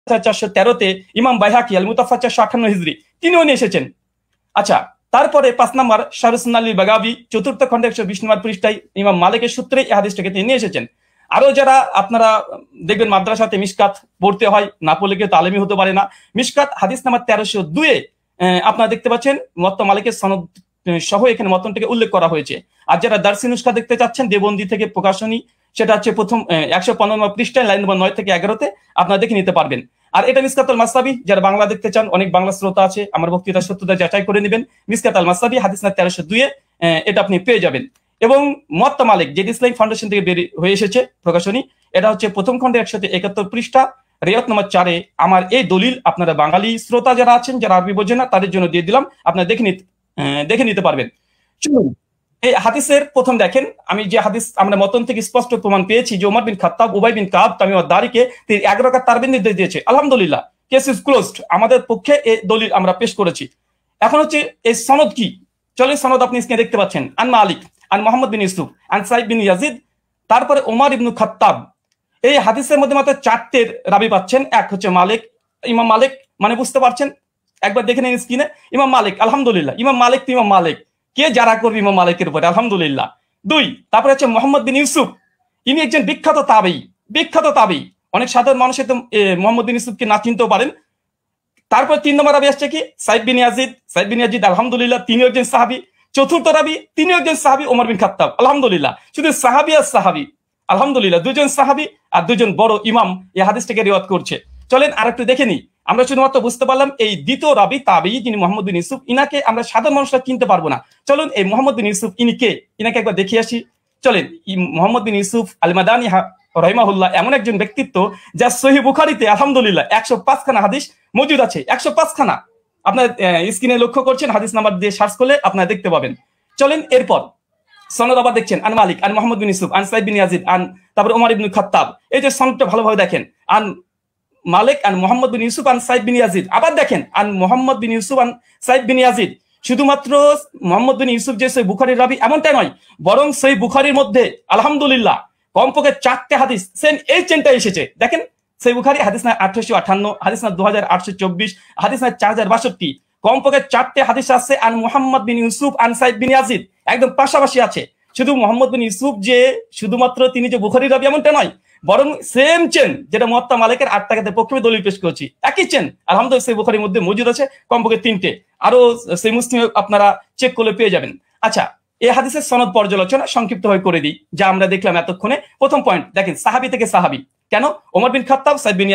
413-তে ইমাম বাইহাকি আল মুতাফা 458 হিজরি তিনিও নিয়ে এসেছেন। আচ্ছা, তারপরে 5 নম্বর শাহরুসুন্নাহ আল বাগাবি 4th খণ্ডে 120 নম্বর পৃষ্ঠায় ইমাম মালিকের সূত্রে এই হাদিসটাকে তিনি নিয়ে এসেছেন। আরো যারা আপনারা দেখবেন মাদ্রাসাতে মিশকাত পড়তে হয়, না পড়লে কেউ তালিমি হতে পারে না। মিশকাত হাদিস নাম্বার 1302-এ আপনারা দেখতে পাচ্ছেন মুয়াত্তা মালিকের সনদ সহ এখানে মতনটাকে উল্লেখ করা হয়েছে। আর যারা দারসি নুসখা দেখতে চাচ্ছেন দেবন্দি থেকে প্রকাশনী, সেটা হচ্ছে প্রথম 115 নম্বর পৃষ্ঠায় লাইন নম্বর 9 থেকে 11-তে আপনারা দেখে নিতে পারবেন। আর এটা মিসকাতুল মাসাবি, যারা বাংলা দেখতে চান, অনেক বাংলা শ্রোতা আছে, আমার বক্তৃতার সত্যতা যাচাই করে নেবেন। মিসকাতুল মাসাবি হাদিস নাম্বার 1302-এ এটা আপনি পেয়ে যাবেন। এবং মুয়াত্তা মালিক যেটি ইসলামিক ফাউন্ডেশন থেকে বের হয়ে এসেছে প্রকাশনী, এটা হচ্ছে প্রথম খণ্ডে 171 পৃষ্ঠা রিয়াত নম্বর 4-এ। আমার এই দলিল আপনারা বাঙালি শ্রোতা যারা আছেন, যারা আরবি বোঝেন না, তাদের জন্য দিয়ে দিলাম, আপনারা দেখে নিতে পারবেন। চলুন এই হাদিসের প্রথম দেখেন, আমি যে হাদিস আমরা মতন থেকে স্পষ্ট প্রমাণ পেয়েছি যে ওমর বিন খাত্তাব উবাই বিন কাব তামিম আদ-দারিকে 11 রাকাত তারাবির নির্দেশ দিয়েছে। আলহামদুলিল্লাহ, কেস ইজ ক্লোজড, আমাদের পক্ষে এই দলিল আমরা পেশ করেছি। এখন হচ্ছে এই সনদ কি, চলেন সনদ আপনি স্ক্রিনে দেখতে পাচ্ছেন। আন মালিক আন মুহাম্মদ বিন ইউসুফ আন সাইদ বিন ইয়াজিদ, তারপরে ওমর ইবনে খাত্তাব। এই হাদিসের মধ্যে মাত্র 4টে রাবি পাচ্ছেন। এক হচ্ছে মালিক, ইমাম মালিক, মানে বুঝতে পারছেন, একবার দেখে নিন স্ক্রিনে। ইমাম মালিক, আলহামদুলিল্লাহ, ইমাম মালিক তো ইমাম মালিক, কে যারা করবে ইমাম মালিকের উপরে, আলহামদুলিল্লাহ। 2, তারপরে হচ্ছে মুহাম্মদ বিন ইউসুফ, ইনি একজন বিখ্যাত তাবেঈ। অনেক সাধারণ মানুষ তো মুহাম্মদ বিন ইউসুফকে না চিনতেও পারেন। তারপর 3 নম্বর রাবি আসছে কি সাইদ বিন ইয়াজিদ, আলহামদুলিল্লাহ, তিনি একজন সাহাবী। 4th রাবি, তিনি একজন সাহাবী, ওমর বিন খাত্তাব, আলহামদুলিল্লাহ। শুধু সাহাবী আর সাহাবী, আলহামদুলিল্লাহ, 2জন সাহাবী আর 2জন বড় ইমাম এই হাদিসটাকে রিওয়ায়াত করছে। চলেন আরেকটু দেখে নিই। আমরা শুধুমাত্র বুঝতে পারলাম এই দ্বিতীয় রাবি তাবেঈ যিনি মুহাম্মদ বিন ইউসুফ, ইনাকে আমরা সাধারণ মানুষরা চিনতে পারবো না। চলুন এই মুহাম্মদ বিন ইউসুফ ইনি কে, ইনাকে একবার দেখিয়ে আসি। চলেন, মুহাম্মদ বিন ইউসুফ আল মাদানী রাহিমাহুল্লাহ এমন একজন ব্যক্তিত্ব যা সহিহ বুখারীতে আলহামদুলিল্লাহ 105 খানা হাদিস মজুদ আছে। 105 খানা, আপনার স্ক্রিনে লক্ষ্য করছেন, হাদিস নাম্বার দিয়ে সার্চ করলে আপনারা দেখতে পাবেন। চলেন এরপর সনদ আবার দেখছেন, আন মালিক আন মুহাম্মদ বিন ইউসুফ আন সাইদ বিন ইয়াজিদ আন, তারপর ওমর ইবনে খাত্তাব। এই যে সনদটা ভালোভাবে দেখেন, আন মালিক আন মুহাম্মদ বিন ইউসুফ আন সাইদ বিন ইয়াজিদ। আবার দেখেন আন মুহাম্মদ বিন ইউসুফ আন সাইদ বিন ইয়াজিদ। শুধুমাত্র মুহাম্মদ বিন ইউসুফ যে সহিহ বুখারীর রাবি এমনটা নয়, বরং সহিহ বুখারীর মধ্যে আলহামদুলিল্লাহ কমপক্ষে 4টে হাদিস সেম এই চেনটা এসেছে। দেখেন সহিহ বুখারী হাদিস না 1858, হাদিস না 2824, হাদিস না 4062, কমপক্ষে 4টে হাদিস আছে আন মুহাম্মদ বিন ইউসুফ আন সাইদ বিন ইয়াজিদ, একদম পাশাপাশি আছে। শুধু মুহাম্মদ বিন ইউসুফ যে শুধুমাত্র তিনি যে বুখারীর রাবি এমনটা নয়, বরং সেম চেন যেটা মুয়াত্তা মালিকের 8 টাকাতে পক্ষে দলিল পেশ করেছি, একই চেন আলহামদুলিল্লাহ সহিহ বুখারীর মধ্যে মজুদ আছে কমপক্ষে 3টে, আরো সহিহ মুসলিম আপনারা চেক করলে পেয়ে যাবেন। আচ্ছা, এই হাদিসের সনদ পর্যালোচনা সংক্ষিপ্তভাবে করে দিই, যা আমরা দেখলাম এতক্ষণে। প্রথম পয়েন্ট দেখেন, সাহাবী থেকে সাহাবী কেন? ওমর বিন খাত্তাব, সাইদ বিন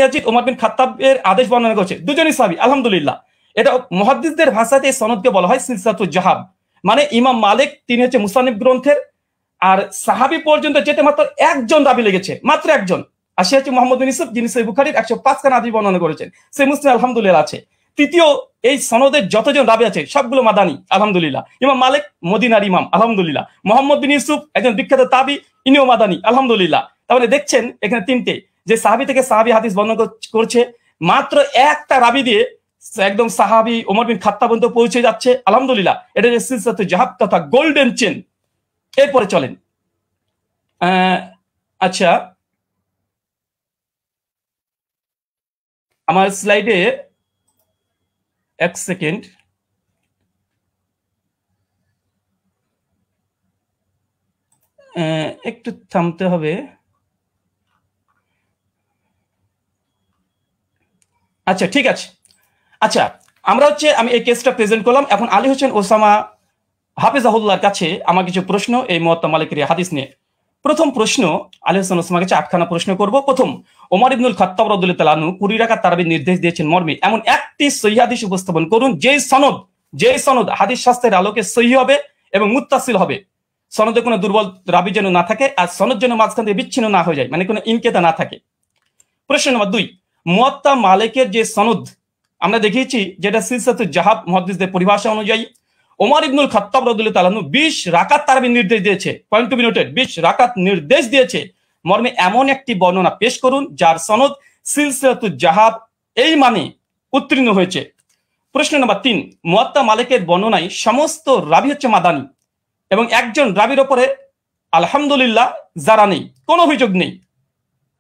ইয়াজিদ, ওমর বিন খাত্তাবের আদেশ বর্ণনা করছে, দুজনই সাহাবী, আলহামদুলিল্লাহ। এটা মুহাদ্দিসদের ভাষাতে এই সনদকে বলা হয় সিলসিলাতুল জাহাব, মানে ইমাম মালিক তিনি হচ্ছে মুসান্নিফ গ্রন্থের, আর সাহাবী পর্যন্ত যেতে মাত্র একজন রাবী লেগেছে, মাত্র একজন, আর সে হচ্ছে মুহাম্মদ বিন ইউসুফ, যিনি সহিহ বুখারীর 105 খানা হাদিস বর্ণনা করেছেন। সহিহ মুসলিম আলহামদুলিল্লাহ আছে। তৃতীয়, এই সনদের যতজন রাবী আছে সবগুলো মাদানী, আলহামদুলিল্লাহ। ইমাম মালিক মদিনার ইমাম, আলহামদুলিল্লাহ। মুহাম্মদ বিন ইউসুফ একজন বিখ্যাত তাবী, ইনিও মাদানী, আলহামদুলিল্লাহ। তাহলে দেখছেন এখানে 3টে যে সাহাবী থেকে সাহাবী হাদিস বর্ণনা করছে, মাত্র একটা রাবী দিয়ে একদম সাহাবী ওমর বিন খাত্তাব পর্যন্ত পৌঁছে যাচ্ছে, আলহামদুলিল্লাহ। এটা যে সিলসিলাতুল জাহাব তথা গোল্ডেন চেন। এরপরে চলেন, আচ্ছা আমার স্লাইডে 1 সেকেন্ড, একটু থামতে হবে। আচ্ছা ঠিক আছে। আচ্ছা, আমরা হচ্ছে আমি এই কেসটা প্রেজেন্ট করলাম। এখন আলী হোসেন ওসামা হাফেজাহুল্লাহর কাছে আমার কিছু প্রশ্ন এই মুয়াত্তা মালিকের হাদিস নিয়ে। প্রথম প্রশ্ন, আলী হোসেন ওসামার কাছে 8খানা প্রশ্ন করব। প্রথম, ওমর ইবনুল খাত্তাব রাদিয়াল্লাহু তাআলা আনহু 20 রাকাত তারাবির নির্দেশ দিয়েছেন মর্মে এমন একটি সহিহ হাদিস উপস্থাপন করুন যেই সনদ হাদিস শাস্ত্রের আলোকে সহিহ হবে এবং মুত্তাসিল হবে। সনদে কোনো দুর্বল রাবী যেন না থাকে, আর সনদ যেন মাঝখান থেকে বিচ্ছিন্ন না হয়ে যায়, মানে কোনো ইনকেতা না থাকে। প্রশ্ন নম্বর 2, মুয়াত্তা মালিকের যে সনদ আমরা দেখিয়েছি, যেটা সিলসিলাতুল জাহাব মুহাদ্দিসদের পরিভাষা অনুযায়ী ওমর ইবনুল খাত্তাব রাদিয়াল্লাহু তাআলা আনহু 20 রাকাত তারাবির নির্দেশ দিয়েছে, পয়েন্ট টু বি নোটেড, 20 রাকাত নির্দেশ দিয়েছে মর্মে এমন একটি বর্ণনা পেশ করুন যার সনদ সিলসিলাতুল জাহাব এই মানে উত্তীর্ণ হয়েছে। প্রশ্ন নম্বর 3, মুয়াত্তা মালিকের বর্ণনায় সমস্ত রাবী হচ্ছে মাদানী এবং একজন রাবীর উপরে আলহামদুলিল্লাহ যারা নেই, কোনো অভিযোগ নেই,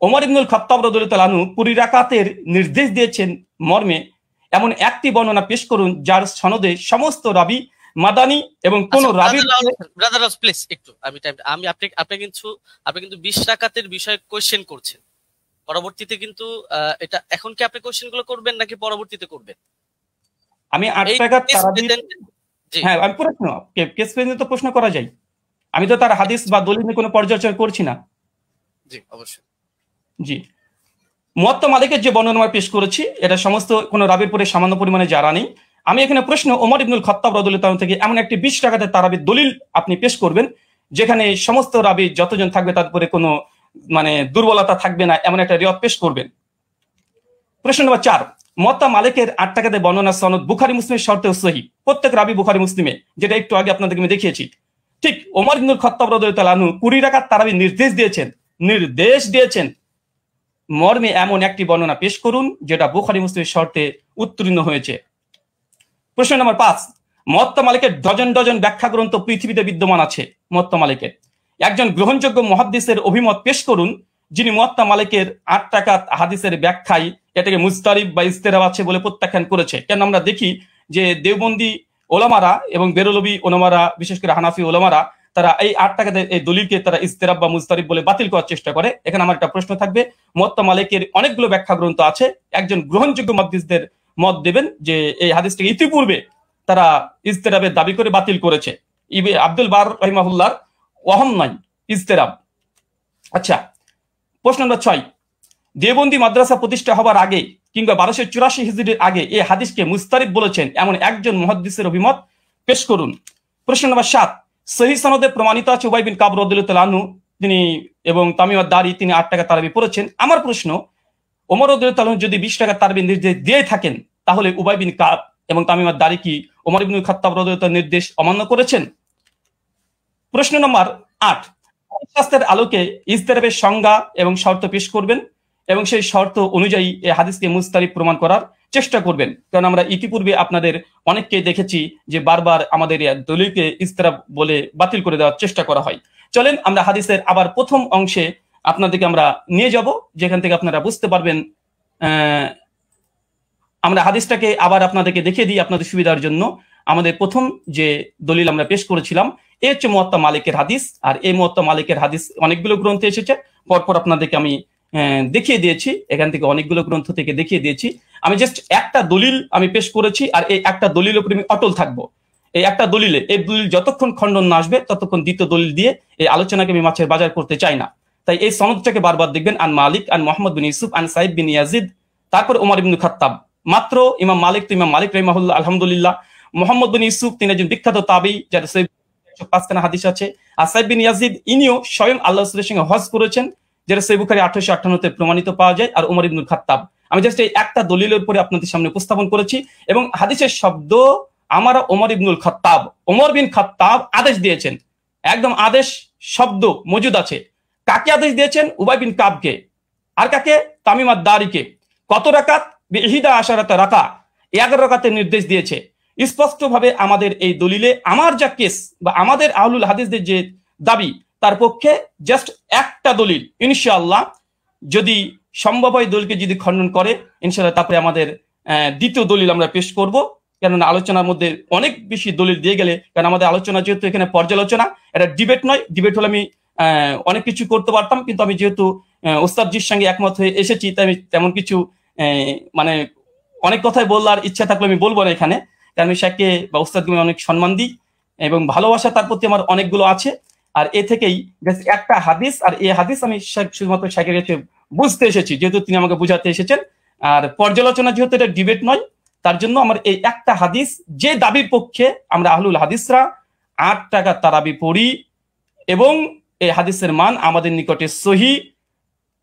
ওমর ইবনুল খাত্তাব রাদিয়াল্লাহু আনহু 20 রাকাতের নির্দেশ দিয়েছেন মর্মে এমন একটি বর্ণনা পেশ করুন যার সনদে সমস্ত রাবি মাদানী এবং কোন রাবির ব্রাদার প্লিজ একটু আমি আপনি কিন্তু 20 রাকাতের বিষয়ে কোশ্চেন করছেন, পরবর্তীতে কিন্তু এটা এখন কি আপনি কোশ্চেন গুলো করবেন নাকি পরবর্তীতে করবেন? আমি 8 রাকাত তারাবি, হ্যাঁ আমি প্রশ্ন কেস পর্যন্ত প্রশ্ন করা যায়, আমি তো তার হাদিস বা দলিল নিয়ে কোনো পর্যালোচনা করছি না। জি অবশ্যই। জি, মুয়াত্তা মালিকের যে বর্ণনা পেশ করেছি এটা সমস্ত কোন রাবির পরে সামান্য পরিমাণে জানা নেই। আমি এখানে প্রশ্ন ওমর ইবনুল খাত্তাব রাদিয়াল্লাহু তাআলা থেকে এমন একটি 20 রাকাতের তারাবির দলিল আপনি পেশ করবেন যেখানে সমস্ত রাবি যতজন থাকবে তার উপরে কোনো মানে দুর্বলতা থাকবে না, এমন একটা রিওয়ায়াত পেশ করবেন। প্রশ্ন নম্বর 4, মুয়াত্তা মালিকের 8 রাকাতের বর্ণনা সনদ বুখারী মুসলিমের শর্তেও সহিহ, প্রত্যেক রাবি বুখারী মুসলিমে, যেটা একটু আগে আপনাদেরকে আমি দেখিয়েছি। ঠিক ওমর ইবনুল খাত্তাব রাদিয়াল্লাহু তাআলা আনহু 20 রাকাত তারাবির নির্দেশ দিয়েছেন মর্মে এমন একটি বর্ণনা পেশ করুন যেটা বুখারী মুসলিমের শর্তে উত্তীর্ণ হয়েছে। প্রশ্ন নম্বর 5, মুয়াত্তা মালিকের ডজন ডজন ব্যাখ্যা গ্রন্থ পৃথিবীতে বিদ্যমান আছে। মুয়াত্তা মালিকের একজন গ্রহণযোগ্য মুহাদ্দিসের অভিমত পেশ করুন যিনি মুয়াত্তা মালিকের 8 রাকাত হাদিসের ব্যাখ্যায় এটাকে মুজতারিব বা ইস্তেরাব আছে বলে প্রত্যাখ্যান করেছে। কেন আমরা দেখি যে দেওবন্দি ওলামারা এবং বেরলভী ওলামারা, বিশেষ করে হানাফি ওলামারা, তারা এই 8 রাকাতের এই দলিলকে তারা ইস্তেরাব বা মুজতারিব বলে বাতিল করার চেষ্টা করে। এখানে আমার একটা প্রশ্ন থাকবে, মুয়াত্তা মালিকের অনেকগুলো ব্যাখ্যা গ্রন্থ আছে, একজন গ্রহণযোগ্য মুহাদ্দিসদের মত দেবেন যে এই হাদিসটিকে ইতিপূর্বে তারা ইস্তেরাবের দাবি করে বাতিল করেছে। আব্দুল বার রাহিমাহুল্লাহর ওয়াহম নয় ইস্তেরাব। আচ্ছা, প্রশ্ন নম্বর 6, দেওবন্দি মাদ্রাসা প্রতিষ্ঠা হবার আগে কিংবা 1284 হিজরির আগে এই হাদিসকে মুস্তারিব বলেছেন এমন একজন মুহাদ্দিসের অভিমত পেশ করুন। প্রশ্ন নম্বর 7, সহিহ সনদে প্রমাণিত আছে উবাই বিন কাব রাদিয়াল্লাহু তাআলা আনহু তিনি এবং তামিম আদ-দারি তিনি 8 রাকাত তারাবি পড়েছেন। আমার প্রশ্ন, ওমর রাদিয়াল্লাহু তাআলা যদি 20 রাকাত তারাবি নির্দেশ দিয়ে থাকেন তাহলে উবাই বিন কাব এবং তামিম আদ-দারি কি ওমর ইবনুল খাত্তাব রাদিয়াল্লাহু তাআলার নির্দেশ অমান্য করেছেন? প্রশ্ন নম্বর 8, শাস্ত্রের আলোকে ইস্তেরাবের সংজ্ঞা এবং শর্ত পেশ করবেন এবং সেই শর্ত অনুযায়ী এই হাদিসকে মুস্তারিব প্রমাণ করার চেষ্টা করবেন। কারণ আমরা ইতিপূর্বে আপনাদের অনেককে দেখেছি যে বারবার আমাদের দলিলকে ইস্তেরাব বলে বাতিল করে দেওয়ার চেষ্টা করা হয়। চলেন আমরা হাদিসের আবার প্রথম অংশে আপনাদেরকে আমরা নিয়ে যাব, যেখান থেকে আপনারা বুঝতে পারবেন। আমরা হাদিসটাকে আবার আপনাদেরকে দেখিয়ে দিই আপনাদের সুবিধার জন্য। আমাদের প্রথম যে দলিল আমরা পেশ করেছিলাম এ হচ্ছে মুয়াত্তা মালিকের হাদিস, আর এই মুয়াত্তা মালিকের হাদিস অনেকগুলো গ্রন্থে এসেছে, পরপর আপনাদেরকে আমি দেখিয়ে দিয়েছি, এখান থেকে অনেকগুলো গ্রন্থ থেকে দেখিয়ে দিয়েছি। আমি জাস্ট একটা দলিল আমি পেশ করেছি, আর এই একটা দলিলের উপরে আমি অটল থাকবো। এই একটা দলিলে এই দলিল যতক্ষণ খণ্ডন না আসবে ততক্ষণ দ্বিতীয় দলিল দিয়ে এই আলোচনাকে আমি মাছের বাজার করতে চাই না। তাই এই সনদটাকে বারবার দেখবেন, আন মালিক আন মুহাম্মদ বিন ইউসুফ আন সাইদ বিন ইয়াজিদ, তারপর ওমর ইবনুল খাত্তাব। মাত্র ইমাম মালিক তো ইমাম মালিক রাহিমাহুল্লাহ আলহামদুলিল্লাহ, মুহাম্মদ বিন ইউসুফ তিনি একজন বিখ্যাত তাবেঈ যার 105 খানা হাদিস আছে। আর সাইদ বিন ইয়াজিদ ইনিও স্বয়ং আল্লাহ রাসূলের সঙ্গে হজ করেছেন, যেটা সহিহ বুখারী 858 তে প্রমাণিত পাওয়া যায়। আর ওমর ইবনুল খাত্তাব, আমি জাস্ট এই একটা দলিলের উপরে আপনাদের সামনে উপস্থাপন করেছি এবং হাদিসের শব্দ আমার ওমর ইবনুল খাত্তাব, ওমর বিন খাত্তাব আদেশ দিয়েছেন, একদম আদেশ শব্দ মজুদ আছে। কাকে আদেশ দিয়েছেন? উবাই বিন কাবকে। আর কাকে? তামিম আদ-দারিকে। কত রাকাত? বিহিদা আশারাতা রাকা, 11 রাকাতের নির্দেশ দিয়েছে। স্পষ্টভাবে আমাদের এই দলিলে আমার যা কেস বা আমাদের আহলুল হাদিসদের যে দাবি তার পক্ষে জাস্ট একটা দলিল, ইনশাআল্লাহ যদি সম্ভব হয় দলিলকে যদি খণ্ডন করে ইনশাআল্লাহ তারপরে আমাদের দ্বিতীয় দলিল আমরা পেশ করব। কেননা আলোচনার মধ্যে অনেক বেশি দলিল দিয়ে গেলে, কারণ আমাদের আলোচনা যেহেতু এখানে পর্যালোচনা, এটা ডিবেট নয়। ডিবেট হলে আমি অনেক কিছু করতে পারতাম, কিন্তু আমি যেহেতু ওস্তাদজির সঙ্গে একমত হয়ে এসেছি তাই আমি তেমন কিছু মানে অনেক কথাই বলার ইচ্ছা থাকলে আমি বলবো না এখানে, কারণ আমি শেখকে বা ওস্তাদকে অনেক সম্মান দিই এবং ভালোবাসা তার প্রতি আমার অনেকগুলো আছে। আর এ থেকেই একটা হাদিস, আর এই হাদিস আমি শুধুমাত্র শেখের কাছে বুঝতে এসেছি যেহেতু তিনি আমাকে বুঝাতে এসেছেন। আর পর্যালোচনা যেহেতু এটা ডিবেট নয়, তার জন্য আমার এই একটা হাদিস যে দাবির পক্ষে আমরা আহলুল হাদিসরা 8 টাকা তারাবি পড়ি এবং এই হাদিসের মান আমাদের নিকটে সহিহ,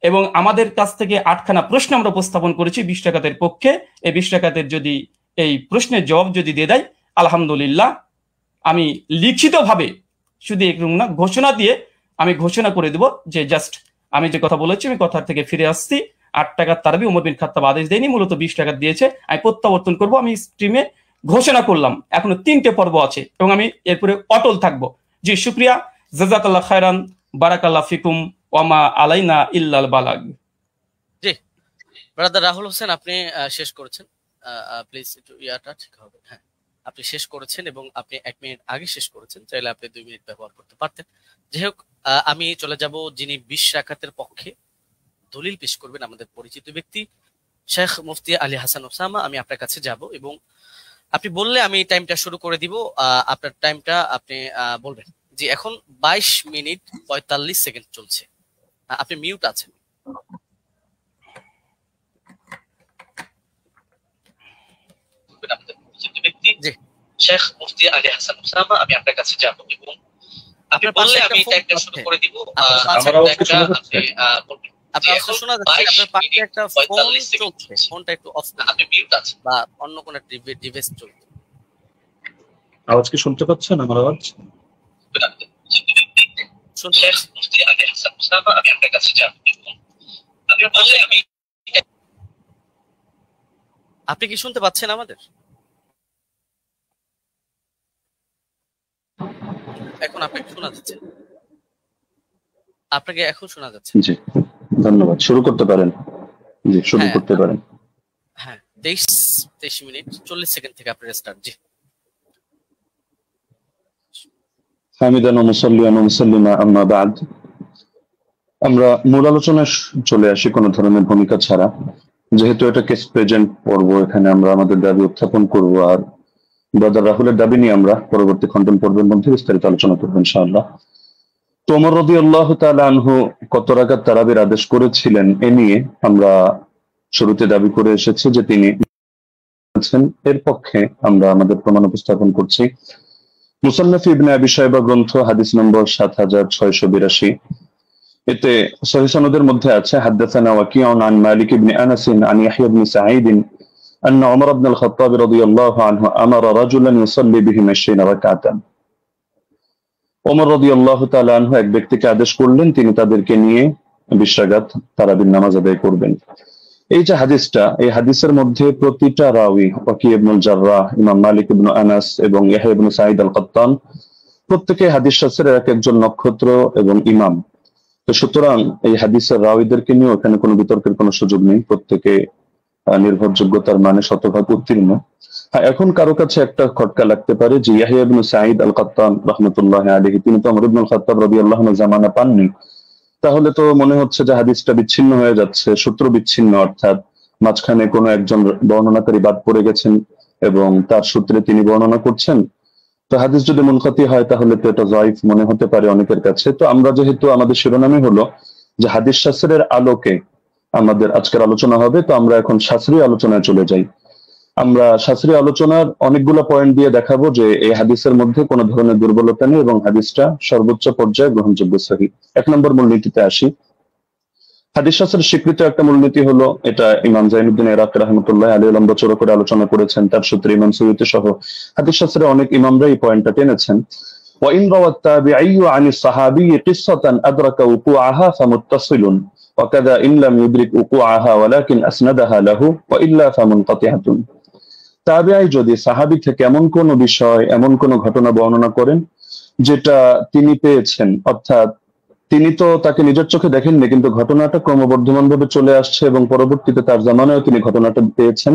এবং আমাদের কাছ থেকে 8খানা প্রশ্ন আমরা উপস্থাপন করেছি 20 টাকাতের পক্ষে। এই 20 টাকাতের যদি এই প্রশ্নের জবাব যদি দিয়ে দেয় আলহামদুলিল্লাহ, আমি লিখিতভাবে শুধু এরকম না, ঘোষণা দিয়ে আমি ঘোষণা করে দেব যে জাস্ট আমি যে কথা বলেছি আমি কথার থেকে ফিরে আসছি। 8 টাকার তারাবি ওমর বিন খাত্তাব আদেশ দেয়নি, মূলত 20 টাকা দিয়েছে। আমি প্রত্যাবর্তন করব, আমি স্ট্রিমে ঘোষণা করলাম। এখনো 3টে পর্ব আছে এবং আমি এরপরে অটল থাকবো। জি শুকরিয়া, জাযাকাল্লাহ খায়রান, বারাকাল্লাহ ফিকুম, ওয়ামা আলাইনা ইল্লাল বালাগ। ব্রাদার রাহুল হোসেন, আপনি শেষ করেছেন, প্লিজ একটু ইয়াটা ঠিক হবে। হ্যাঁ, আপনি শেষ করেছেন এবং আপনি 1 মিনিট আগে শেষ করেছেন, চাইলে আপনি 2 মিনিট ব্যবহার করতে পারতেন। যাই হোক, আমি চলে যাব যিনি 20 রাকাতের পক্ষে দলিল পেশ করবেন, আমাদের পরিচিত ব্যক্তি শেখ মুফতি আলী হাসান ওসামা। আমি আপনার কাছে যাব এবং আপনি বললে আমি টাইমটা শুরু করে দিব। আপনার টাইমটা আপনি বলবেন। জি, এখন 22 মিনিট 45 সেকেন্ড চলছে। আপনি মিউট আছেন। জি, শেখ মুফতি আলী হাসান ওসামা, আমি আপনার কাছে যাব এবং আপনি বললে আমি টাইমটা শুরু করে দিব। আপনার আওয়াজ শোনা যাচ্ছে, আপনার পাশে একটা ফোন চলছে, ফোনটা একটু অফ করুন, আপনি মিউট আছেন বা অন্য কোনো ডিভাইস চলছে। আওয়াজ কি শুনতে পাচ্ছেন? আমার আওয়াজ শুনতে পাচ্ছি। মুফতি আলী হাসান ওসামা, আমি আপনার কাছে যাব এবং আপনি বললে আমি, আপনি কি শুনতে পাচ্ছেন আমাদের? এখন আপনাকে শোনা যাচ্ছে, আপনাকে এখন শোনা যাচ্ছে। জি, ধন্যবাদ। শুরু করতে পারেন। জি, শুরু করতে পারেন। হ্যাঁ, 23 মিনিট 40 সেকেন্ড থেকে আপনার স্টার্ট। জি, হামিদান ওয়া মুসাল্লিয়ান ওয়া মুসাল্লিমা আম্মা বা'দ। আমরা মূল আলোচনায় চলে আসি কোনো ধরনের ভূমিকা ছাড়া, যেহেতু এটা কেস প্রেজেন্ট পর্ব। এখানে আমরা আমাদের দাবি উত্থাপন করব, আর ব্রাদার রাহুলের দাবি নিয়ে আমরা পরবর্তী খণ্ডন পর্বের মধ্যে বিস্তারিত আলোচনা করবো ইনশাআল্লাহ। তো ওমর রাদিয়াল্লাহু তাআলা আনহু কত রাকাত তারাবির আদেশ করেছিলেন এ নিয়ে আমরা শুরুতে দাবি করে এসেছি যে তিনি এর পক্ষে আমরা আমাদের প্রমাণ উপস্থাপন করছি। মুসান্নাফ ইবনে আবি শাইবা গ্রন্থ হাদিস নম্বর 7682। এতে সহিহ সনদের মধ্যে আছে হাদাসানা ওয়াকিউন আন মালিক ইবনে আনাস আন ইয়াহইয়া ইবনে সাঈদ أن عمر بن الخطاب رضي الله عنه أمر رجلا يصلي بهم 20 ركعة। ওমর রাদিয়াল্লাহু তাআলা আনহু এক ব্যক্তিকে আদেশ করলেন তিনি তাদেরকে নিয়ে 20 রাকাত তারাবির নামাজ আদায় করবেন। এই যে হাদিসটা, এই হাদিসের মধ্যে প্রতিটা রাওয়ী ওয়াকি ইবনুল জাররাহ, ইমাম মালিক ইবনে আনাস এবং ইয়াহইয়া ইবনে সাঈদ আল-কাত্তান প্রত্যেকে হাদিস শাস্ত্রের এক একজন নক্ষত্র এবং ইমাম। তো সুতরাং এই হাদিসের রাওয়ীদেরকে নিয়ে এখানে কোনো বিতর্কের কোনো সুযোগ নেই, প্রত্যেকে নির্ভরযোগ্যতার মানে শতভাগ উত্তীর্ণ। এখন কারো কাছে একটা খটকা লাগতে পারে যে ইয়াহইয়া ইবনে সাঈদ আল-কাত্তান রাহমাতুল্লাহি আলাইহি তিনি তো ওমর ইবনে খাত্তাব রাদিয়াল্লাহু আনহু জামানা পাননি, তাহলে তো মনে হচ্ছে যে হাদিসটা বিচ্ছিন্ন হয়ে যাচ্ছে, সূত্র বিচ্ছিন্ন, অর্থাৎ মাঝখানে কোনো একজন বর্ণনাকারী বাদ পড়ে গেছেন এবং তার সূত্রে তিনি বর্ণনা করছেন। তো হাদিস যদি মুনকাতি হয় তাহলে তো এটা যায়িফ মনে হতে পারে অনেকের কাছে। তো আমরা যেহেতু আমাদের শিরোনামই হলো যে হাদিস শাস্ত্রের আলোকে আমাদের আজকের আলোচনা হবে, তো আমরা এখন শাস্ত্রীয় আলোচনায় চলে যাই। আমরা শাস্ত্রীয় আলোচনার অনেকগুলো পয়েন্ট দিয়ে দেখাবো যে এই হাদিসের মধ্যে কোনো ধরনের দুর্বলতা নেই এবং হাদিসটা সর্বোচ্চ পর্যায়ে গ্রহণযোগ্য সহিহ। 1 নম্বর মূলনীতিতে আসি। হাদিস শাস্ত্রের স্বীকৃত একটা মূলনীতি হলো, এটা ইমাম জাইনুদ্দিন ইরাকি রাহমাতুল্লাহি আলাইহি লম্বা চড়া করে আলোচনা করেছেন, তার সূত্রে ইমাম সুয়ুতি সহ হাদিস শাস্ত্রের অনেক ইমামরা এই পয়েন্টটা টেনেছেন। وإن روى التابعي عن الصحابي قصة أدرك وقوعها فمتصل وكذا إن لم يدرك وقوعها ولكن أسندها له وإلا فمنقطعة। তাবিঈ যদি সাহাবী থেকে এমন কোন বিষয়, এমন কোন ঘটনা বর্ণনা করেন যেটা তিনি পেয়েছেন, অর্থাৎ তিনি তো তাকে নিজের চোখে দেখেননি কিন্তু ঘটনাটা ক্রমবর্ধমান ভাবে চলে আসছে এবং পরবর্তীতে তার জামানায় তিনি ঘটনাটা পেয়েছেন,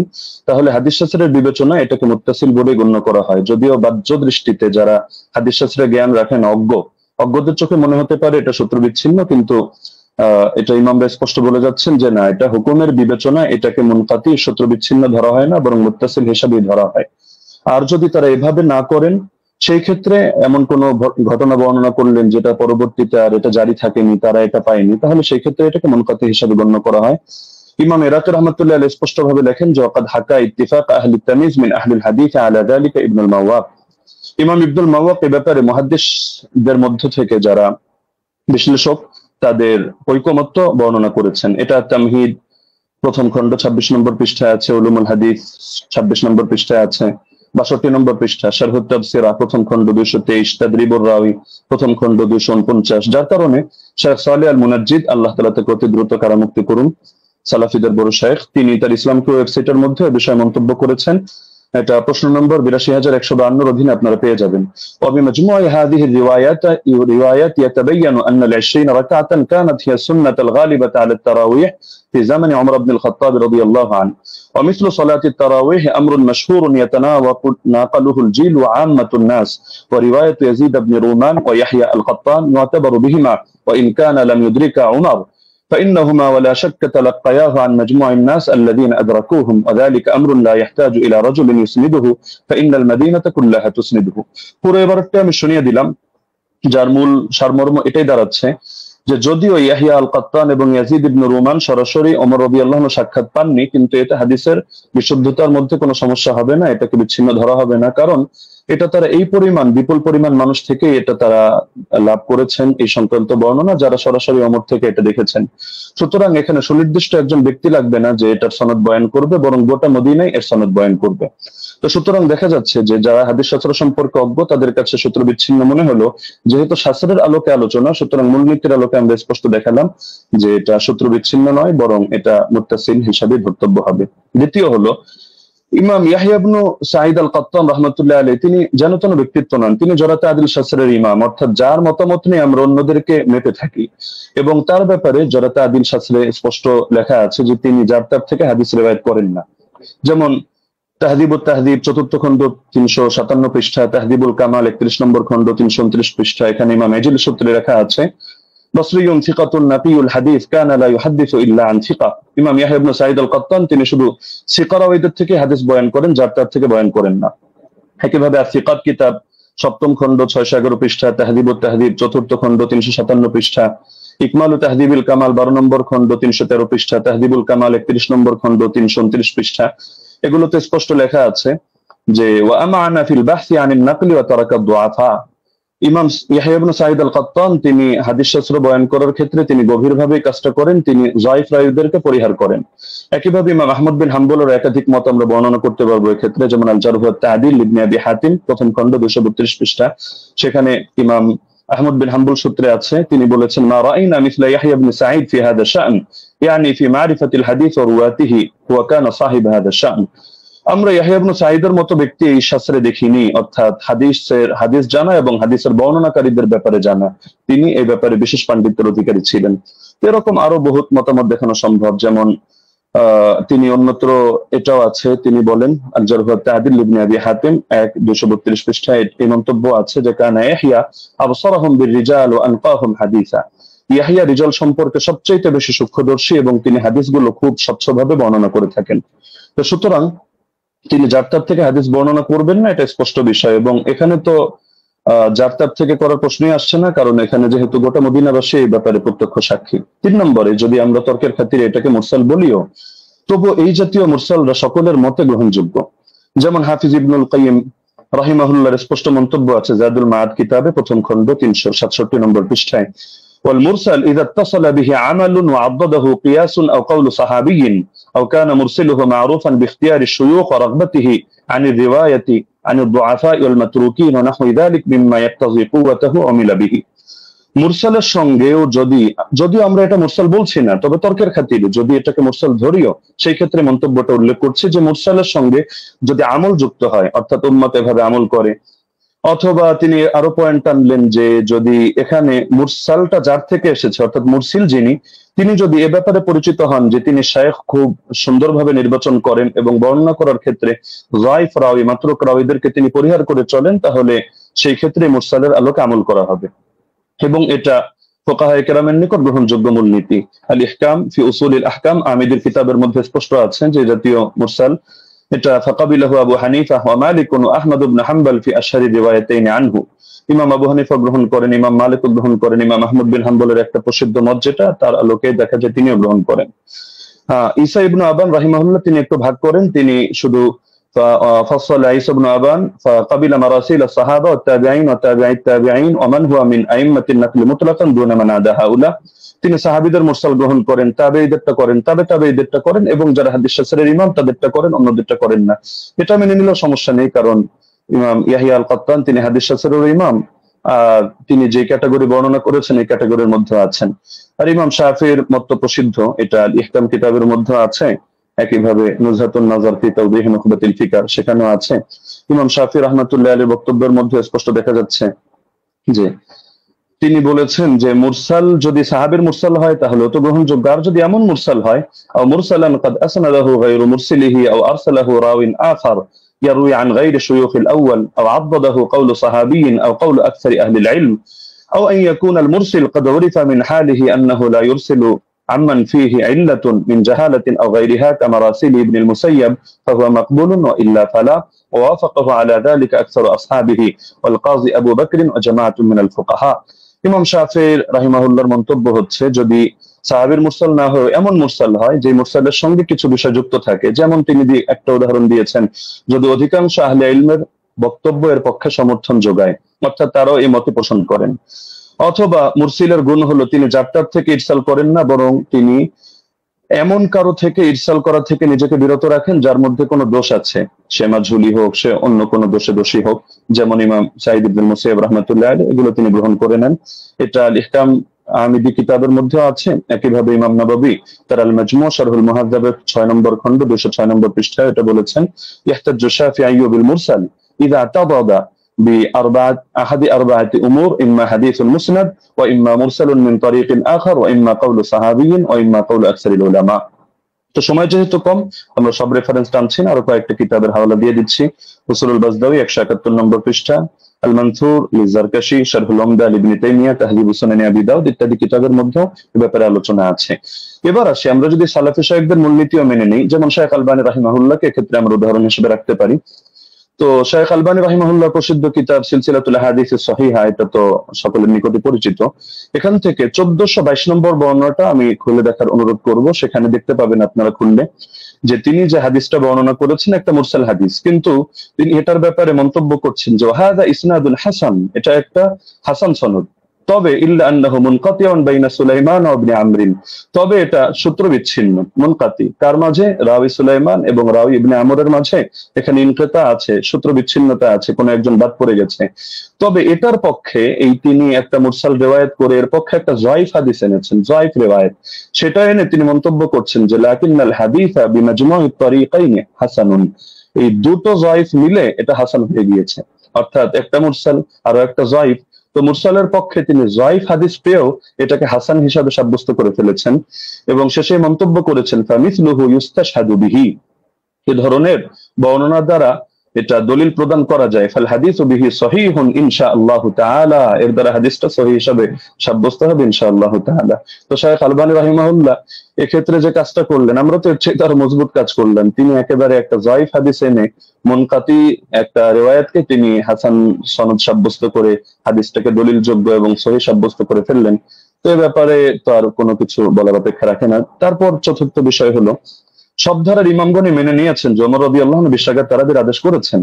তাহলে হাদিস শাস্ত্রের বিবেচনা এটাকে মুত্তাসিল বলে গণ্য করা হয়। যদিও বাহ্য দৃষ্টিতে যারা হাদিস শাস্ত্রে জ্ঞান রাখেন অজ্ঞদের চোখে মনে হতে পারে এটা সূত্র বিচ্ছিন্ন, কিন্তু এটা ইমামরা স্পষ্ট বলে যাচ্ছেন যে না, এটা হুকুমের বিবেচনা, এটাকে মুনকাতি সূত্র বিচ্ছিন্ন ধরা হয় না, বরং মুত্তাসিল হিসাবেই ধরা হয়। আর যদি তারা এভাবে না করেন, সেই ক্ষেত্রে এমন কোন ঘটনা বর্ণনা করলেন যেটা পরবর্তীতে আর এটা জারি থাকেনি, তারা এটা পায়নি, তাহলে সেই ক্ষেত্রে এটাকে মুনকাতি হিসাবে গণ্য করা হয়। ইমাম ইরাকি রাহমাতুল্লাহি আলাইহি স্পষ্ট ভাবে লেখেন যে ওয়াকাদ হাকা ইত্তিফাক আহলি তামিজ মিন আহলি হাদিস আলা যালিকা ইবনুল মাওয়াক। ইমাম ইবনুল মাওয়াক এই ব্যাপারে মুহাদ্দিসদের মধ্য থেকে যারা বিশ্লেষক তাদের ঐকমত্য বর্ণনা করেছেন। এটা তামহিদ প্রথম খণ্ড 26 নম্বর পৃষ্ঠায় আছে, উলুমুল হাদিস 26 নম্বর পৃষ্ঠায় আছে, 62 নম্বর পৃষ্ঠা, শারহুত তাফসির প্রথম খণ্ড 223, তাদরিবুর রাওয়ী প্রথম খণ্ড 249। যার কারণে শেখ সালেহ আল মুনাজ্জিদ, আল্লাহ তাআলা তাকে অতি দ্রুত কারামুক্তি করুন, সালাফিদের বড় শেখ, তিনি তার ইসলামকে ওয়েবসাইটের মধ্যে এই বিষয়ে মন্তব্য করেছেন এটা প্রশ্ন নম্বর ৮২,১৫২ অধীনে আপনারা পেয়ে যাবেন। وبمجموع هذه الروايات يتبين أن ال20 ركعة كانت هي السنة الغالبة على التراويح في زمن عمر بن الخطاب رضي الله عنه، ومثل صلاة التراويح أمر مشهور يتناقله الجيل وعامة الناس، ورواية يزيد بن رومان ويحيى القطان يعتبر بهما وإن كان لم يدرك عمر، فإنهما ولا شك تلقياه عن مجموع الناس الذين أدركوهم، وذلك أمر لا يحتاج إلى رجل يسنده فإن المدينة كلها تسنده। পুরো এবারটা আমি শুনিয়ে দিলাম, যার মূল সারমর্ম এটাই দাঁড়াচ্ছে যে যদিও ইয়াহিয়া আল কাত্তান এবং ইয়াজিদ ইবনে রুমান সরাসরি ওমর রাদিয়াল্লাহু আনহু সাক্ষাৎ পাননি, কিন্তু এটা হাদিসের বিশুদ্ধতার মধ্যে কোনো সমস্যা হবে না, এটাকে বিচ্ছিন্ন ধরা হবে না, কারণ এটা তারা এই পরিমাণ বিপুল পরিমাণ মানুষ থেকে এটা তারা লাভ করেছেন এই সংক্রান্ত বর্ণনা, যারা সরাসরি ওমর থেকে এটা দেখেছেন। সুতরাং এখানে সুনির্দিষ্ট একজন ব্যক্তি লাগবে না যে এটার সনদ বয়ান করবে, বরং গোটা মদিনায় এর সনদ বয়ান করবে। তো সুতরাং দেখা যাচ্ছে যে যারা হাদিস শাস্ত্র সম্পর্কে অজ্ঞ তাদের কাছে সূত্র বিচ্ছিন্ন মনে হলো, যেহেতু শাস্ত্রের আলোকে আলোচনা, সুতরাং মূলনীতির আলোকে আমরা স্পষ্ট দেখালাম যে এটা সূত্র বিচ্ছিন্ন নয়, বরং এটা মুত্তাসিল হিসাবে ধর্তব্য হবে। দ্বিতীয় হলো ইমাম ইয়াহইয়া ইবনে সাঈদ আল কাত্তান রাহমাতুল্লাহ আলাইহি, তিনি যেন তেন ব্যক্তিত্ব নন, তিনি জরাতে আদিল শাস্ত্রের ইমাম, অর্থাৎ যার মতামত নিয়ে আমরা অন্যদেরকে মেপে থাকি, এবং তার ব্যাপারে জরাতে আদিল শাস্ত্রে স্পষ্ট লেখা আছে যে তিনি যার তার থেকে হাদিস রিওয়ায়াত করেন না। যেমন তাহদিবুত তাহদিব ৪র্থ খণ্ড ৩৫৭ পৃষ্ঠা, তাহদিবুল কামাল ৩১ নম্বর খণ্ড ৩২৯ পৃষ্ঠা, এখানে ইমাম এজিল সূত্রে লেখা আছে বসরিয়ুন সিকাতুন নাকিউল হাদিস কানা লা ইউহাদ্দিসু ইল্লা আন সিকা। ইমাম ইয়াহইয়া ইবনে সাঈদ আল কাত্তান তিনি শুধু সিকা রাওয়ীদের থেকে হাদিস বয়ান করেন, যার তার থেকে বয়ান করেন না। একইভাবে আসিকাত কিতাব ৭ম খণ্ড ৬১১ পৃষ্ঠা, তাহদিবুত তাহদিব ৪র্থ খণ্ড ৩৫৭ পৃষ্ঠা, ইকমালু তাহদিবিল কামাল ১২ নম্বর খণ্ড ৩১৩ পৃষ্ঠা, তাহদিবুল কামাল ৩১ নম্বর খণ্ড ৩২৯ পৃষ্ঠা, এগুলোতে স্পষ্ট লেখা আছে যে ওয়া আমানা ফিল বাহসি আনিন নাকলি ওয়া তারাকা দুআফা। ইমাম ইয়াহইয়া ইবনে সাঈদ আল কাত্তান তিনি হাদিস শাস্ত্র বয়ান করার ক্ষেত্রে তিনি গভীরভাবে কাজটা করেন, তিনি যায়িফ রাওয়ীদেরকে পরিহার করেন। একইভাবে ইমাম আহমদ বিন হাম্বলের একাধিক মত আমরা বর্ণনা করতে পারবো এই ক্ষেত্রে, যেমন আল জারহ ওয়াত তা'দীল ইবনে আবি হাতিম ১ম খণ্ড ২৩২ পৃষ্ঠা, সেখানে ইমাম আহমদ বিন হাম্বল সূত্রে আছে, তিনি বলেছেন মা রাআইনা মিসলা ইয়াহইয়া ইবনে সাঈদ ফি হাদা শা'n ইয়ানি ফি মারিফাতিল হাদিস ওয়া রুওয়াতিহি ওয়া কানা সাহিব হাদা শা'n। আমরা ইয়াহইয়া ইবনে সাঈদের মতো ব্যক্তি এই শাস্ত্রে দেখিনি, অর্থাৎ হাদিস জানা এবং হাদিসের বর্ণনাকারীদের ব্যাপারে জানা, তিনি এই ব্যাপারে বিশেষ পাণ্ডিত্যের অধিকারী ছিলেন। এরকম আরো বহুত মতামত দেখানো সম্ভব, যেমন তিনি অন্যত্র এটাও আছে, তিনি বলেন আল জারহ ওয়াত তা'দীল ইবনে আবি হাতিম ১/২৩২ পৃষ্ঠায় এই মন্তব্য আছে যে কানা ইয়াহইয়া আবসারাহুম বির-রিজাল ওয়া আনকাহুম হাদিসা। ইয়াহইয়া রিজাল সম্পর্কে সবচেয়ে বেশি সূক্ষ্মদর্শী এবং তিনি হাদিসগুলো খুব স্বচ্ছভাবে বর্ণনা করে থাকেন। তো সুতরাং তিনি যার তার থেকে হাদিস বর্ণনা করবেন না, এটা স্পষ্ট বিষয়, এবং এখানে তো যার তার থেকে করার প্রশ্নই আসছে না, কারণ এখানে যেহেতু গোটা মদিনাবাসী এই ব্যাপারে প্রত্যক্ষ সাক্ষী। ৩ নম্বরে যদি আমরা তর্কের খাতিরে এটাকে মুরসাল বলিও, তবু এই জাতীয় মুরসালরা সকলের মতে গ্রহণযোগ্য। যেমন হাফিজ ইবনুল কাইয়িম রাহিমাহুল্লাহর স্পষ্ট মন্তব্য আছে জাদুল মাআদ কিতাবে ১ম খণ্ড ৩৬৭ নম্বর পৃষ্ঠায়, والمرسل إذا اتصل به عمل وعضده قياس أو قول صحابي أو كان مرسله معروفا باختيار الشيوخ ورغبته عن الرواية عن الضعفاء والمتروكين ونحو ذلك مما يقتضي قوته عمل به। মুরসালের সঙ্গেও যদিও আমরা এটা মুরসাল বলছি না, তবে তর্কের খাতিরে যদি এটাকে মুরসাল ধরিও, সেই ক্ষেত্রে মন্তব্যটা উল্লেখ করছে যে মুরসালের সঙ্গে যদি আমল যুক্ত হয়, অর্থাৎ উম্মত এভাবে আমল করে, অথবা তিনি আরো পয়েন্ট আনলেন যে যদি এখানে মুরসালটা যার থেকে এসেছে, অর্থাৎ মুরসিল যিনি, তিনি যদি এ ব্যাপারে পরিচিত হন যে তিনি শায়খ খুব সুন্দরভাবে নির্বাচন করেন এবং বর্ণনা করার ক্ষেত্রে যায়িফ রাওয়ী মাতরুক রাওয়ীদেরকে তিনি পরিহার করে চলেন, তাহলে সেই ক্ষেত্রে মুরসালের আলোকে আমল করা হবে, এবং এটা ফুকাহায়ে কেরামের নিকট গ্রহণযোগ্য মূলনীতি। আল ইহকাম ফি উসুলিল আহকাম আমিদের কিতাবের মধ্যে স্পষ্ট আছে যে জাতীয় মুরসাল এটা ফাকাবিলাহু আবু হানিফা ওয়া মালিক ওয়া আহমদ ইবনে হাম্বল ফি আশহারি রিওয়ায়াতাইন আনহু। ইমাম আবু হানিফা গ্রহণ করেন, ইমাম মালিক গ্রহণ করেন, ইমাম আহমদ বিন হাম্বলের একটা প্রসিদ্ধ মত যেটা তার আলোকে দেখা যায় তিনিও গ্রহণ করেন। ঈসা ইবনে আবান রাহিমাহুল্লাহ তিনি একটু ভাগ করেন, তিনি শুধু فصل عيسى بن أبان فقبل مراسيل الصحابة والتابعين وتابعي التابعين ومن هو من أئمة النقل مطلقا دون من عدا هؤلاء। তিনি সাহাবীদের মুরসাল গ্রহণ করেন, তাবেঈদেরটা করেন, তাবেঈদেরটা করেন, এবং যারা হাদিস শাস্ত্রের ইমাম তাদেরটা করেন, অন্যদেরটা করেন না। এটা মেনে নিলেও সমস্যা নেই, কারণ ইমাম ইয়াহইয়া আল কাত্তান তিনি হাদিস শাস্ত্রের ইমাম, তিনি যে ক্যাটাগরি বর্ণনা করেছেন এই ক্যাটাগরির মধ্যে আছেন। আর ইমাম শাফিঈর মত প্রসিদ্ধ, এটা আল ইহকাম কিতাবের মধ্যে আছে, একইভাবে নুজহাতুন নাজার ফি তাওদীহ নুখবাতিল ফিকার সেখানেও আছে। ইমাম শাফি রাহমাতুল্লাহ আলাইহির বক্তব্যের মধ্যে স্পষ্ট দেখা যাচ্ছে যে তিনি বলেছেন যে মুরসাল যদি সাহাবীর মুরসাল হয় তাহলে তো গ্রহণযোগ্য, আর যদি এমন মুরসাল হয় আও মুরসালান قد اسنده غير مرسله او ارسله راو اخر يروي عن غير شيوخ الاول او عضده قول صحابي او قول اكثر اهل العلم او ان يكون المرسل قد عرف من حاله انه لا يرسل عمن فيه علة من جهالة او غيرها كمراسيل ابن المسيب فهو مقبول والا فلا، ووافقه على ذلك اكثر اصحابه والقاضي ابو بكر وجماعة من الفقهاء। ইমাম শাফি রাহিমাহুল্লাহর মন্তব্য হচ্ছে যদি সাহাবীর মুরসাল না হয় এমন মুরসাল হয় যে মুরসালের সঙ্গে কিছু বিষয় যুক্ত থাকে, যেমন তিনি একটা উদাহরণ দিয়েছেন, যদি অধিকাংশ আহলে ইলমের বক্তব্য এর পক্ষে সমর্থন যোগায়, অর্থাৎ তারাও এই মতে পোষণ করেন। অথবা মুরসিলের গুণ হলো তিনি যাত্রার থেকে ইরসাল করেন না, বরং তিনি এমন কারো থেকে ইরসাল করা থেকে নিজেকে বিরত রাখেন যার মধ্যে কোনো দোষ আছে, সে মাঝুলি হোক, সে অন্য কোনো দোষে দোষী হোক, যেমন ইমাম সাঈদ ইবনে মুসাইয়্যিব রাহমাতুল্লাহ আলাইহি, এগুলো তিনি গ্রহণ করে নেন। এটা আল ইহকাম আমিদি কিতাবের মধ্যে আছে। একইভাবে ইমাম নাবাবী তার আল মাজমু শারহুল মুহাদ্দাবের 6 নম্বর খণ্ড 206 নম্বর পৃষ্ঠায় এটা বলেছেন, ইহতাজ্জু শাফিঈ বিল মুরসাল ইযা তাদাদা بأربعة أحد أربعة أمور، إما حديث مسند وإما مرسل من طريق آخر وإما قول صحابي وإما قول أكثر العلماء। তো সময় যেহেতু কম আমরা সব রেফারেন্স টানছি না, আরো কয়েকটা কিতাবের হাওয়ালা দিয়ে দিচ্ছি। উসুলুল বাজদাউই 171 নম্বর পৃষ্ঠা, আল মানসুর লিজারকাশি শারহুল উমদা ইবনে তাইমিয়া তাহযীবুস সুনান আবি দাউদ ইত্যাদি কিতাবের মধ্যে এই ব্যাপারে আলোচনা আছে। এবার আসি আমরা যদি সালাফি শায়খদের মূলনীতিও মেনে নিই, যেমন শাইখ আলবানী রাহিমাহুল্লাহকে এক্ষেত্রে আমরা উদাহরণ হিসেবে রাখতে পারি। তো শাইখ আলবানী রাহিমাহুল্লাহ প্রসিদ্ধ কিতাব সিলসিলাতুল আহাদিস সহিহা, এটা তো সকলের নিকটে পরিচিত। এখান থেকে 1422 নম্বর বর্ণনাটা আমি খুলে দেখার অনুরোধ করব। সেখানে দেখতে পাবেন আপনারা খুললে যে তিনি যে হাদিসটা বর্ণনা করেছেন একটা মুরসাল হাদিস, কিন্তু তিনি এটার ব্যাপারে মন্তব্য করছেন যে হাযা ইসনাদুল হাসান, এটা একটা হাসান সনদ, তবে ইল্লা আন্নাহু মুনকাতিউন বাইনা সুলাইমান ওয়া ইবনে আমরিন, তবে এটা সূত্র বিচ্ছিন্ন। মুনকাতি কার মাঝে? রাওয়ী সুলাইমান এবং রাওয়ী ইবনে আমরের মাঝে এখানে ইনকিতা আছে, সূত্র বিচ্ছিন্নতা আছে, কোন একজন বাদ পড়ে গেছে। তবে এটার পক্ষে এই তিনি একটা মুরসাল রিওয়ায়াত করে এর পক্ষে একটা যায়িফ হাদিস এনেছেন, যায়িফ রিওয়ায়াত, সেটা এনে তিনি মন্তব্য করছেন যে লাকিনাল হাদিসা বিমাজমু'ত তারিকাইন হাসানুন, এই দুটো যায়িফ মিলে এটা হাসান হয়ে গিয়েছে, অর্থাৎ একটা মুরসাল আর একটা যায়িফ। তো মুরসালের পক্ষে তিনি যায়িফ হাদিস পেয়েও এটাকে হাসান হিসাবে সাব্যস্ত করে ফেলেছেন এবং শেষে মন্তব্য করেছেন ফামিসলুহু ইউস্তাশহাদু বিহি, এই ধরনের বর্ণনা দ্বারা এটা দলিল প্রদান করা যায়। ফাল হাদিসু বিহি সহিহুন ইনশাআল্লাহু তাআলা, এর দ্বারা হাদিসটা সহিহ হিসাবে সাব্যস্ত হবে ইনশাআল্লাহু তাআলা। তো শাইখ আলবানী রাহিমাহুল্লাহ এক্ষেত্রে যে কাজটা করলেন, আমরা তো এর চেয়ে তার মজবুত কাজ করলেন। তিনি একেবারে একটা যায়িফ হাদিস এনে মুনকাতি একটা রিওয়ায়াতকে তিনি হাসান সনদ সাব্যস্ত করে হাদিসটাকে দলিলযোগ্য এবং সহিহ সাব্যস্ত করে ফেললেন। তো এই ব্যাপারে তো আর কোনো কিছু বলার অপেক্ষা রাখে না। তারপর চতুর্থ বিষয় হলো, সব ধারার ইমামগণই মেনে নিয়েছেন যে ওমর রাদিয়াল্লাহু আনহু বিশ্বাগাত তারাবির আদেশ করেছেন।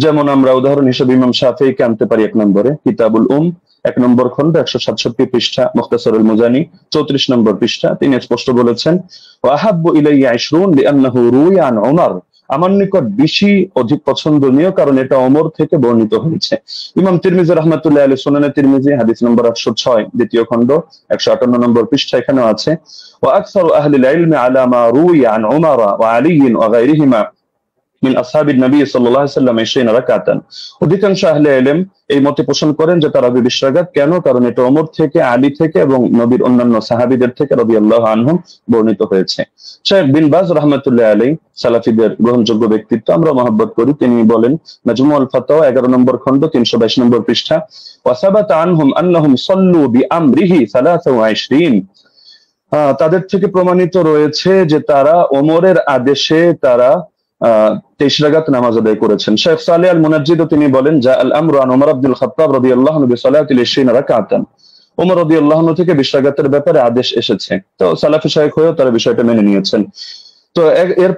যেমন আমরা উদাহরণ হিসেবে ইমাম শাফিঈকে আনতে পারি 1 নম্বরে কিতাবুল 1 নম্বর খন্ড 167 পৃষ্ঠা, মুখতাসারুল মুজানি 34 নম্বর পৃষ্ঠা, তিনি স্পষ্ট বলেছেন ওয়া আহাব্বু ইলাইয়া 20 লিআন্নাহু রুইয়া আন উমর, আমার নিকট বেশি অধিক পছন্দনীয় কারণ এটা ওমর থেকে বর্ণিত হয়েছে। ইমাম তিরমিজি রাহমাতুল্লাহি আলাইহি সুনানে তিরমিজি হাদিস নম্বর 806 দ্বিতীয় খণ্ড 158 নম্বর পৃষ্ঠা, এখানেও আছে ওয়া আকসারু আহলিল ইলমি আলা মা রুইয়া আন উমর ওয়া আলী ওয়া গায়রিহিমা মিন আসহাবিন নবী সাল্লাল্লাহু আলাইহি ওয়াসাল্লাম 20 রাকাতান, অধিকাংশ আহলে ইলম এই মতে পোষণ করেন যে তারাবি 20 রাকাত। কেন? কারণ এটা ওমর থেকে, আলী থেকে এবং নবীর অন্যান্য সাহাবীদের থেকে রাদিয়াল্লাহু আনহুম বর্ণিত হয়েছে। শাইখ বিন বাজ রাহমাতুল্লাহি আলাইহি সালাফিদের গ্রহণযোগ্য ব্যক্তিত্ব, আমরা মহব্বত করি, তিনি বলেন মাজমুউল ফাতাওয়া 11 নম্বর খণ্ড 322 নম্বর পৃষ্ঠা ওয়া সাবাতা আনহুম আন্নাহুম সাল্লু বিআমরিহি 23, তাদের থেকে প্রমাণিত রয়েছে যে তারা ওমরের আদেশে তারা 23 রাকাত নামাজ আদায় করেছেন। শেখ সালেহ আল মুনাজ্জিদ তিনি বলেন যা আল আমরু আন ওমর ইবনুল খাত্তাব রাদিয়াল্লাহু আনহু বিসালাতিল 20 রাকাতান, ওমর রাদিয়াল্লাহু আনহু থেকে 20 রাকাতের ব্যাপারে আদেশ এসেছে। তো সালাফি শাইখ হয়েও তারা বিষয়টা মেনে নিয়েছেন। তো এর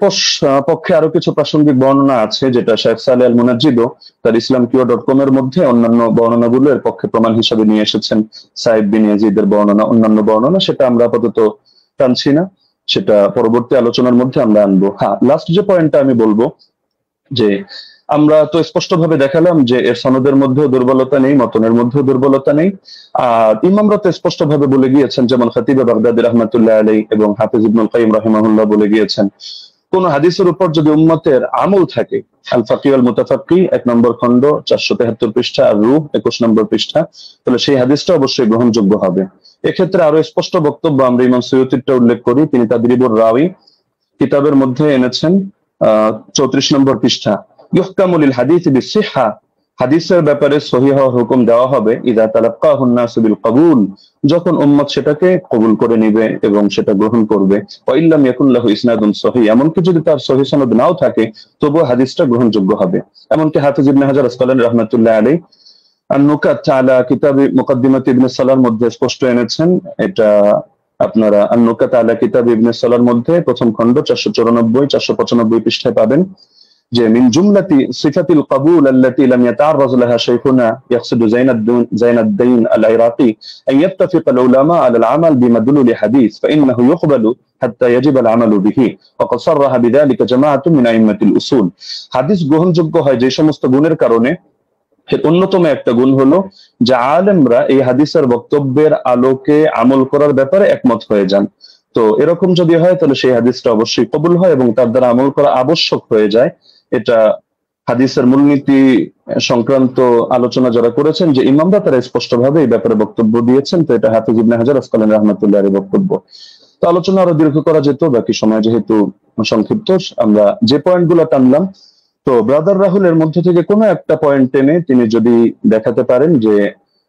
পক্ষে আরো কিছু প্রাসঙ্গিক বর্ণনা আছে যেটা শেখ সালেহ আল মুনাজ্জিদ তার islamqia.com এর মধ্যে অন্যান্য বর্ণনাগুলো এর পক্ষে প্রমাণ হিসেবে নিয়ে এসেছেন। সাইদ বিন ইয়াজিদের বর্ণনা, অন্যান্য বর্ণনা, সেটা আমরা আপাতত টানছি না, সেটা পরবর্তী আলোচনার মধ্যে আমরা আনবো। হ্যাঁ, লাস্ট যে পয়েন্টটা আমি বলবো যে আমরা তো স্পষ্টভাবে দেখালাম যে এর সনদের মধ্যেও দুর্বলতা নেই, মতনের মধ্যেও দুর্বলতা নেই। আর ইমামরা তো স্পষ্টভাবে বলে গিয়েছেন, যেমন খতিব বাগদাদী রাহমাতুল্লাহ আলাইহি এবং হাফিজ ইবনুল কাইয়িম রাহিমাহুল্লাহ বলে গিয়েছেন কোন হাদিসের উপর যদি উম্মতের আমল থাকে, আল ফাকি ওয়াল মুতাফাক্কি 1 নম্বর খণ্ড 473 পৃষ্ঠা, আর রূহ 21 নম্বর পৃষ্ঠা, তাহলে সেই হাদিসটা অবশ্যই গ্রহণযোগ্য হবে। এক্ষেত্রে আরো স্পষ্ট বক্তব্য আমরা ইমাম সুয়ুতিরটা উল্লেখ করি, তিনি তাদরিবুর রাওয়ী কিতাবের মধ্যে এনেছেন 34 নম্বর পৃষ্ঠা, ইহকামু লিল হাদিস বিসিহহা, হাদিসের ব্যাপারে সহিহ হওয়ার হুকুম দেওয়া হবে ইযা তালাক্কাহু আন-নাসু বিল কবুল, যখন উম্মত সেটাকে কবুল করে নিবে এবং সেটা গ্রহণ করবে। ওয়া ইল্লাম ইয়াকুন লাহু ইসনাদুন সহিহ, এমনকি যদি তার সহিহ সনদ নাও থাকে তবুও হাদিসটা গ্রহণযোগ্য হবে। এমনকি হাফিজ ইবনে হাজার আসকালানী রাহমাতুল্লাহ আলাইহি আন-নুকাত আলা কিতাবি মুকদ্দিমাত ইবনে সালাহর মধ্যে স্পষ্ট এনেছেন। এটা আপনারা আন-নুকাত আলা কিতাব ইবনে সালাহর মধ্যে প্রথম খণ্ড 494 495 পৃষ্ঠায় পাবেন যে মিন জুমলাতি সিফাতিল কবুল আল্লাতী লাম ইয়াতাআররাজ লাহা শাইখুনা ইয়াকসিদু জাইনাদ্দিন আল-ইরাকি আন ইয়াত্তাফিক আল-উলামা আলা আল-আমাল বিমাদলুল হাদিস ফাইন্নাহু ইউকবালু হাত্তা ইয়াজিব আল-আমালু বিহি ওয়া ক্বাদ সাররাহা বিযালিকা জামাআতুন মিন আইম্মাতিল উসুল। হাদিস গ্রহণযোগ্য হয় যে সমস্ত গুণের কারণে, এর অন্যতম একটা গুণ হলো যে আলেমরা এই হাদিসের বক্তব্যের আলোকে আমল করার ব্যাপারে একমত হয়ে যান। তো এরকম যদি হয় তাহলে সেই হাদিসটা অবশ্যই কবুল হয় এবং তার দ্বারা আমল করা আবশ্যক হয়ে যায়। এটা হাদিসের মূলনীতি সংক্রান্ত আলোচনা যারা করেছেন যে ইমামরা, তারা স্পষ্টভাবে এই ব্যাপারে বক্তব্য দিয়েছেন। তো এটা হাফিজ ইবনে হাজার আসকালানী রাহমাতুল্লাহ আলাইহির বক্তব্য। তো আলোচনা আরো দীর্ঘ করা যেত, বাকি সময় যেহেতু সংক্ষিপ্ত, আমরা যে পয়েন্টগুলো টানলাম, তো ব্রাদার রাহুলের মধ্যে থেকে কোনো একটা পয়েন্ট টেনে তিনি যদি দেখাতে পারেন যে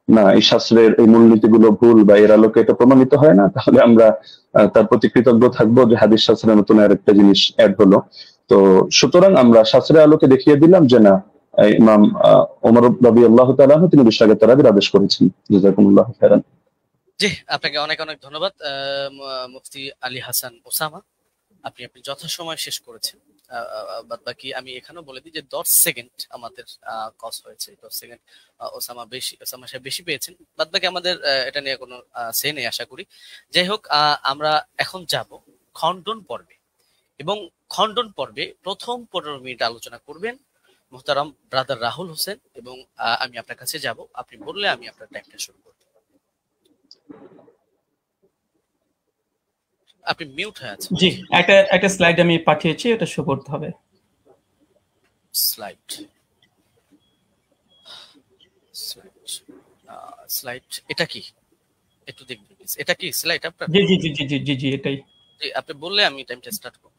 না এই শাস্ত্রের এই মূলনীতিগুলো ভুল বা এর আলোকে এটা প্রমাণিত হয় না, তাহলে আমরা তার প্রতি কৃতজ্ঞ থাকবো যে হাদিস শাস্ত্রের নতুন আরেকটা জিনিস অ্যাড হলো। তো সুতরাং আমরা শাস্ত্রের আলোকে দেখিয়ে দিলাম যে না, ইমাম ওমর রাদিয়াল্লাহু তাআলা আনহু তিনি বিশ্বরাগের তারাবির আদেশ করেছেন। জাযাকুমুল্লাহু খাইরান। জি, আপনাকে অনেক অনেক ধন্যবাদ মুফতি আলী হাসান ওসামা, আপনি যথাসময় শেষ করেছেন। বাদ বাকি আমি এখানেও বলে দিই যে 10 সেকেন্ড আমাদের কস হয়েছে, 10 সেকেন্ড ওসামা সাহেব বেশি পেয়েছেন। বাদ বাকি আমাদের এটা নিয়ে কোনো সে নেই আশা করি। যাই হোক, আমরা এখন যাব খণ্ডন পর্বে, এবং খণ্ডন পর্বে প্রথম 15 মিনিট আলোচনা করবেন মুহতারাম ব্রাদার রাহুল হোসেন, এবং আমি আপনার কাছে যাব, আপনি বললে আমি আপনার টাইমটা শুরু করব। আপনি মিউট হয়ে আছেন। জি, একটা স্লাইড আমি পাঠিয়েছি, এটা শো করতে হবে। স্লাইড এটা কি একটু দেখবেন প্লিজ, এটা কি স্লাইড আপনার? জি জি জি জি জি জি জি এটাই। জি, আপনি বললে আমি টাইমটা স্টার্ট করব।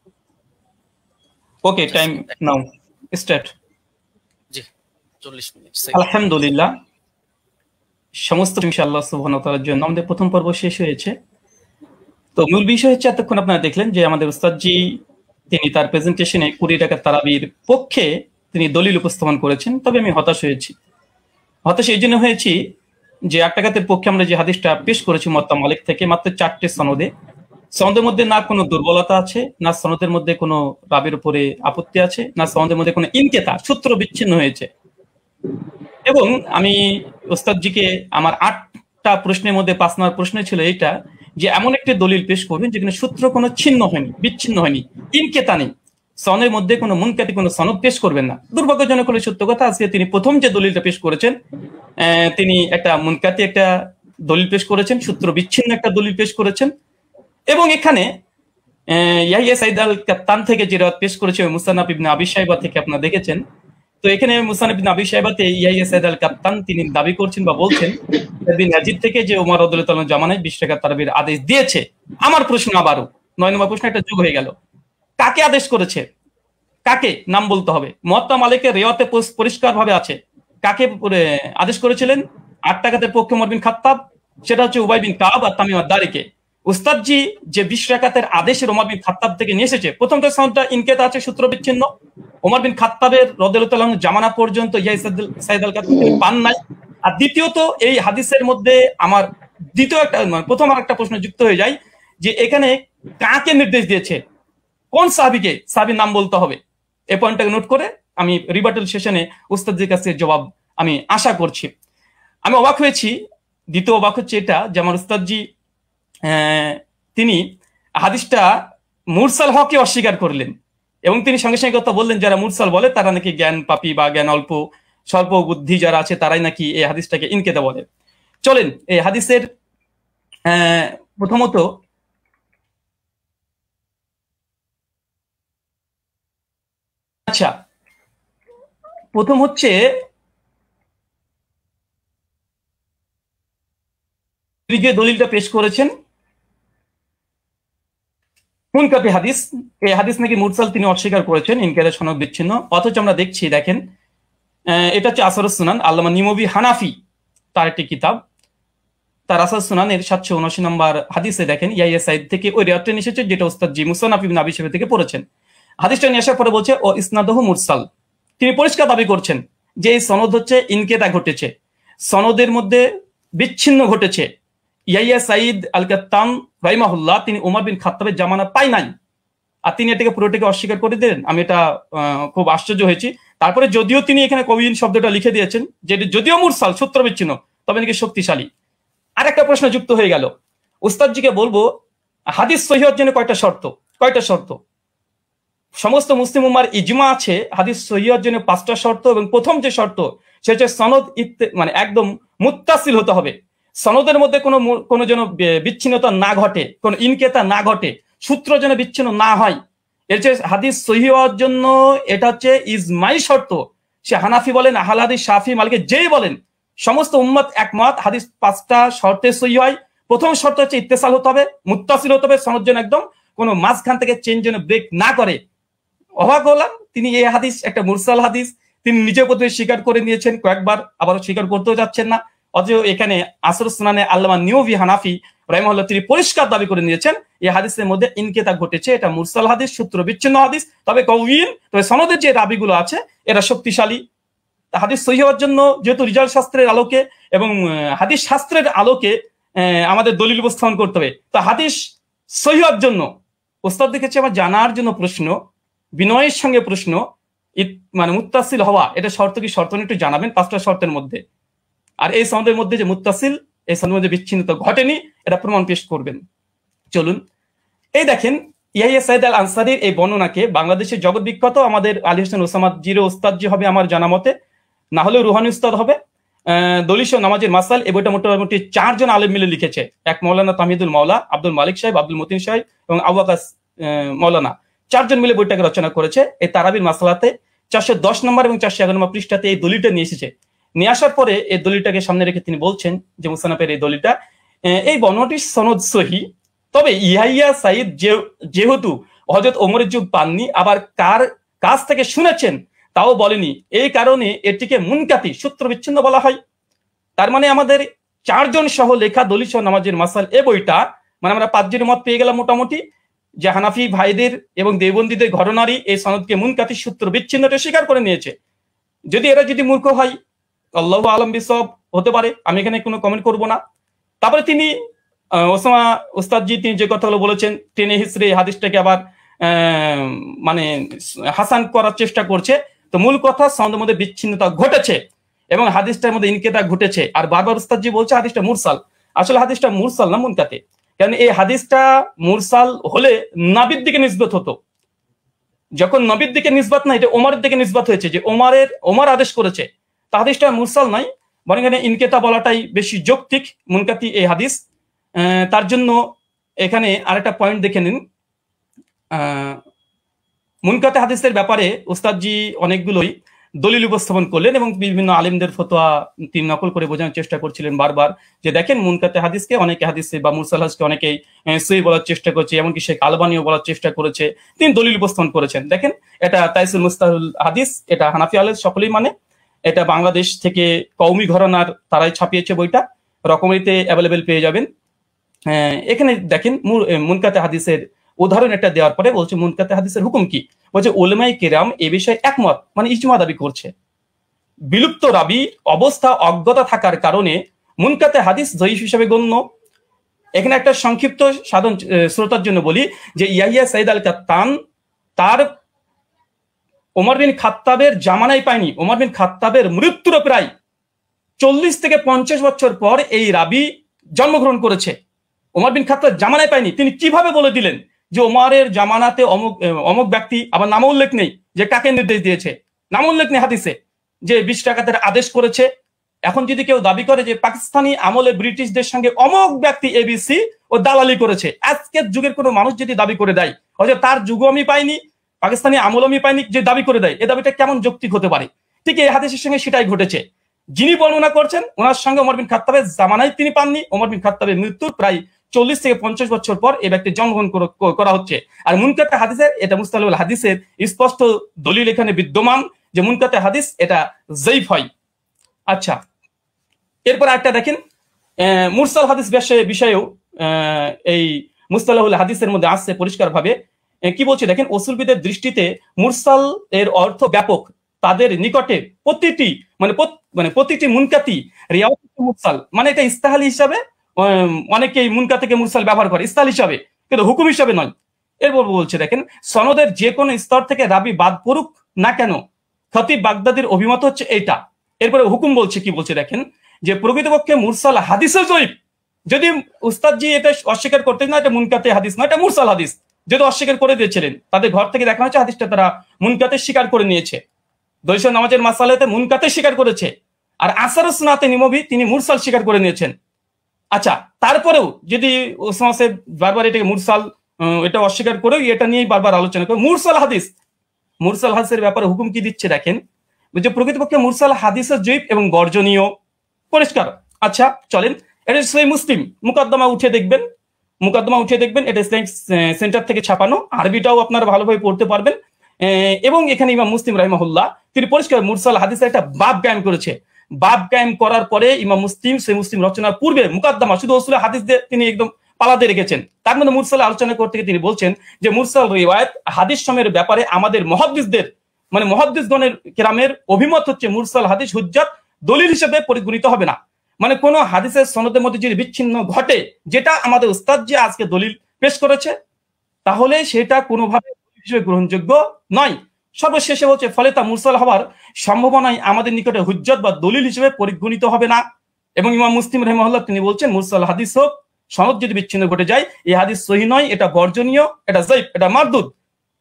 ওকে, টাইম নাও স্টার্ট। জি, 40 মিনিট। আলহামদুলিল্লাহ, সমস্ত ইনশাআল্লাহ সুবহানাহু ওয়া তাআলার জন্য আমাদের প্রথম পর্ব শেষ হয়েছে। তো মূল বিষয় হচ্ছে, এতক্ষণ আপনারা দেখলেন যে আমাদের উস্তাদজি তিনি তার প্রেজেন্টেশনে 20 টাকার তারাবির পক্ষে তিনি দলিল উপস্থাপন করেছেন। তবে আমি হতাশ এই জন্য হয়েছি যে 8 টাকাতের পক্ষে আমরা যে হাদিসটা পেশ করেছি মুয়াত্তা মালিক থেকে, মাত্র 4টে সনদের মধ্যে না কোনো দুর্বলতা আছে, না সনদের মধ্যে কোনো রাবির উপরে আপত্তি আছে, না সনদের মধ্যে কোনো ইনকেতা সূত্র বিচ্ছিন্ন হয়েছে। এবং আমি ওস্তাদজিকে আমার 8টা প্রশ্নের মধ্যে 5 নম্বর প্রশ্ন ছিল এইটা, যে এমন একটি দলিল পেশ করবেন যেখানে সূত্র কোনো ছিন্ন হয়নি, বিচ্ছিন্ন হয়নি, ইনকেতা নেই, সনের মধ্যে কোনো মুনকাতি কোনো সনদ পেশ করবেন না। দুর্ভাগ্যজনক হলে সত্য কথা, আজকে তিনি প্রথম যে দলিলটা পেশ করেছেন, তিনি একটা মুনকাতি একটা দলিল পেশ করেছেন, সূত্র বিচ্ছিন্ন একটা দলিল পেশ করেছেন। এবং এখানে ইয়াহইয়া সাইদ আল কাত্তান থেকে যে রাত পেশ করেছে মুসান্নাফ ইবনে আবি শাইবা থেকে আপনারা দেখেছেন। তো এখানে মুসান্নাফ ইবনে আবি শাইবাতে ইয়াহইয়া সাইদ আল কাত্তান তিনি দাবি করছেন বা বলছেন ইবনে ইয়াজিদ থেকে যে ওমর রাদিয়াল্লাহু তাআলা জামানায় 20 টাকা তারাবির আদেশ দিয়েছে। আমার প্রশ্ন আবারও 9 নম্বর প্রশ্ন একটা যোগ হয়ে গেল, কাকে আদেশ করেছে, কাকে নাম বলতে হবে। মুয়াত্তা মালিকের রিওয়ায়াতে পরিষ্কারভাবে আছে কাকে আদেশ করেছিলেন। 8 টাকাতের পক্ষে ওমর বিন খাত্তাব, সেটা হচ্ছে উবাই বিন কাব আর তামিম আদ-দারিকে। উস্তাদজি যে 20 রাকাতের আদেশের ওমর বিন খাত্তাব থেকে নিয়ে এসেছে, প্রথমটা সনদটা ইনকেতা আছে, সূত্র বিচ্ছিন্ন। ওমর বিন খাত্তাবের রাদিয়াল্লাহু তাআলা জামানা পর্যন্ত ইয়াহইয়া সাইদ আল কাত্তান তিনি পান নাই। আর দ্বিতীয়ত এই হাদিসের মধ্যে আমার প্রথম আর একটা প্রশ্ন যুক্ত হয়ে যায় যে এখানে কাকে নির্দেশ দিয়েছে, কোন সাহাবীকে, সাহাবীর নাম বলতে হবে। এই পয়েন্টটাকে নোট করে আমি রিবাটল সেশনে উস্তাদজির কাছে জবাব আমি আশা করছি। আমি অবাক হয়েছি, দ্বিতীয় অবাক হচ্ছে এটা যে আমার উস্তাদজি তিনি হাদিসটা মুরসাল হকে অস্বীকার করলেন, এবং তিনি সঙ্গে সঙ্গে কথা বললেন যারা মুরসাল বলে তারা নাকি জ্ঞান পাপী বা জ্ঞান স্বল্প বুদ্ধি যারা আছে তারাই নাকি এই হাদিসটাকে ইনকেতা বলে। চলেন এই হাদিসের প্রথমত আচ্ছা, প্রথম হচ্ছে যে দলিলটা পেশ করেছেন মুনকাতি হাদিস, এই হাদিস নাকি মুরসাল তিনি অস্বীকার করেছেন, ইনকারের সনদ বিচ্ছিন্ন। অথচ আমরা দেখছি, দেখেন এটা হচ্ছে আসরুস সুনান, আল্লামা নিমবি হানাফি তার একটি কিতাব, তার আসরুস সুনানের 779 নম্বর হাদিসে দেখেন ইয়াহিয়া সাইদ থেকে ওই রিওয়ায়াতটা এসেছে যেটা উস্তাদ জি মুসান্নাফ ইবনে আবি শাইবা থেকে পড়েছেন। হাদিসটা নিয়ে আসার পরে বলছে ও ইসনাদুহু মুরসাল, তিনি পরিষ্কার দাবি করছেন যে এই সনদ হচ্ছে ইনকেতা ঘটেছে, সনদের মধ্যে বিচ্ছিন্ন ঘটেছে। ইয়াহিয়া সাইদ আল কাত্তান রাহিমাহুল্লাহ তিনি ওমর বিন খাত্তাবের জামানা পাই নাই, আর তিনি এটাকে পুরোটাকে অস্বীকার করে দিলেন। আমি এটা খুব আশ্চর্য হয়েছি। তারপরে যদিও তিনি এখানে কবিন শব্দটা লিখে দিয়েছেন যে যদিও মুরসাল সূত্র বিচ্ছিন্ন তবে নাকি শক্তিশালী। আর একটা প্রশ্ন যুক্ত হয়ে গেল, উস্তাদজিকে বলবো হাদিস সহিহ হওয়ার জন্য কয়টা শর্ত? সমস্ত মুসলিম উম্মার ইজমা আছে হাদিস সহিহ হওয়ার জন্য 5টা শর্ত, এবং প্রথম যে শর্ত সে হচ্ছে সনদ মানে একদম মুত্তাসিল হতে হবে, সনদের মধ্যে কোনো যেন বিচ্ছিন্নতা না ঘটে, কোনো ইনকেতা না ঘটে, সূত্র যেন বিচ্ছিন্ন না হয়। এর যে হাদিস সহিহ হওয়ার জন্য এটা হচ্ছে ইজমাই শর্ত। সে হানাফি বলেন, আহলে হাদিস, শাফি, মালিকি যেই বলেন, সমস্ত উম্মত একমত হাদিস 5টা শর্তে সহিহ হয়। প্রথম শর্ত হচ্ছে ইত্তেসাল হতে হবে, মুত্তাসিল হতে হবে, সনদ যেন একদম কোনো মাঝখান থেকে চেঞ্জ যেন ব্রেক না করে। অবাক হলাম, তিনি এই হাদিস একটা মুরসাল হাদিস তিনি নিজে প্রথমে স্বীকার করে নিয়েছেন কয়েকবার, আবারও স্বীকার করতেও যাচ্ছেন না। অথচ এখানে আসরুস সুনানে আল্লামা নিমবি হানাফি রাহিমাহুল্লাহ তিনি পরিষ্কার দাবি করে নিয়েছেন এই হাদিসের মধ্যে ইনকেতা ঘটেছে, এটা মুরসাল হাদিস, সূত্র বিচ্ছিন্ন হাদিস, তবে কওয়িন, তবে সনদের যে রাবিগুলো আছে এরা শক্তিশালী। হাদিস সহিহ হওয়ার জন্য যেহেতু রিজাল শাস্ত্রের আলোকে এবং হাদিস শাস্ত্রের আলোকে আমাদের দলিল উপস্থাপন করতে হবে, তো হাদিস সহিহ হওয়ার জন্য ওস্তাদ দেখেছে আমার জানার জন্য প্রশ্ন, বিনয়ের সঙ্গে প্রশ্ন, মানে মুত্তাসিল হওয়া এটা শর্ত কি? শর্ত একটু জানাবেন 5টা শর্তের মধ্যে। আর এই সনদের মধ্যে যে মুত্তাসিল, এই সনদের মধ্যে বিচ্ছিন্নতা ঘটেনি, এটা প্রমাণ পেশ করবেন। চলুন, এই দেখেন ইয়াহিয়া সাইদ আল আনসারীর এই বর্ণনাকে বাংলাদেশের জগৎ বিখ্যাত আমাদের আলী হোসেন ওসামা জিরো ওস্তাদ জি হবে আমার জানা মতে, না হলেও রুহানি উস্তাদ হবে। দলিল ও নামাজের মাসাল এই বইটা মোটামুটি 4 জন আলেম মিলে লিখেছে, এক মৌলানা তামিদুল মাওলা, আব্দুল মালিক সাহেব, আব্দুল মতিন সাহেব এবং আবু আকাস মৌলানা, 4 জন মিলে বইটাকে রচনা করেছে। এই তারাবির মাসালাতে 410 নম্বর এবং 411 নম্বর পৃষ্ঠাতে এই দলিলটা নিয়ে এসেছে। নিয়ে আসার পরে এই দলিলটাকে সামনে রেখে তিনি বলছেন যে মুসান্নাফের এই দলিলটা, এই বর্ণনাটির সনদ সহি, তবে ইয়াহিয়া সাইদ যেহেতু হযরত ওমরের যুগ পাননি, আবার কার কাছ থেকে শুনেছেন তাও বলেনি, এই কারণে এটিকে মুনকাতি সূত্র বিচ্ছিন্ন বলা হয়। তার মানে আমাদের 4 জন সহ লেখা দলিল সহ নামাজের মাসাল এ বইটা, মানে আমরা 5 জনের মত পেয়ে গেলাম মোটামুটি, যে হানাফি ভাইদের এবং দেওবন্দীদের ঘটনারই এই সনদকে মুনকাতি সূত্র বিচ্ছিন্নটা স্বীকার করে নিয়েছে। যদি এরা যদি মূর্খ হয়, আল্লাহু আলম বিসব হতে পারে, আমি এখানে কোনো কমেন্ট করব না। তারপরে তিনি ওসামা উস্তাদজি তিনি যে কথাগুলো বলেছেন টেনে হিসড়ে হাদিসটাকে আবার মানে হাসান করার চেষ্টা করছে। তো মূল কথা সনদের মধ্যে বিচ্ছিন্নতা ঘটেছে এবং হাদিসটার মধ্যে ইনকেতা ঘটেছে। আর বারবার উস্তাদজি বলছে হাদিসটা মুরসাল, আসলে হাদিসটা মুরসাল না মুনকাতি, কারণ এই হাদিসটা মুরসাল হলে নবীর দিকে নিসবত হতো, যখন নবীর দিকে নিসবত না, এটা ওমরের দিকে নিসবত হয়েছে যে ওমর আদেশ করেছে, তা হাদিসটা মুরসাল নয়, বরং এখানে ইনকেতা বলাটাই বেশি যৌক্তিক, মুনকাতি এই হাদিস। তার জন্য এখানে আরেকটা পয়েন্ট দেখে নিন, মুনকাতি হাদিসের ব্যাপারে উস্তাদজি অনেকগুলোই দলিল উপস্থাপন করলেন এবং বিভিন্ন আলেমদের ফতোয়া তিনি নকল করে বোঝানোর চেষ্টা করছিলেন বারবার, যে দেখেন মুনকাতি হাদিসকে অনেকে হাদিসে বা মুরসাল হাদিসকে অনেকেই সহি বলার চেষ্টা করছে, এমনকি শেখ আলবানিও বলার চেষ্টা করেছে, তিনি দলিল উপস্থাপন করেছেন। দেখেন এটা তাইসুল মুস্তাহুল হাদিস, এটা হানাফি আলেম সকলেই মানে, এটা বাংলাদেশ থেকে কওমি ঘরানার তারাই ছাপিয়েছে বইটা, রকমারিতে অ্যাভেলেবেল পেয়ে যাবেন। এখানে দেখেন মুনকাতি হাদিসের উদাহরণ একটা দেওয়ার পরে বলছে মুনকাতি হাদিসের হুকুম কি, বলছে উলামায়ে কেরাম এ বিষয়ে একমত, মানে ইজমা দাবি করছে। বিলুপ্ত রাবি অবস্থা অজ্ঞতা থাকার কারণে মুনকাতি হাদিস জয়ীফ হিসেবে গণ্য। এখানে একটা সংক্ষিপ্ত সাধারণ শ্রোতার জন্য বলি যে ইয়াহিয়া সাইদ আল কাত্তান তার ওমর বিন খাত্তাবের জামানায় পায়নি, ওমর বিন খাত্তাবের মৃত্যুর প্রায় 40 থেকে 50 বছর পর এই রাবি জন্মগ্রহণ করেছে, ওমর বিন খাত্তাব জামানায় পায়নি। তিনি কিভাবে বলে দিলেন যে ওমরের জামানাতে অমুক ব্যক্তি, আবার নাম উল্লেখ নেই যে কাকে নির্দেশ দিয়েছে, নাম উল্লেখ নেই হাদিসে যে 20 টাকাতের আদেশ করেছে। এখন যদি কেউ দাবি করে যে পাকিস্তানি আমলে ব্রিটিশদের সঙ্গে অমুক ব্যক্তি এবিসি ও দালালি করেছে, আজকের যুগের কোনো মানুষ যদি দাবি করে দেয়, হয়তো তার যুগও আমি পাইনি, পাকিস্তানি আমলমি পাইনি যে দাবি করে দেয়, এ দাবিটা কেমন যৌক্তিক হতে পারে? ঠিক এই হাদিসের সঙ্গে সেটাই ঘটেছে। যিনি বর্ণনা করছেন ওনার সঙ্গে ওমর বিন খাত্তাবের জামানায় তিনি পাননি। ওমর বিন খাত্তাবের মৃত্যুর প্রায় 40 থেকে 50 বছর পর এই ব্যক্তি জন্মগ্রহণ করা হচ্ছে। আর মুনকাতে হাদিসের, এটা মুস্তালাহুল হাদিসের স্পষ্ট দলিল এখানে বিদ্যমান যে মুনকাতে হাদিস এটা যায়ীফ হয়। আচ্ছা, এরপর একটা দেখেন মুরসাল হাদিস বিষয়েও এই মুস্তালাহুল হাদিসের মধ্যে আসছে পরিষ্কার ভাবে। কি বলছে দেখেন, উসুলবিদের দৃষ্টিতে মুরসাল এর অর্থ ব্যাপক। তাদের নিকটে প্রতিটি মুনকাতি রিওয়ায়াত মুরসাল, মানে এটা ইস্তাহাল হিসাবে অনেকেই মুনকাতিকে মুরসাল ব্যবহার করে ইস্তাহাল হিসাবে, কিন্তু হুকুম হিসাবে নয়। এরপর বলছে দেখেন, সনদের যে কোনো স্তর থেকে রাবি বাদ পড়ুক না কেন, খতিব বাগদাদির অভিমত হচ্ছে এইটা। এরপরে হুকুম বলছে, কি বলছে দেখেন, যে প্রকৃতপক্ষে মুরসাল হাদিসে জয়ীফ। যদি উস্তাদজি এটা অস্বীকার করতেন না, এটা মুনকাতে হাদিস না, এটা মুরসাল হাদিস, যদি অস্বীকার করে দিয়েছিলেন, তাদের ঘর থেকে দেখা হচ্ছে হাদিসটা তারা মুনকাতে স্বীকার করে নিয়েছে। দৈশ নামাজের মাসালাতে মুনকাতে স্বীকার করেছে, আর আসর সুন্নাতে নিমবি তিনি মুরসাল স্বীকার করে নিয়েছেন। আচ্ছা, তারপরেও যদি ওসামা সাহেব বারবার এটাকে মুরসাল এটা অস্বীকার করেও এটা নিয়েই বারবার আলোচনা করে মুরসাল হাদিসের ব্যাপারে হুকুম কি দিচ্ছে দেখেন, যে প্রকৃতপক্ষে মুরসাল হাদিসের জয়ীফ এবং বর্জনীয়, পরিষ্কার। আচ্ছা চলেন, এটা সহিহ মুসলিম মুকদ্দমা উঠে দেখবেন, এটা ইসলামিক সেন্টার থেকে ছাপানো, আরবিটাও আপনারা ভালোভাবে পড়তে পারবেন। এবং এখানে ইমাম মুসলিম রাহিমাহুল্লাহ তিনি পরিষ্কার মুরসাল হাদিসের একটা বাব কায়েম করেছে। বাব কায়েম করার পরে ইমাম মুসলিম সহিহ মুসলিম রচনার পূর্বে মুকদ্দমা শুধু উসুল হাদিস দিয়ে তিনি একদম পালাতে রেখেছেন। তার মধ্যে মুরসাল আলোচনা করতে গিয়ে তিনি বলছেন যে মুরসাল রিওয়ায়াত হাদিস সময়ের ব্যাপারে আমাদের মুহাদ্দিসদের মুহাদ্দিসগণের কেরামের অভিমত হচ্ছে মুরসাল হাদিস হুজ্জাত দলিল হিসেবে পরিগণিত হবে না। মানে কোন হাদিসের সনদের মধ্যে যদি বিচ্ছিন্ন ঘটে, যেটা আমাদের উস্তাদ যে আজকে দলিল পেশ করেছে, তাহলে সেটা কোনোভাবে হিসেবে গ্রহণযোগ্য নয়। সর্বশেষে বলছে ফলে তা মুরসাল হওয়ার সম্ভাবনায় আমাদের নিকটে হুজ্জত বা দলিল হিসেবে পরিগণিত হবে না। এবং ইমাম মুসলিম রাহিমাহুল্লাহ তিনি বলছেন মুরসাল হাদিস হোক, সনদ যদি বিচ্ছিন্ন ঘটে যায়, এই হাদিস সহিহ নয়, এটা বর্জনীয়, এটা যায়ীফ, এটা মারদুদ।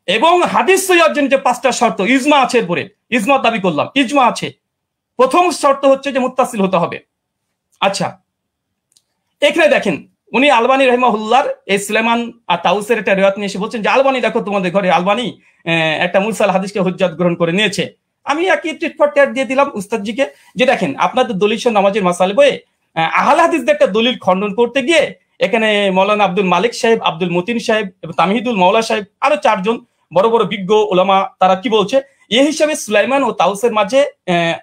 এবং হাদিস সহিহ অর্জনের যে 5টা শর্ত, ইজমা আছে, এরপরে ইজমা দাবি করলাম, ইজমা আছে। প্রথম শর্ত হচ্ছে যে মুত্তাসিল হতে হবে। আচ্ছা, এখানে দেখেন উনি আলবানী রাহিমাহুল্লাহর এই সুলাইমান আর তাউসের একটা রিওয়ায়াত নিয়ে এসে বলছেন যে আলবানী দেখো তোমাদের ঘরে আলবানী একটা মুরসাল হাদিসকে হুজ্জাত গ্রহণ করে নিয়েছে। আমি একই টিট ফর ট্যাট দিয়ে দিলাম উস্তাদজিকে যে দেখেন আপনাদের দলিল নামাজের মাসালে বইয়ে আহলে হাদিসদের একটা দলিল খণ্ডন করতে গিয়ে এখানে মৌলানা আব্দুল মালিক সাহেব, আব্দুল মতিন সাহেব এবং তামহিদুল মাওলা সাহেব, আরো 4 জন বড় বড় বিজ্ঞ ওলামা, তারা কি বলছে, এই হিসাবে সুলাইমান ও তাউসের মাঝে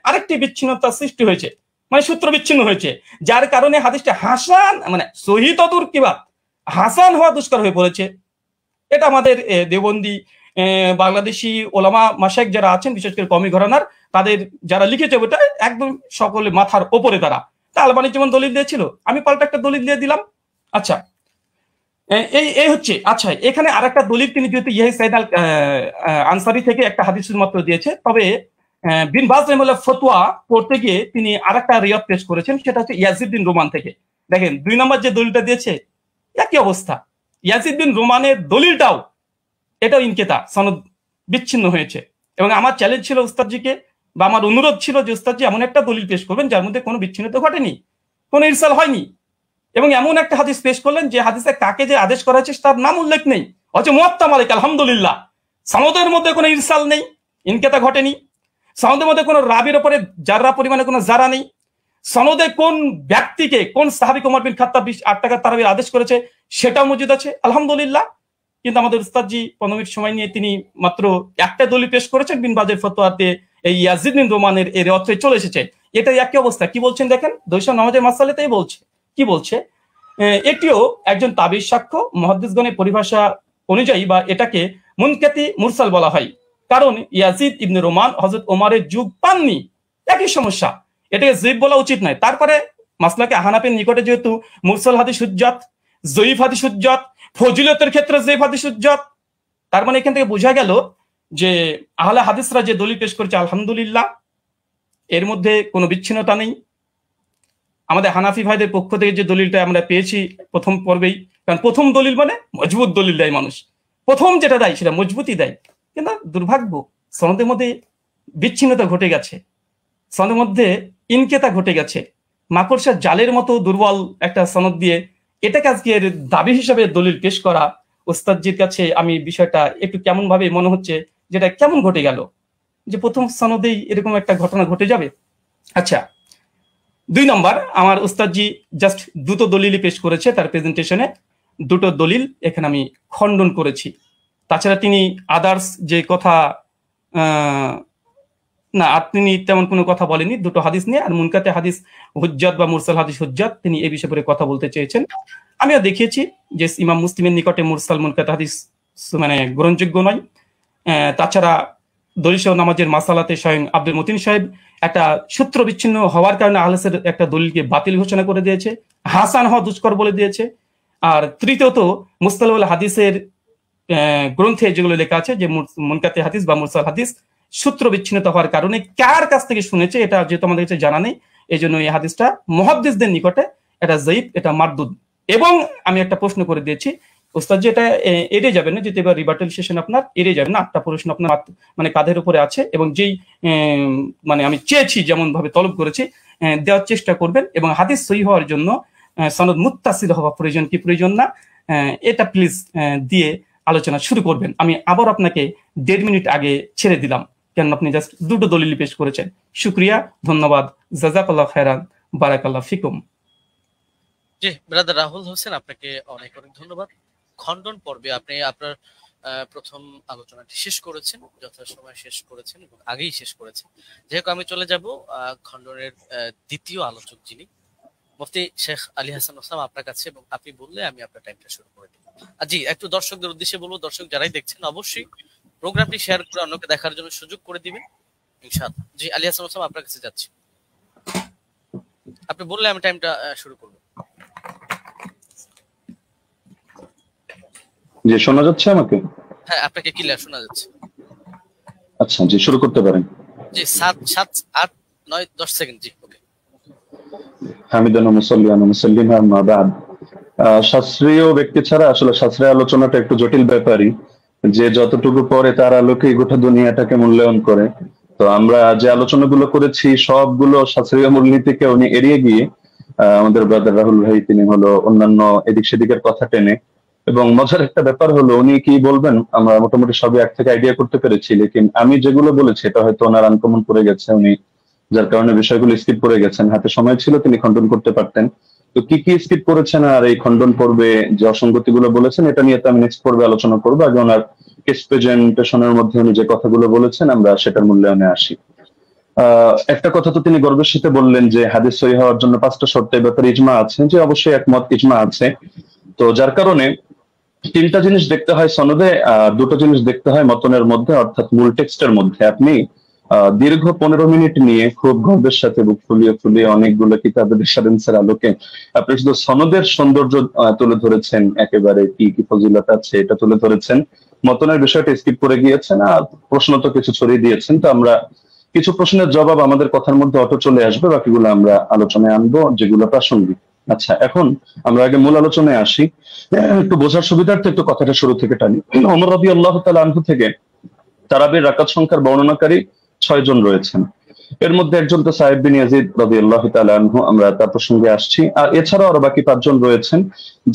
আরেকটি বিচ্ছিন্নতা সৃষ্টি হয়েছে, মানে সূত্র বিচ্ছিন্ন হয়েছে, যার কারণে হাদিসটা হাসান সহিহ তদুর কিবা হাসান হওয়া দুষ্কর হয়ে পড়েছে। এটা আমাদের দেওবন্দি বাংলাদেশি ওলামা মাশায়েখ যারা আছেন, বিশেষ করে কওমি ঘরানার, তাদের যারা লিখেছে ওটা একদম সকলে মাথার ওপরে তারা। তা আলবানী যেমন দলিল দিয়েছিল, আমি পাল্টা একটা দলিল দিয়ে দিলাম। আচ্ছা, এই হচ্ছে। আচ্ছা, এখানে আরেকটা দলিল তিনি যেহেতু ইয়ে সাইদ আল আনসারি থেকে একটা হাদিস মাত্র দিয়েছে, তবে বিন বাজ রাহিমাহুল্লাহ ফতোয়া পড়তে গিয়ে তিনি আরেকটা রিওয়ায়াত পেশ করেছেন, সেটা হচ্ছে ইয়াজিদ বিন রোমান থেকে। দেখেন 2 নম্বর যে দলিলটা দিয়েছে একই অবস্থা, ইয়াজিদ বিন রোমানের দলিলটাও এটাও ইনকেতা, সনদ বিচ্ছিন্ন হয়েছে। এবং আমার চ্যালেঞ্জ ছিল উস্তাদজিকে, বা আমার অনুরোধ ছিল যে উস্তাদজি এমন একটা দলিল পেশ করবেন যার মধ্যে কোনো বিচ্ছিন্নতা ঘটেনি, কোনো ইরসাল হয়নি, এবং এমন একটা হাদিস পেশ করলেন যে হাদিসে কাকে যে আদেশ করা হয়েছে তার নাম উল্লেখ নেই, অথচ মুয়াত্তা মালিক আলহামদুলিল্লাহ সনদের মধ্যে কোনো ইরসাল নেই, ইনকেতা ঘটেনি, সনদের মধ্যে কোনো রাবির উপরে জাররা পরিমাণে কোনো জারা নেই, সনদে কোন ব্যক্তিকে কোন সাহাবী ওমর বিন খাত্তাব 8 টাকা তারাবির আদেশ করেছে সেটাও মজুদ আছে আলহামদুলিল্লাহ। কিন্তু আমাদের উস্তাদজি 15 মিনিট সময় নিয়ে তিনি মাত্র একটা দলিল পেশ করেছেন, বিন বাজের ফতোয়াতে এই ইয়াজিদ বিন রোমানের এর অর্থে চলে এসেছে। এটাই একই অবস্থা। কি বলছেন দেখেন, দৈশা নামাজের মাসালাতেই বলছে, কি বলছে, এটিও একজন তাবির সাক্ষ্য মুহাদ্দিসগণের পরিভাষা অনুযায়ী বা এটাকে মুনকাতি মুরসাল বলা হয়, কারণ ইয়াজিদ ইবনে রোমান হযরত ওমরের যুগ পাননি। একই সমস্যা, এটাকে যায়ীফ বলা উচিত নয়। তারপরে মাসলাকে হানাফির নিকটে যেহেতু মুরসাল হাদিস হুজ্জাত, যায়ীফ হাদিস হুজ্জাত, ফজিলতের ক্ষেত্রে যায়ীফ হাদিস হুজ্জাত, তার মানে এখান থেকে বোঝা গেল যে আহলে হাদিসরা যে দলিল পেশ করেছে আলহামদুলিল্লাহ এর মধ্যে কোনো বিচ্ছিন্নতা নেই। আমাদের হানাফি ভাইদের পক্ষ থেকে যে দলিলটা আমরা পেয়েছি প্রথম পর্বেই, কারণ প্রথম দলিল মানে মজবুত দলিল দেয় মানুষ, প্রথম যেটা দেয় সেটা মজবুতই দেয়। কিন্তু দুর্ভাগ্য সনদের মধ্যে বিচ্ছিন্নতা ঘটে গেছে, সনদের মধ্যে ইনকেতা ঘটে গেছে, মাকড়সার জালের মতো দুর্বল একটা সনদ দিয়ে এটাকে আজকে দাবি হিসাবে দলিল পেশ করা ওস্তাদজির কাছে আমি বিষয়টা একটু কেমন ভাবে মনে হচ্ছে, যেটা কেমন ঘটে গেল, যে প্রথম সনদেই এরকম একটা ঘটনা ঘটে যাবে। আচ্ছা, 2 নম্বর, আমার ওস্তাদজি জাস্ট দুটো দলিলই পেশ করেছে তার প্রেজেন্টেশনে, দুটো দলিল এখানে আমি খণ্ডন করেছি। তাছাড়া তিনি আদার্স যে কথা না, তিনি তেমন কোনো কথা বলেনি, দুটো হাদিস নিয়ে। আর মুনকাতে হাদিস হুজ্জাত বা মুরসাল হাদিস হুজ্জাত, তিনি এই বিষয়ে করে কথা বলতে চেয়েছেন। আমিও দেখিয়েছি যে ইমাম মুসলিমের নিকটে মুরসাল মুনকাতে হাদিস মানে গ্রহণযোগ্য নয়। তাছাড়া দলিল সহ নামাজের মাসালাতে স্বয়ং আব্দুল মতিন সাহেব একটা সূত্র বিচ্ছিন্ন হওয়ার কারণে আহলেসের একটা দলিলকে বাতিল ঘোষণা করে দিয়েছে, হাসান হওয়া দুষ্কর বলে দিয়েছে। আর তৃতীয়ত মুস্তালাহুল হাদিসের গ্রন্থে যেগুলো লেখা আছে যে মুনকাতে হাদিস বা মুরসাল হাদিস সূত্র বিচ্ছিন্নতা হওয়ার কারণে কার কাছ থেকে শুনেছে এটা যেহেতু আমাদের কাছে জানা নেই, এই জন্য এই হাদিসটা মুহাদ্দিসদের নিকটে এটা যায়িফ, এটা মারদুদ। এবং আমি একটা প্রশ্ন করে দিয়েছি ওস্তাদ, যে এটা এড়িয়ে যাবেন না, যেহেতু এবার রিবার্টাল সেশন আপনার, এড়িয়ে যাবেন না, 8টা প্রশ্ন আপনার মানে কাঁধের উপরে আছে, এবং যেই মানে আমি চেয়েছি যেমন ভাবে তলব করেছি দেওয়ার চেষ্টা করবেন। এবং হাদিস সহিহ হওয়ার জন্য সনদ মুত্তাসিল হওয়া প্রয়োজন কি প্রয়োজন না, এটা প্লিজ দিয়ে আলোচনা শুরু করবেন। আমি আবার আপনাকে 1.5 মিনিট আগে ছেড়ে দিলাম, কেন আপনি জাস্ট দুটো দলিল পেশ করেছেন। শুকরিয়া, ধন্যবাদ, জাযাকাল্লাহ খায়রান, বারাকাল্লাহ ফিকুম। জি ব্রাদার রাহুল হোসেন, আপনাকে অনেক অনেক ধন্যবাদ। খণ্ডন পর্বে আপনি আপনার প্রথম আলোচনাটি শেষ করেছেন, যথাসময়ে শেষ করেছেন এবং আগেই শেষ করেছেন। যেহেতু আমি চলে যাব খণ্ডনের দ্বিতীয় আলোচক যিনি মুফতি শেখ আলী হাসান ওসামা আপনার কাছে, এবং আপনি বললে আমি আপনার টাইমটা শুরু করে দেব। জি, একটু দর্শকদের উদ্দেশ্যে বলবো, দর্শক যারাই দেখছেন অবশ্যই প্রোগ্রামটি শেয়ার করে অন্যকে দেখার জন্য সুযোগ করে দিবেন ইনশাআল্লাহ। জি আলী হাসান ওসামা আপনার কাছে যাচ্ছি, আপনি বললে আমি টাইমটা শুরু করব। জি, শোনা যাচ্ছে আমাকে? হ্যাঁ, আপনাকে ক্লিয়ার শোনা যাচ্ছে। আচ্ছা, জি শুরু করতে পারেন। জি 7, 8, 9, 10 সেকেন্ড। জি ওকে। হামিদান ওয়া মুসাল্লিয়ান ওয়া মুসাল্লিমা আম্মা বাদ। শাস্ত্রীয় ব্যক্তি ছাড়া আসলে শাস্ত্রীয় আলোচনাটা একটু জটিল ব্যাপারই, যে যতটুকু পরে তার আলোকে গোটা দুনিয়াটাকে মূল্যায়ন করে। তো আমরা যে আলোচনাগুলো করেছি সবগুলো শাস্ত্রীয় মূলনীতিকে উনি এড়িয়ে গিয়ে আমাদের ব্রাদার রাহুল ভাই তিনি হলো অন্যান্য এদিক সেদিকের কথা টেনে, এবং মজার একটা ব্যাপার হলো উনি কি বলবেন আমরা মোটামুটি সবই এক থেকে আইডিয়া করতে পেরেছি, লেকিন আমি যেগুলো বলেছি এটা হয়তো ওনার আনকমন পড়ে গেছে, উনি যার কারণে বিষয়গুলো স্কিপ করে গেছেন। হাতে সময় ছিল, তিনি খণ্ডন করতে পারতেন। তো কি কি স্কিপ করেছেন আর এই খণ্ডন পর্বে যে অসঙ্গতি গুলো বলেছেন, এটা নিয়ে তো আমি নেক্সট পর্বে আলোচনা করবো। আগে ওনার কেস প্রেজেন্টেশনের মধ্যে উনি যে কথাগুলো বলেছেন আমরা সেটার মূল্যায়নে আসি। একটা কথা তো তিনি গর্বের সাথে বললেন যে হাদিস সহিহ হওয়ার জন্য 5টা শর্তের ব্যাপারে ইজমা আছে, যে অবশ্যই একমত, ইজমা আছে। তো যার কারণে 3টা জিনিস দেখতে হয় সনদে, 2টো জিনিস দেখতে হয় মতনের মধ্যে, অর্থাৎ মূল টেক্সটের মধ্যে। আপনি দীর্ঘ 15 মিনিট নিয়ে খুব গর্বের সাথে বুক ফুলিয়ে ফুলিয়ে অনেকগুলো কিতাবের রেফারেন্সের আলোকে আপনি শুধু সনদের সৌন্দর্য তুলে ধরেছেন, একেবারে কি কি ফজিলত আছে এটা তুলে ধরেছেন, মতনের বিষয়টা স্কিপ করে গিয়েছেন, আর প্রশ্ন তো কিছু ছড়িয়ে দিয়েছেন। তো আমরা কিছু প্রশ্নের জবাব আমাদের কথার মধ্যে অটো চলে আসবে, বাকিগুলো আমরা আলোচনায় আনবো যেগুলো প্রাসঙ্গিক। আচ্ছা, এখন আমরা আগে মূল আলোচনায় আসি। একটু বোঝার সুবিধার্থে একটু কথাটা শুরু থেকে টানি। ওমর রাদিয়াল্লাহু তাআলা আনহু থেকে তারাবির রাকাত সংখ্যার বর্ণনাকারী 6 জন রয়েছেন। এর মধ্যে একজন তো সাহেব বিন ইয়াজিদ রাদিয়াল্লাহু তাআলা আনহু, আমরা তার প্রসঙ্গে আসছি। আর এছাড়াও আরো বাকি 5 জন রয়েছেন,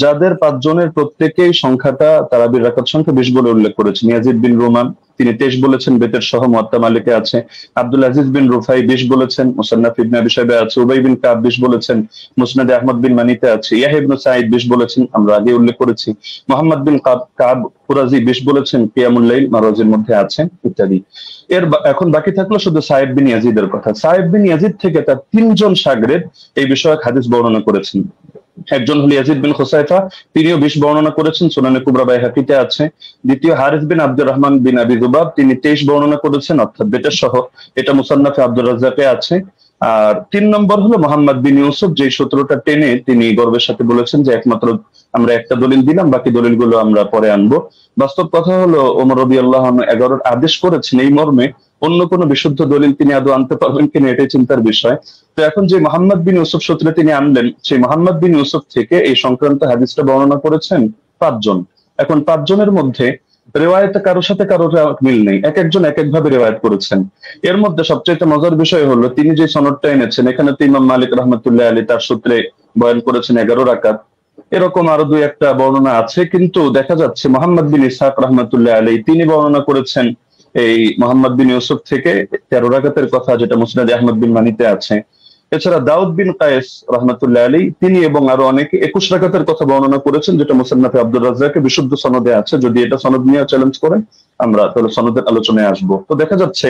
যাদের 5 জনের প্রত্যেকেই সংখ্যাটা তারাবির রাকাত সংখ্যা 20 বলে উল্লেখ করেছেন। ইয়াজিদ বিন রুমান তিনি 23 বলেছেন, বেতের সহ মুয়াত্তা মালিকে আছে। আব্দুল আজিজ বিন রুফাই 20 বলেছেন, মুসান্নাফ ইবনে আবি শাইবা আছে। উবাই বিন কাব 20 বলেছেন, মুসনাদে আহমদ বিন মানিতে আছে। ইয়াহইয়া ইবনে সাঈদ 20 বলেছেন, আমরা আগে উল্লেখ করেছি। মুহাম্মদ বিন কাব কুরাজি 20 বলেছেন, কিয়ামুল লাইল মারওয়াজির মধ্যে আছে, ইত্যাদি। এখন বাকি থাকলো শুধু সাহেব বিন ইয়াজিদের কথা। সাহেব বিন ইয়াজিদ থেকে তার 3 জন শাগরেদ এই বিষয়ক হাদিস বর্ণনা করেছেন। একজন হল ইয়াজিদ বিন খুসাইফা, তিনিও 20 বর্ণনা করেছেন, সুনানে কুবরা বাইহাকিতে আছে। দ্বিতীয় হারিস বিন আব্দুর রহমান বিন আবি যুবাব, তিনি 23 বর্ণনা করেছেন, অর্থাৎ বেতের সহ, এটা মুসান্নাফে আব্দুর রাজ্জাকে আছে। আর 3 নম্বর হলো মোহাম্মদ বিন ইউসুফ, যে সূত্রটা টেনে তিনি গর্বের সাথে বলেছেন যে একমাত্র আমরা একটা দলিল দিলাম, বাকি দলিলগুলো আমরা পরে আনবো। বাস্তব কথা হলো ওমর রাদিয়াল্লাহু আনহু 11 আদেশ করেছেন এই মর্মে, অন্য কোন বিশুদ্ধ দলিল তিনি আদৌ আনতে পারবেন কিনা এটাই চিন্তার বিষয়। তো এখন যে মোহাম্মদ বিন ইউসুফ সূত্রে তিনি আনলেন, সেই মোহাম্মদ বিন ইউসুফ থেকে এই সংক্রান্ত হাদিসটা বর্ণনা করেছেন 5 জন। এখন 5 জনের মধ্যে রেওয়ায়েতে কারোর সাথে কারোর মিল নেই, এক একজন এক এক ভাবে রেওয়ায়েত করেছেন। এর মধ্যে সবচেয়ে মজার বিষয় হলো তিনি যে সনদটা এনেছেন, এখানে তো ইমাম মালিক রাহমাতুল্লাহ আলাইহি তার সূত্রে বয়ান করেছেন 11 রাকাত, এরকম আরো দুই একটা বর্ণনা আছে, কিন্তু দেখা যাচ্ছে মুহাম্মদ বিন ইসহাক রাহমাতুল্লাহ আলাইহি তিনি বর্ণনা করেছেন এই মুহাম্মদ বিন ইউসুফ থেকে 13 রাকাতের কথা, যেটা মুসনাদ আহমদ বিন মানিতে আছে। এছাড়া দাউদ বিন কায়েস রাহমাতুল্লাহ আলাইহি তিনি এবং আরো অনেকে 21 রাকাতের কথা বর্ণনা করেছেন, যেটা মুসান্নাফে আব্দুর রাজ্জাকে বিশুদ্ধ সনদে আছে। যদি এটা সনদ নিয়ে চ্যালেঞ্জ করেন আমরা তাহলে সনদের আলোচনায় আসব। তো দেখা যাচ্ছে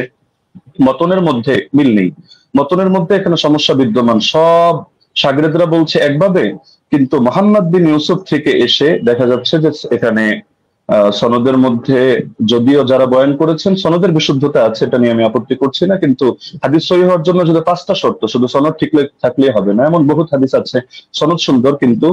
মতনের মধ্যে মিল নেই, মতনের মধ্যে এখানে সমস্যা বিদ্যমান। সব শাগরেদরা বলছে একভাবে, কিন্তু মুহাম্মদ বিন ইউসুফ থেকে এসে দেখা যাচ্ছে যে এখানে সনদের মধ্যে যদিও যারা বয়ান করেছেন সনদের বিশুদ্ধতা আছে, এটা নিয়ে আমি আপত্তি করছি না, কিন্তু হাদিস সহিহ হওয়ার জন্য যদি 5টা শর্ত, শুধু সনদ ঠিক থাকলে হবে না। এমন বহুত হাদিস আছে সনদ সুন্দর কিন্তু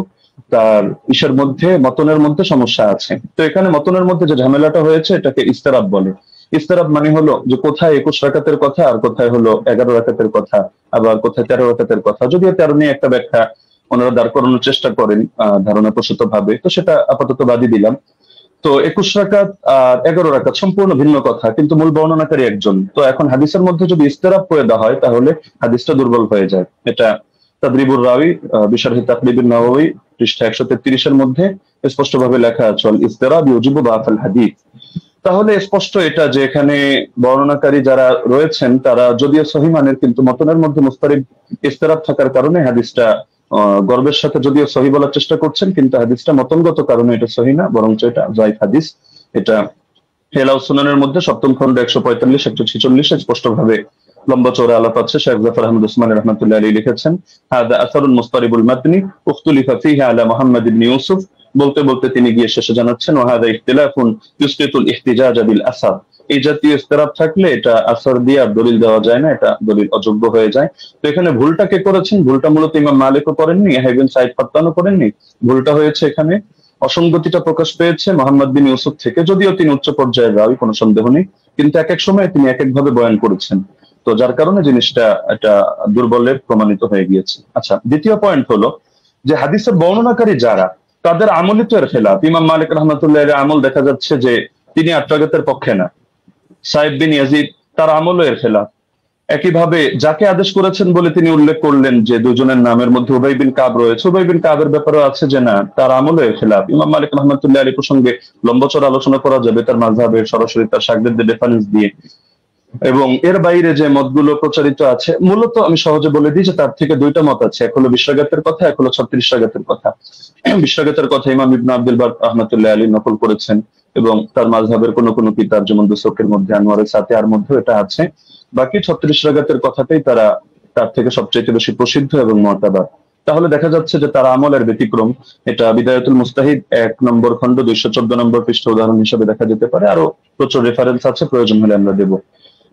তার ইসের মধ্যে মতনের মধ্যে সমস্যা আছে। তো এখানে মতনের মধ্যে যে ঝামেলাটা হয়েছে এটাকে ইস্তেরাব বলে। ইস্তেরাব মানে হলো যে কোথায় 21 রাকাতের কথা আর কোথায় হলো 11 রাকাতের কথা, আবার কোথায় 13 রাকাতের কথা। যদিও 13 নিয়ে একটা ব্যাখ্যা ওনারা দাঁড় করানোর চেষ্টা করেন ধারণা প্রসূত ভাবে, তো সেটা আপাতত বাদই দিলাম। তো 21 রাকাত আর 11 রাকাত সম্পূর্ণ ভিন্ন কথা, কিন্তু মূল বর্ণনাকারী একজন। তো এখন হাদিসের মধ্যে যদি ইস্তেরাব করে দেওয়া হয় তাহলে হাদিসটা দুর্বল হয়ে যায়। এটা তাদরিবুর রাওয়ী বিশরহি তাকরিবুন নাওয়াবী পৃষ্ঠা 133 এর মধ্যে স্পষ্টভাবে লেখা আছে, ইস্তেরাব ইউজিবু দাফাল হাদিস। তাহলে স্পষ্ট এটা যে এখানে বর্ণনাকারী যারা রয়েছেন তারা যদিও সহিহ মানের, কিন্তু মতনের মধ্যে মুস্তারিব ইস্তেরাব থাকার কারণে হাদিসটা গর্বের সাথে যদিও সহি বলার চেষ্টা করছেন, কিন্তু হাদিসটা মতনগত কারণে এটা সহি না, বরঞ্চ এটা যায়িফ হাদিস। এটা হেলাউ সুনানের মধ্যে 7ম খন্ড 145 146 স্পষ্টভাবে লম্বা চওড়া আলাপ আছে। শেখ জাফর আহমদ উসমানী রাহমাতুল্লাহ আলাইহি লিখেছেন, হাদা আসারুন মুস্তারিবুল মাতনি উখতুলিফা ফীহি আলা মুহাম্মদ ইবনে ইউসুফ। বলতে বলতে তিনি গিয়ে শেষে জানাচ্ছেন, ওয়াহাদা ইখতিলাফুন ইউসকিতুল ইহতিজাজ বিল আসার। এই জাতীয় ইস্তেরাব থাকলে এটা আসর দিয়ে আর দলিল দেওয়া যায় না, এটা দলিল অযোগ্য হয়ে যায়। তো এখানে ভুলটা কে করেছেন? ভুলটা মূলত ইমাম মালিকও করেননি, ইয়াহইয়া বিন সাঈদ ফাত্তানও করেননি। ভুলটা হয়েছে এখানে অসঙ্গতিটা প্রকাশ পেয়েছে মুহাম্মদ বিন ইউসুফ থেকে। যদিও তিনি উচ্চ পর্যায়ের রাবী, কোনো সন্দেহ নেই, কিন্তু এক এক সময় তিনি এক একভাবে বয়ান করেছেন, তো যার কারণে জিনিসটা এটা দুর্বলের প্রমাণিত হয়ে গিয়েছে। আচ্ছা, দ্বিতীয় পয়েন্ট হলো যে হাদিসের বর্ণনাকারী যারা তাদের আমলই তো এর খেলাফ। ইমাম মালিক রাহমাতুল্লাহ আলাইহি আমল দেখা যাচ্ছে যে তিনি 8 রাকাতের পক্ষে না। সাইদ বিন ইয়াজিদ তার আমলও এর খেলাফ। একইভাবে যাকে আদেশ করেছেন বলে তিনি উল্লেখ করলেন যে দুজনের নামের মধ্যে উবাই বিন কাব রয়েছে, উবাই বিন কাবের ব্যাপারেও আছে যে না, তার আমলও এর খেলাফ। ইমাম মালিক রাহমাতুল্লাহ আলাইহি প্রসঙ্গে লম্বচড় আলোচনা করা যাবে তার মাযহাবের সরাসরি তার শাগরেদদের রেফারেন্স দিয়ে। এবং এর বাইরে যে মতগুলো প্রচারিত আছে, মূলত আমি সহজে বলে দিই যে তার থেকে 2টা মত আছে, এক হলো 20 রাকাতের কথা, এক হলো 36 রাকাতের কথা। 20 রাকাতের কথা ইমাম ইবনে আব্দুল বার রাহমাতুল্লাহ আলাইহি নকল করেছেন, এবং তার মাযহাবের কোন কোন কিতাব যেমন দুসুকের মধ্যে, আনোয়ারের সাথিয়ার মধ্যে এটা আছে। বাকি 36 রাকাতের কথাটাই তার থেকে সবচেয়ে বেশি প্রসিদ্ধ এবং মুতাবার। তাহলে দেখা যাচ্ছে যে তার আমলের ব্যতিক্রম। এটা বিদায়াতুল মুস্তাহিদ 1 নম্বর খন্ড 214 নম্বর পৃষ্ঠা উদাহরণ হিসেবে দেখা যেতে পারে, আরো প্রচুর রেফারেন্স আছে, প্রয়োজন হলে আমরা দেব।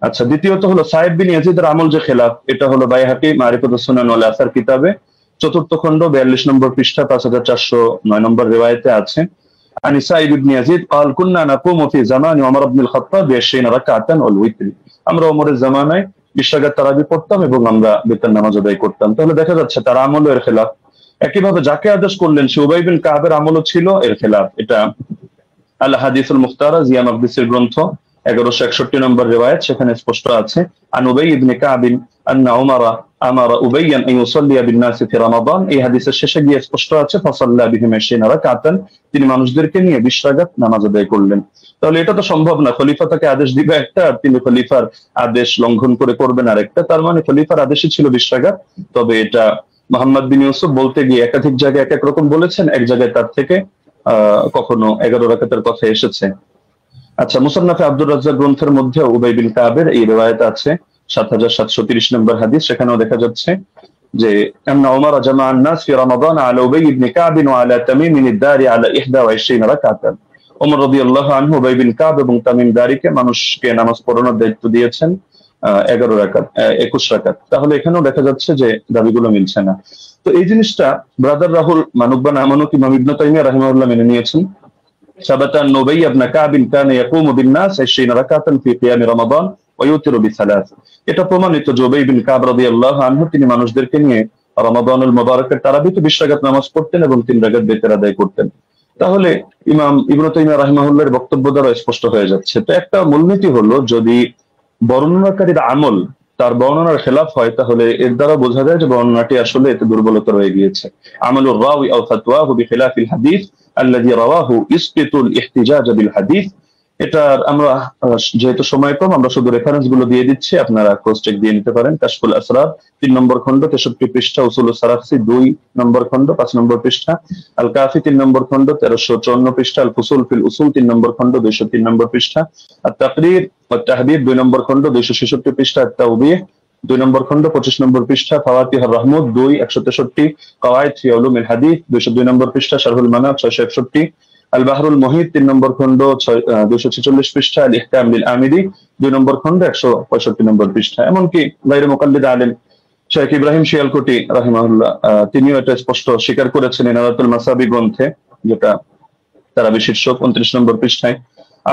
আচ্ছা, দ্বিতীয়ত হলো সাইদ বিন ইয়াজিদের আমল যে খেলাফ, এটা হলো বাইহাকি মারিফাতুস সুনান ওয়াল আসার কিতাবে 4th খন্ড 42 নম্বর পৃষ্ঠা 5409 নম্বর রিওয়ায়াতে আছে। আনি সাইদ ইবনে ইয়াজিদ قال كنا نقوم في زمان عمر بن الخطاب ب20 ركعه والوتر। আমরা ওমরের জামানায় 20 রাকাত তারাবি পড়তাম এবং আমরা বিতর নামাজ আদায় করতাম। তাহলে দেখা যাচ্ছে তার আমলও এর খেলাফ। একইভাবে যাকে আদেশ করলেন সে উবাই বিন কাবের আমলও ছিল এর খেলাফ। এটা আল হাদিসুল মুখতারা জিয়া মাকদিসির গ্রন্থ 1161 নম্বর রিওয়ায়াত, সেখানে স্পষ্ট আছে আন উবাই ইবনে কাব আন্না উমারা আমারা উবাইয়ান আন ইউসাল্লিয়া বিন নাস ফি রমাদান। এই হাদিসের শেষে গিয়ে স্পষ্ট আছে ফাসাল্লা বিহিম 20 রাকাতান, তিনি মানুষদেরকে নিয়ে 20 রাকাত নামাজ আদায় করলেন। তাহলে এটা তো সম্ভব না, খলিফা তাকে আদেশ দিবে একটা আর তিনি খলিফার আদেশ লঙ্ঘন করে করবেন আরেকটা। তার মানে খলিফার আদেশই ছিল 20 রাকাত। তবে এটা মুহাম্মদ বিন ইউসুফ বলতে গিয়ে একাধিক জায়গায় এক এক রকম বলেছেন, এক জায়গায় তার থেকে কখনো 11 রাকাতের কথা এসেছে। আচ্ছা, মুসান্নাফে আব্দুর রাজ্জাক গ্রন্থের মধ্যে উবাই বিন কাবের এই রিওয়ায়াত আছে 7730 নম্বর হাদিস। সেখানেও দেখা যাচ্ছে যে আন্না উমর জামা আন-নাস ফি রমাদান আলা উবাই ইবনে কাব ওয়া আলা তামিম আদ-দারি আলা 21 রাকাতান। ওমর রাদিয়াল্লাহু আনহু উবাই বিন কাব এবং তামিম দারিকে মানুষকে নামাজ পড়ানোর দায়িত্ব দিয়েছেন 11 রাকাত 21 রাকাত। তাহলে এখানেও দেখা যাচ্ছে যে দাবিগুলো মিলছে না। তো এই জিনিসটা ব্রাদার রাহুল মানুক বা না মানুক ইমাম ইবনে তাইমিয়া রাহিমাহুল্লাহ মেনে নিয়েছেন। ثبت أن أبي بن كعب كان يقوم بالناس 20 ركعة في قيام رمضان ويوتر بثلاث। এটা প্রমাণিত যে উবাই বিন কাব রাদিয়াল্লাহু আনহু তিনি মানুষদেরকে নিয়ে রমাদানুল মুবারাকের তারাবিতে 20 রাকাত নামাজ পড়তেন এবং 3 রাকাত বিতর আদায় করতেন। তাহলে ইমাম ইবনে তাইমিয়া রাহিমাহুল্লাহর বক্তব্য দ্বারা স্পষ্ট হয়ে যাচ্ছে। তো একটা মূলনীতি হলো, যদি বর্ণনাকারীর আমল তার বর্ণনার খেলাফ হয়, তাহলে এর দ্বারা বোঝা যায় যে বর্ণনাটি আসলে এতে দুর্বলতা রয়ে গিয়েছে। আমালুর রাওয়ি আও ফাতওয়াহু বিখিলাফিল হাদিস আল্লাযী রাওয়াহু ইসকিতুল ইহতিজাজ বিল হাদিস। এটা আমরা যেহেতু সময় কম, আমরা শুধু রেফারেন্স গুলো দিয়ে দিচ্ছি, আপনারা ক্রস চেক দিয়ে নিতে পারেন। কাশফুল আসরার 3 নম্বর খণ্ড 63 পৃষ্ঠা, উসুলুস সারাফসি 2 নম্বর খণ্ড 5 নম্বর পৃষ্ঠা, আল কাফি 3 নম্বর খণ্ড 1354 পৃষ্ঠা, আল ফুসুল ফিল উসুল 3 নম্বর খণ্ড 203 নম্বর পৃষ্ঠা, আত তাকরীর ওয়াত তাহদীব 2 নম্বর খণ্ড 266 পৃষ্ঠা, আত তাওবীহ 2 নম্বর খণ্ড 25 নম্বর পৃষ্ঠা, ফাওয়াতিহুর রাহমুদ 2 163, কাওয়াইদ ফি উলুমিল হাদিস 202 নম্বর পৃষ্ঠা, শারহুল মানাব 661, আল বাহরুল মুহিত 3 নম্বর খণ্ড 246 পৃষ্ঠা, আল ইহকাম বিল আমিদি 2 নম্বর খণ্ড 165 নম্বর পৃষ্ঠা। এমনকি গায়রে মুকাল্লিদ আলেম শেখ ইব্রাহিম শিয়ালকুটি রাহিমাহুল্লাহ তিনিও এটা স্পষ্ট স্বীকার করেছেন ইনারাতুল মাসাবি গ্রন্থে, যেটা তারাবি শীর্ষক 29 নম্বর পৃষ্ঠায়,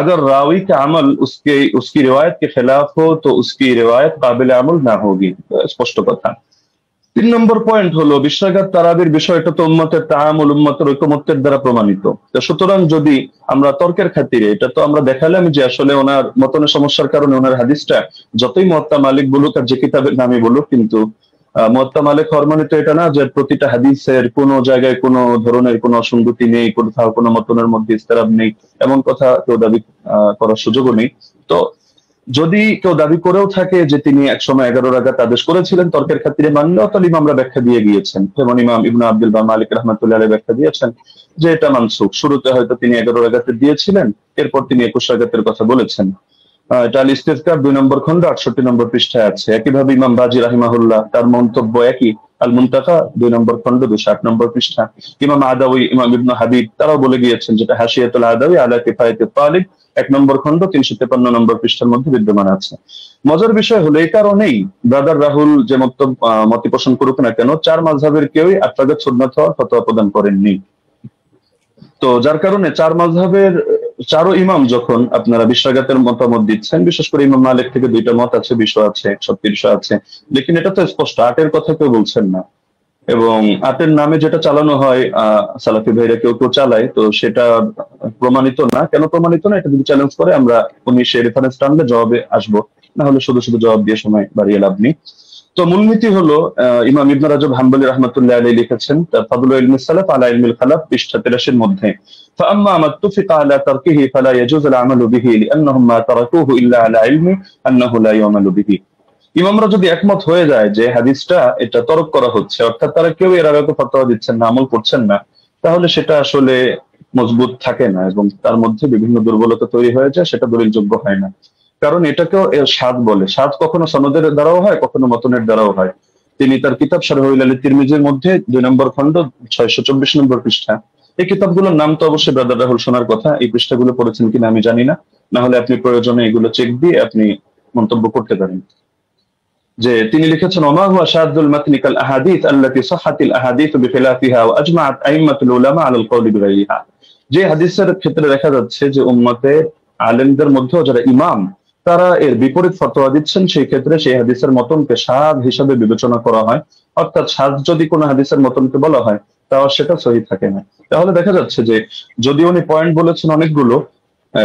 अगर रावी का अमल उसकी रिवायत के खिलाफ हो तो उसकी रिवायत काबिल अमल ना होगी। स्पष्ट কথা। 3 নম্বর পয়েন্ট হলো বিশ্বাঘাত তারাবির বিষয়টা তো উম্মতের তাআমুল, উম্মতের ঐকমত্যের দ্বারা প্রমাণিত। তো সুতরাং যদি আমরা তর্কের খাতিরে, এটা তো আমরা দেখালাম যে আসলে ওনার মতনের সমস্যার কারণে ওনার হাদিসটা যতই মুয়াত্তা মালিক বলুক আর যে কিতাবের নামে বলুক, কিন্তু মুয়াত্তা মালিক হওয়ার মানে তো এটা না যে প্রতিটা হাদিসের কোনো জায়গায় কোনো ধরনের কোনো অসঙ্গতি নেই, কোথাও কোনো মতনের মধ্যে ইস্তেরাব নেই, এমন কথা কেউ দাবি করার সুযোগও নেই। তো যদি কেউ দাবি করেও থাকে যে তিনি একসময় 11 রাকাত আদেশ করেছিলেন তর্কের খাতিরে, মানলেও তো ইমামরা ব্যাখ্যা দিয়ে গিয়েছেন, যেমন ইমাম ইবনে আব্দুল বার মালিক রাহমাতুল্লাহ আলাইহি ব্যাখ্যা দিয়েছেন যে এটা মানসুখ। শুরুতে হয়তো তিনি 11 রাকাতের দিয়েছিলেন, এরপর তিনি 21 রাকাতের কথা বলেছেন। এটা আল ইস্তিযকার 2 নম্বর খণ্ড 68 নম্বর পৃষ্ঠায় আছে। একইভাবে ইমাম বাজি রাহিমাহুল্লাহ তার মন্তব্য একই, আল মুনতাকা 2 নম্বর খণ্ড 208 নম্বর পৃষ্ঠা। ইমাম আদাউই, ইমাম ইবনে হাবিব তারাও বলে গিয়েছেন, যেটা হাশিয়াতুল আদাউই আলা কিফায়াতুত তালিব 1 নম্বর খণ্ড 353 নম্বর পৃষ্ঠার মধ্যে বিদ্যমান আছে। মজার বিষয় হলো এই কারণেই ব্রাদার রাহুল যে মতি পোষণ করুক না কেন, 4 মাযহাবের কেউই 8 রাকাত সুন্নাত হওয়ার ফতোয়া প্রদান করেননি। তো যার কারণে 4 মাযহাবের 4 ইমাম যখন আপনারা 20 রাকাতের মতামত দিচ্ছেন, বিশেষ করে ইমাম মালিক থেকে 2টা মত আছে, 20 আছে, 130 আছে, লেকিন এটা তো স্পষ্ট 8-এর কথা কেউ বলছেন না। এবং 8-এর নামে যেটা চালানো হয় সালাফি ভাইরা কেউ কেউ চালায়, তো সেটা প্রমাণিত না। কেন প্রমাণিত না এটা যদি চ্যালেঞ্জ করে, আমরা উনি সেই রেফারেন্স টানলে জবাবে আসবো, না হলে শুধু শুধু জবাব দিয়ে সময় বাড়িয়ে লাভ নেই। তো মূলনীতি হলো ইমাম ইবনে রাজব হাম্বলি রাহমাতুল্লাহ আলাইহি লিখেছেন তার ফাদলুল ইলমিস সালাফ আলা ইলমিল খালাফ পৃষ্ঠা 83 এর মধ্যে, فأما ما اتفق على تركه فلا يجوز العمل به لأنهم ما تركوه إلا على علم أنه لا يعمل به। ইমামরা যদি একমত হয়ে যায় যে হাদিসটা এটা তরক করা হচ্ছে, অর্থাৎ তারা কেউ এর আগে ফতোয়া দিচ্ছেন না, আমল করছেন না, তাহলে সেটা আসলে মজবুত থাকে না এবং তার মধ্যে বিভিন্ন দুর্বলতা তৈরি হয়ে যায়, সেটা দলিলযোগ্য হয় না। কারণ এটাকেও সাদ বলে। সাদ কখনো সনদের দ্বারাও হয়, কখনো মতনের দ্বারাও হয়। তিনি তার কিতাব শারহুল আলী তিরমিজির মধ্যে 2 নম্বর খণ্ড 624 নম্বর পৃষ্ঠা, এই কিতাবগুলোর নাম তো অবশ্যই ব্রাদার রাহুল শোনার কথা, এই পৃষ্ঠাগুলো পড়েছেন কিনা আমি জানি না, না হলে আপনি প্রয়োজনে এগুলো চেক দিয়ে আপনি মন্তব্য করতে পারেন। যে তিনি লিখেছেন, ওমা হুয়া শাদুল মাতনি কাল আহাদিস আল্লাতী সাহাহাতিল আহাদিস বিখিলাফিহা ওয়া আজমাআত আইম্মাতুল উলামা আলাল কওলি বিগাইরিহা। যে হাদিসের ক্ষেত্রে দেখা যাচ্ছে যে উম্মতের আলেমদের মধ্যে যারা ইমাম, তারা এর বিপরীত ফতোয়া দিচ্ছেন, সেই ক্ষেত্রে সেই হাদিসের মতনকে শাদ হিসাবে বিবেচনা করা হয়। অর্থাৎ শাদ যদি কোনো হাদিসের মতনকে বলা হয়, তাহলে সেটা সহিহ থাকে না। তাহলে দেখা যাচ্ছে যে যদি উনি পয়েন্ট বলেছেন অনেকগুলো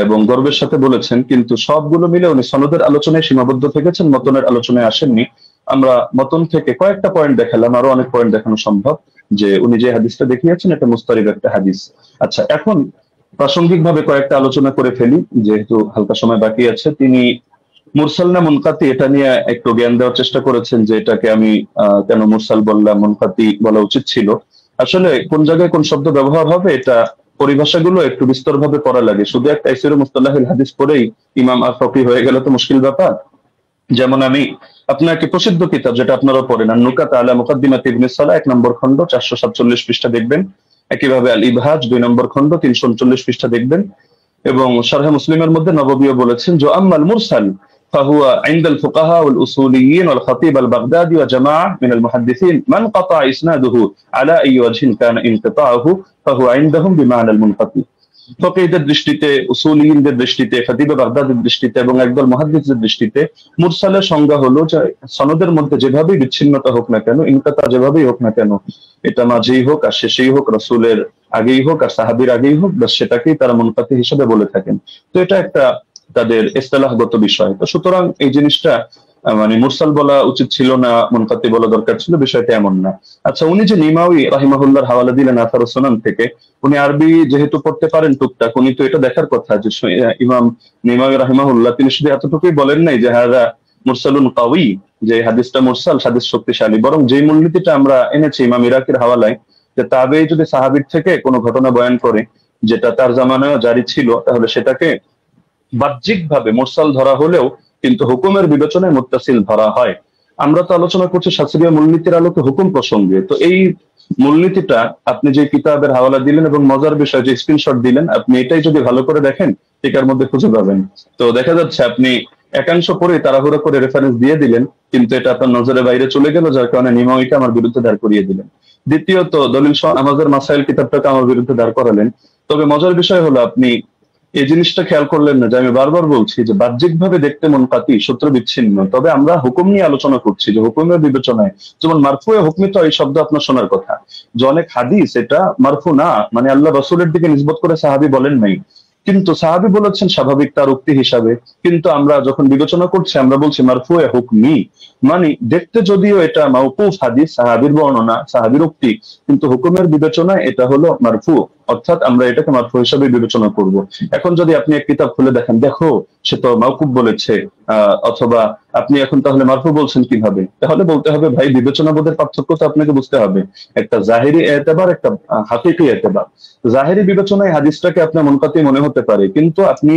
এবং গর্বের সাথে বলেছেন, কিন্তু সবগুলো মিলে উনি সনদের আলোচনায় সীমাবদ্ধ থেকেছেন, মতনের আলোচনায় আসেননি। আমরা মতন থেকে কয়েকটা পয়েন্ট দেখালাম, আরো অনেক পয়েন্ট দেখানো সম্ভব, যে উনি যে হাদিসটা দেখিয়েছেন এটা মুস্তারিদ একটা হাদিস। আচ্ছা, এখন প্রাসঙ্গিকভাবে কয়েকটা আলোচনা করে ফেলি, যেহেতু হালকা সময় বাকি আছে। তিনি মুরসাল না মুনকাতি এটা নিয়ে একটু জ্ঞান দেওয়ার চেষ্টা করেছেন, যে এটাকে আমি কেন মুরসাল বললাম, মুনকাতি বলা উচিত ছিল। আসলে কোন জায়গায় কোন শব্দ ব্যবহার হবে, এটা পরিভাষাগুলো একটু বিস্তরভাবে পড়া লাগে। শুধু একটা তাফসীর মুস্তালাহুল হাদিস পড়েই ইমাম আল-ফাকি হয়ে গেল তো মুশকিল ব্যাপার। যেমন আমি আপনাকে প্রসিদ্ধ কিতাব যেটা আপনারা পড়েন, আন-নুকাত আলা মুকাদ্দিমাত ইবনে সালাহ 1 নম্বর খণ্ড 447 পৃষ্ঠা দেখবেন। একইভাবে আল ইবহাজ 2 নম্বর খণ্ড 339 পৃষ্ঠা দেখবেন। এবং শারহে মুসলিমের মধ্যে নববীও বলেছেন, যে আম্মাল মুরসাল فهو عند الفقهاء والأصوليين والخطيب البغدادي وجماعة من المحدثين من قطع إسناده على أي وجه كان انقطاعه فهو عندهم بمعنى المنقطع। ফকিহদের দৃষ্টিতে, উসুলিয়িনদের দৃষ্টিতে, খতিবে বাগদাদের দৃষ্টিতে এবং একদল মুহাদ্দিসদের দৃষ্টিতে মুরসালের সংজ্ঞা হলো যে সনদের মধ্যে যেভাবেই বিচ্ছিন্নতা হোক না কেন, ইনকাতা যেভাবেই হোক না কেন, এটা মাঝেই হোক আর শেষেই হোক, রাসূলের আগেই হোক আর সাহাবীর আগেই হোক, বাস সেটাকেই তারা মুনকাতি হিসেবে বলে থাকেন। তো এটা একটা তাদের ইসতিলাহগত বিষয়। তো সুতরাং এই জিনিসটা মানে মুরসাল বলা উচিত ছিল না, মুনকাতি বলা দরকার ছিল, বিষয়টা এমন না। আচ্ছা, উনি যে নিমাউই রাহিমাহুল্লাহর হাওয়ালা দিলেন আথার সুনান থেকে, উনি আরবি যেহেতু পড়তে পারেন টুকটাক, উনি তো এটা দেখার কথা যে ইমাম নিমাউই রাহিমাহুল্লাহ তিনি শুধু এতটুকুই বলেন নাই যে হাযা মুরসালুন কাওয়ি, যে হাদিসটা মুরসাল, হাদিস শক্তিশালী, বরং যে মূলনীতিটা আমরা এনেছি ইমাম ইরাকির হাওয়ালায়, যে তাবেঈ যদি সাহাবীর থেকে কোনো ঘটনা বয়ান করে যেটা তার জামানায় জারি ছিল, তাহলে সেটাকে বাহ্যিকভাবে মুরসাল ধরা হলেও কিন্তু হুকুমের বিবেচনায় মুত্তাসিল ধরা হয়। আমরা তো আলোচনা করছি শাস্ত্রীয় মূলনীতির আলোকে হুকুম প্রসঙ্গে। তো এই মূলনীতিটা আপনি যে কিতাবের হাওয়ালা দিলেন এবং মজার বিষয় যে স্ক্রিনশট দিলেন, আপনি এটাই যদি ভালো করে দেখেন টিকার মধ্যে খুঁজে পাবেন। তো দেখা যাচ্ছে আপনি একাংশ পরে তাড়াহুড়ো করে রেফারেন্স দিয়ে দিলেন, কিন্তু এটা আপনার নজরের বাইরে চলে গেল, যার কারণে নিমাউইকে আমার বিরুদ্ধে দাঁড় করিয়ে দিলেন। দ্বিতীয়ত দলিল আমাদের মাসাইল কিতাবটাকে আমার বিরুদ্ধে দাঁড় করালেন। তবে মজার বিষয় হলো আপনি এই জিনিসটা খেয়াল করলেন না যে আমি বারবার বলছি যে বাহ্যিকভাবে দেখতে মুনকাতি, সূত্র বিচ্ছিন্ন, তবে আমরা হুকুম নিয়ে আলোচনা করছি যে হুকুমের বিবেচনায়, যেমন মারফুয়ে হুকমি তো এই শব্দ আপনার শোনার কথা, যে অনেক হাদিস এটা মারফু না, মানে আল্লাহ রাসূলের দিকে নিসবত করে সাহাবী বলেন নাই, কিন্তু সাহাবী বলেছেন স্বাভাবিক তার উক্তি হিসাবে, কিন্তু আমরা যখন বিবেচনা করছি আমরা বলছি মারফুয়ে হুকমি, মানে দেখতে যদিও এটা মাওকুফ হাদিস, সাহাবীর বর্ণনা, সাহাবীর উক্তি, কিন্তু হুকুমের বিবেচনায় এটা হলো মারফু, অর্থাৎ আমরা এটাকে মারফু হিসাবে বিবেচনা করব। এখন যদি আপনি এক কিতাব খুলে দেখেন, দেখো সে তো মাওকুফ বলেছে, অথবা আপনি এখন তাহলে মারফু বলছেন কিভাবে, তাহলে বলতে হবে ভাই বিবেচনা বোধের পার্থক্য তো আপনাকে বুঝতে হবে, একটা জাহিরি এতেবার, একটা হাকিকি এতেবার। জাহিরি বিবেচনায় হাদিসটাকে আপনার মুনকাতি মনে হতে পারে, কিন্তু আপনি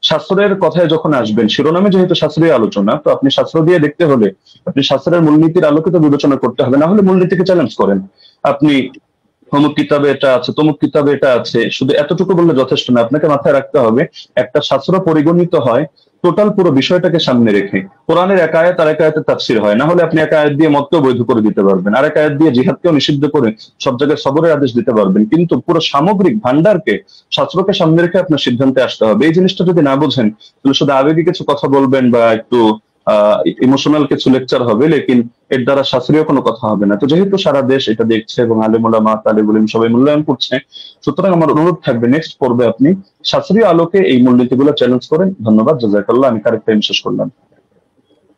শাস্ত্রের কথায় যখন আসবেন, শিরোনামে যেহেতু শাস্ত্রীয় আলোচনা, তো আপনি শাস্ত্র দিয়ে দেখতে হলে আপনি শাস্ত্রের মূলনীতির আলোকে তো বিবেচনা করতে হবে, না হলে মূলনীতিকে চ্যালেঞ্জ করেন। আপনি অমুক কিতাবে এটা আছে, তমুক কিতাবে এটা আছে, শুধু এতটুকু বললে যথেষ্ট না, আপনাকে মাথায় রাখতে হবে একটা শাস্ত্র পরিগণিত হয় টোটাল পুরো বিষয়টাকে সামনে রেখে। কোরআনের এক আয়াত আর এক আয়াতের তাফসীর হয়, না হলে আপনি এক আয়াত দিয়ে মতকেও বৈধ করে দিতে পারবেন, আর এক আয়াত দিয়ে জিহাদকেও নিষিদ্ধ করে সব জায়গায় সবরের আদেশ দিতে পারবেন, কিন্তু পুরো সামগ্রিক ভান্ডারকে, শাস্ত্রকে সামনে রেখে আপনার সিদ্ধান্তে আসতে হবে। এই জিনিসটা যদি না বোঝেন তাহলে শুধু আবেগী কিছু কথা বলবেন বা একটু ইমোশনাল কিছু লেকচার হবে, লেকিন এর দ্বারা শাস্ত্রীয় কোনো কথা হবে না। তো যেহেতু সারা দেশ এটা দেখছে এবং আলেম ওলামা, তালিবুল ইলম সবাই মূল্যায়ন করছে, সুতরাং আমার অনুরোধ থাকবে নেক্সট পর্বে আপনি শাস্ত্রীয় আলোকে এই মূলনীতিগুলো চ্যালেঞ্জ করেন। ধন্যবাদ, জাযাকাল্লাহ। আমি কারেক্ট টাইম শেষ করলাম।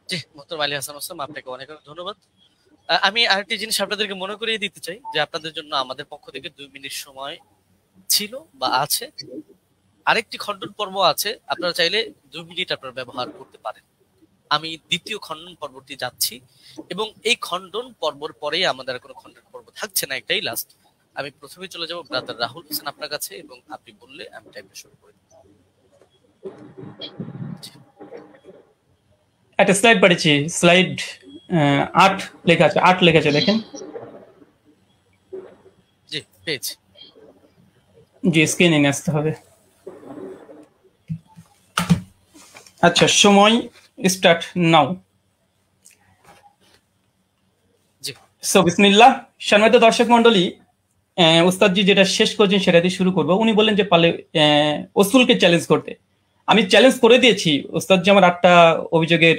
জি, মোহতারাম আলী হাসান ওসমান, আপনাকে অনেক অনেক ধন্যবাদ। আমি আরেকটি জিনিস আপনাদেরকে মনে করিয়ে দিতে চাই যে আপনাদের জন্য আমাদের পক্ষ থেকে 2 মিনিট সময় ছিল বা আছে। আরেকটি খণ্ডন পর্ব আছে, আপনারা চাইলে 2 মিনিট আপনারা ব্যবহার করতে পারেন। আমি দ্বিতীয় খণ্ডন পর্বটি যাচ্ছি এবং এই খণ্ডন পর্বর পরেই আমাদের কোনো খণ্ডন পর্ব থাকছে না, একটাই লাস্ট। আমি প্রথমে চলে যাব ব্রাদার রাহুল হোসেন আপনার কাছে, এবং আপনি বললে আমি টাইমটা শুরু করে দেব। একটা স্লাইড পড়েছি, স্লাইড 8 লেখা আছে, 8 লেখা আছে, দেখেন। জি, পেয়েছি। জি, স্ক্রিনে নিয়ে আসতে হবে। আচ্ছা, সময় স্টার্ট নাও। জি, সো বিসমিল্লাহ। সম্মানিত দর্শক মন্ডলী, উস্তাদজি যেটা শেষ করেছেন সেটা দিয়ে শুরু করবো। উনি বললেন যে পারলে ওসুলকে চ্যালেঞ্জ করতে। আমি চ্যালেঞ্জ করে দিয়েছি। উস্তাদজি আমার 8টা অভিযোগের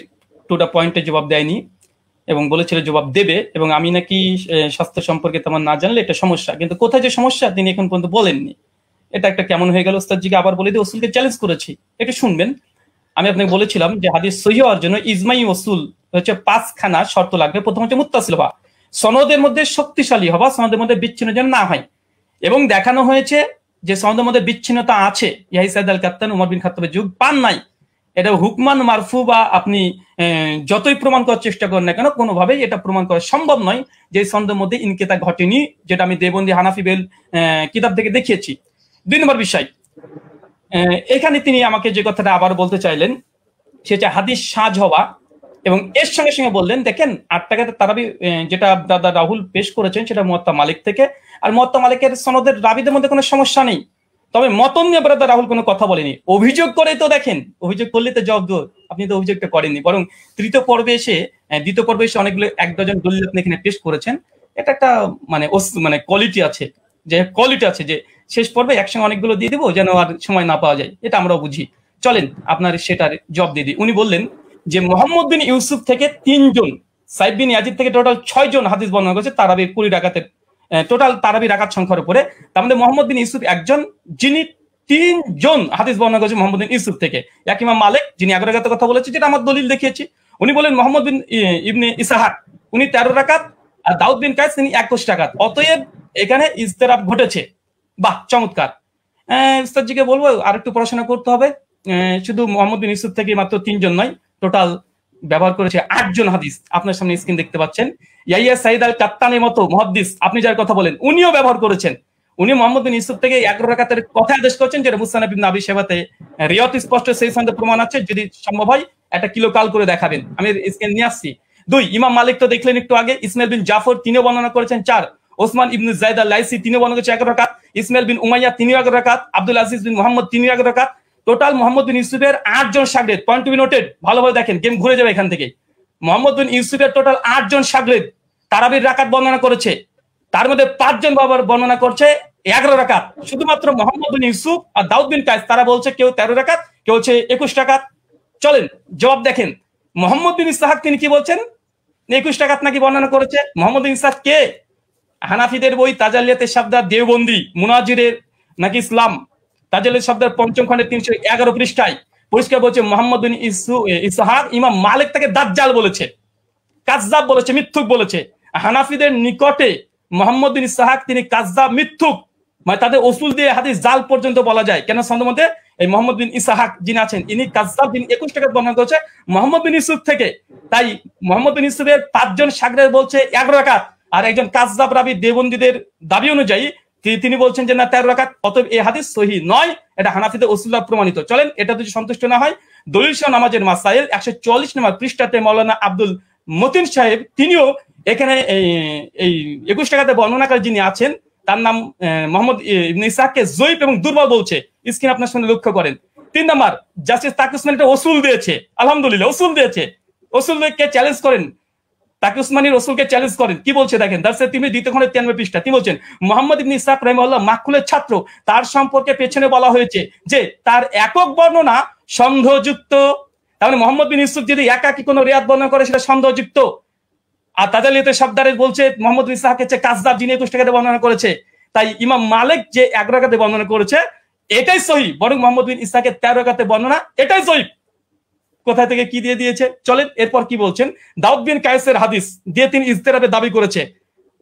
2টা পয়েন্টের জবাব দেয়নি এবং বলেছিল জবাব দেবে, এবং আমি নাকি স্বাস্থ্য সম্পর্কে তেমন না জানলে এটা সমস্যা, কিন্তু কোথায় যে সমস্যা তিনি এখন পর্যন্ত বলেননি। এটা একটা কেমন হয়ে গেল। উস্তাদজিকে আবার বলে দিয়ে ওসুলকে চ্যালেঞ্জ করেছি, একটু শুনবেন। আমি আপনাকে বলেছিলাম যে হাদিস সহিহ হওয়ার জন্য ইজমাই ওসুল হচ্ছে 5খানা শর্ত লাগবে। প্রথম হচ্ছে মুত্তাসিল হওয়া, সনদের মধ্যে শক্তিশালী হওয়া, সনদের মধ্যে বিচ্ছিন্ন যেন না হয়, এবং দেখানো হয়েছে যে সনদের মধ্যে বিচ্ছিন্নতা আছে। ইয়াহিয়া সাইদ আল কাত্তান উমর বিন খাত্তাবের যুগ পান নাই। এটা হুকমান মারফু বা আপনি যতই প্রমাণ করার চেষ্টা করেন না কেন, কোনোভাবেই এটা প্রমাণ করা সম্ভব নয় যে সনদের মধ্যে ইনকিতা ঘটেনি, যেটা আমি দেবন্দি হানাফি বেল কিতাব থেকে দেখিয়েছি। 2 নম্বর বিষয়, এখানে তিনি আমাকে যে কথাটা আবার বলতে চাইলেন সেটা হাদিস সাজ হওয়া, এবং এর সঙ্গে সঙ্গে বললেন দেখেন 8 টাকাতে তারাবি যেটা দাদা রাহুল পেশ করেছেন সেটা মুয়াত্তা মালিক থেকে, আর মুয়াত্তা মালিকের সনদের রাবিদের মধ্যে কোনো সমস্যা নেই। তবে মতন নিয়ে দাদা রাহুল কোনো কথা বলেনি। অভিযোগ করে তো দেখেন, অভিযোগ করলে তো জব্দ, আপনি তো অভিযোগটা করেননি, বরং দ্বিতীয় পর্বে এসে অনেকগুলো 1 ডজন দলিল আপনি এখানে পেশ করেছেন। এটা একটা মানে কোয়ালিটি আছে, যে শেষ পর্বে একসঙ্গে অনেকগুলো দিয়ে দেবো যেন আর সময় না পাওয়া যায়, এটা আমরাও বুঝি। চলেন আপনার সেটার জবাব দিয়ে দিই। উনি বললেন যে মোহাম্মদ বিন ইউসুফ থেকে 3 জন, সাইদ বিন ইয়াজিদ থেকে টোটাল 6 জন হাদিস বর্ণনা করেছে তারাবি 20 রাকাতের টোটাল তারাবি রাকাত সংখ্যার উপরে। তার মধ্যে মোহাম্মদ বিন ইউসুফ একজন, যিনি 3 জন হাদিস বর্ণনা করেছে মোহাম্মদ বিন ইউসুফ থেকে। এক ইমাম মালিক যিনি 11 রাকাতের কথা বলেছে, যেটা আমার দলিল দেখিয়েছি। উনি বলেন মোহাম্মদ বিন ইবনে ইসাহাক উনি 13 রাকাত, আর দাউদ বিন কায়েস তিনি 21 রাকাত। অতএব এখানে ইজতিরাব ঘটেছে। বাহ, চমৎকার। উস্তাদজিকে বলবো আর একটু পড়াশোনা করতে হবে। শুধু মোহাম্মদ বিন ইউসুফ থেকে মাত্র 3 জন নয়, টোটাল ব্যবহার করেছে 8 জন হাদিস। আপনার সামনে স্ক্রিন দেখতে পাচ্ছেন। ইয়াইয়া সাইদ আল কাত্তানের মতো মুহাদ্দিস, আপনি যার কথা বলেন, উনিও ব্যবহার করেছেন। উনি মোহাম্মদ বিন ইউসুফ থেকে 11 রাকাতের কথা আদেশ করেছেন, যেটা মুসনাদ ইবনে আবি শাইবাতে রিওয়ায়াত স্পষ্ট সেই সঙ্গে প্রমাণ আছে। যদি সম্ভব হয় একটা কিলোকাল করে দেখাবেন, আমি স্ক্রিন নিয়ে আসছি। 2 ইমাম মালিক তো দেখলেন একটু আগে, ইসমাইল বিন জাফর তিনিও বর্ণনা করেছেন 4, ওসমান ইবনে যায়েদ আল লাইসি তিনিও বর্ণনা করেছেন 11 রাকাত, ইসমাইল বিন উমাইয়া তিনিও 11 রাকাত, আব্দুল আজিজ বিন মুহাম্মদ তিনিও 11 রাকাত। টোটাল মোহাম্মদ বিন ইউসুফের 8 জন শাগির্দ। পয়েন্ট টু বি নোটেড, ভালোভাবে দেখেন, গেম ঘুরে যাবে এখান থেকে। মোহাম্মদ বিন ইউসুফের টোটাল 8 জন শাগির্দ তারাবির রাকাত বর্ণনা করেছে, তার মধ্যে 5 জন বাবার বর্ণনা করছে 11 রাকাত। শুধুমাত্র মোহাম্মদ বিন ইউসুফ আর দাউদ বিন কায়েস তারা বলছে কেউ 13 রাকাত, কেউ হচ্ছে 21 রাকাত। চলেন জবাব দেখেন, মোহাম্মদ বিন ইসহাক তিনি কি বলছেন, 21 রাকাত নাকি বর্ণনা করেছে। মোহাম্মদ বিন ইসহাক কে? হানাফিদের বই তাজালিয়াতে শাবদার দেওবন্দি মুনাজিরের নাকি ইসলাম তাজালিয়াত শাবদার 5ম খণ্ডের 311 পৃষ্ঠায় পরিষ্কার বলছে মোহাম্মদ বিন ইসহাক ইমাম মালিক তাকে দাজ্জাল বলেছে, কাযযাব বলেছে, মিথ্যুক বলেছে। হানাফিদের নিকটে মোহাম্মদ বিন ইসহাক তিনি কাযযাব, মিথ্যুক, মানে তাদের উসুল দিয়ে হাদিস জাল পর্যন্ত বলা যায়। কেন সন্দেহ মধ্যে এই মোহাম্মদ বিন ইসহাক যিনি আছেন ইনি কাযযাব, যিনি 21 রাকাত বর্ণনা করেছে মোহাম্মদ বিন ইউসুফ থেকে। তাই মোহাম্মদ বিন ইউসুফের 5 জন শাগির্দ বলছে 11 রাকাত, আর একজন কাযযাব রাবি দেওবন্দীদের দাবি অনুযায়ী তিনি বলছেন যে না 13 রাকাত। অতএব এই হাদিস সহিহ নয়, এটা হানাফিদের উসুল প্রমাণিত। চলেন এটা যদি সন্তুষ্ট না হয়, দলিল সহ নামাজের মাসাইল 144 নম্বর পৃষ্ঠাতে মাওলানা আব্দুল মতিন সাহেব তিনিও এখানে এই 21 রাকাতে বর্ণনাকারী যিনি আছেন তার নাম মোহাম্মদ ইবনে ইসহাককে জয়ীফ এবং দুর্বল বলছে। স্ক্রিন আপনার সামনে লক্ষ্য করেন। 3 নম্বর, জাস্টিস তাকি উসমানী একটা উসুল দিয়েছে, আলহামদুলিল্লাহ উসুল দিয়েছে। উসুলকে চ্যালেঞ্জ করেন, তাকি উসমানীর উসুলকে চ্যালেঞ্জ করেন। কি বলছে দেখেন, দারসে তিনি 2 খণ্ডের 93 পৃষ্ঠা তিনি বলছেন মোহাম্মদ ইবনে ইসহাক রাহিমাহুল্লাহ মাকহুলের ছাত্র, তার সম্পর্কে পেছনে বলা হয়েছে যে তার একক বর্ণনা সন্দেহযুক্ত। তাহলে মোহাম্মদ বিন ইউসুফ যদি একাকী কোনো রিয়াত বর্ণনা করে সেটা সন্দেহযুক্ত। আর তাজালিয়াতে শাবদারে বলছে মোহাম্মদ বিন ইসহাক হচ্ছে কাযযাব, যিনি 21 রাকাতে বর্ণনা করেছে। তাই ইমাম মালিক যে 11 রাকাতে বর্ণনা করেছে এটাই সহিহ, বরং মোহাম্মদ বিন ইসহাকের 13 রাকাতে বর্ণনা এটাই সহিহ। কোথা থেকে কি দিয়ে দিয়েছে চলেন এরপর কি বলছেন। দাউদ বিন কায়েসের হাদিস দিয়ে তিনি ইজতিরাবের দাবি করেছে।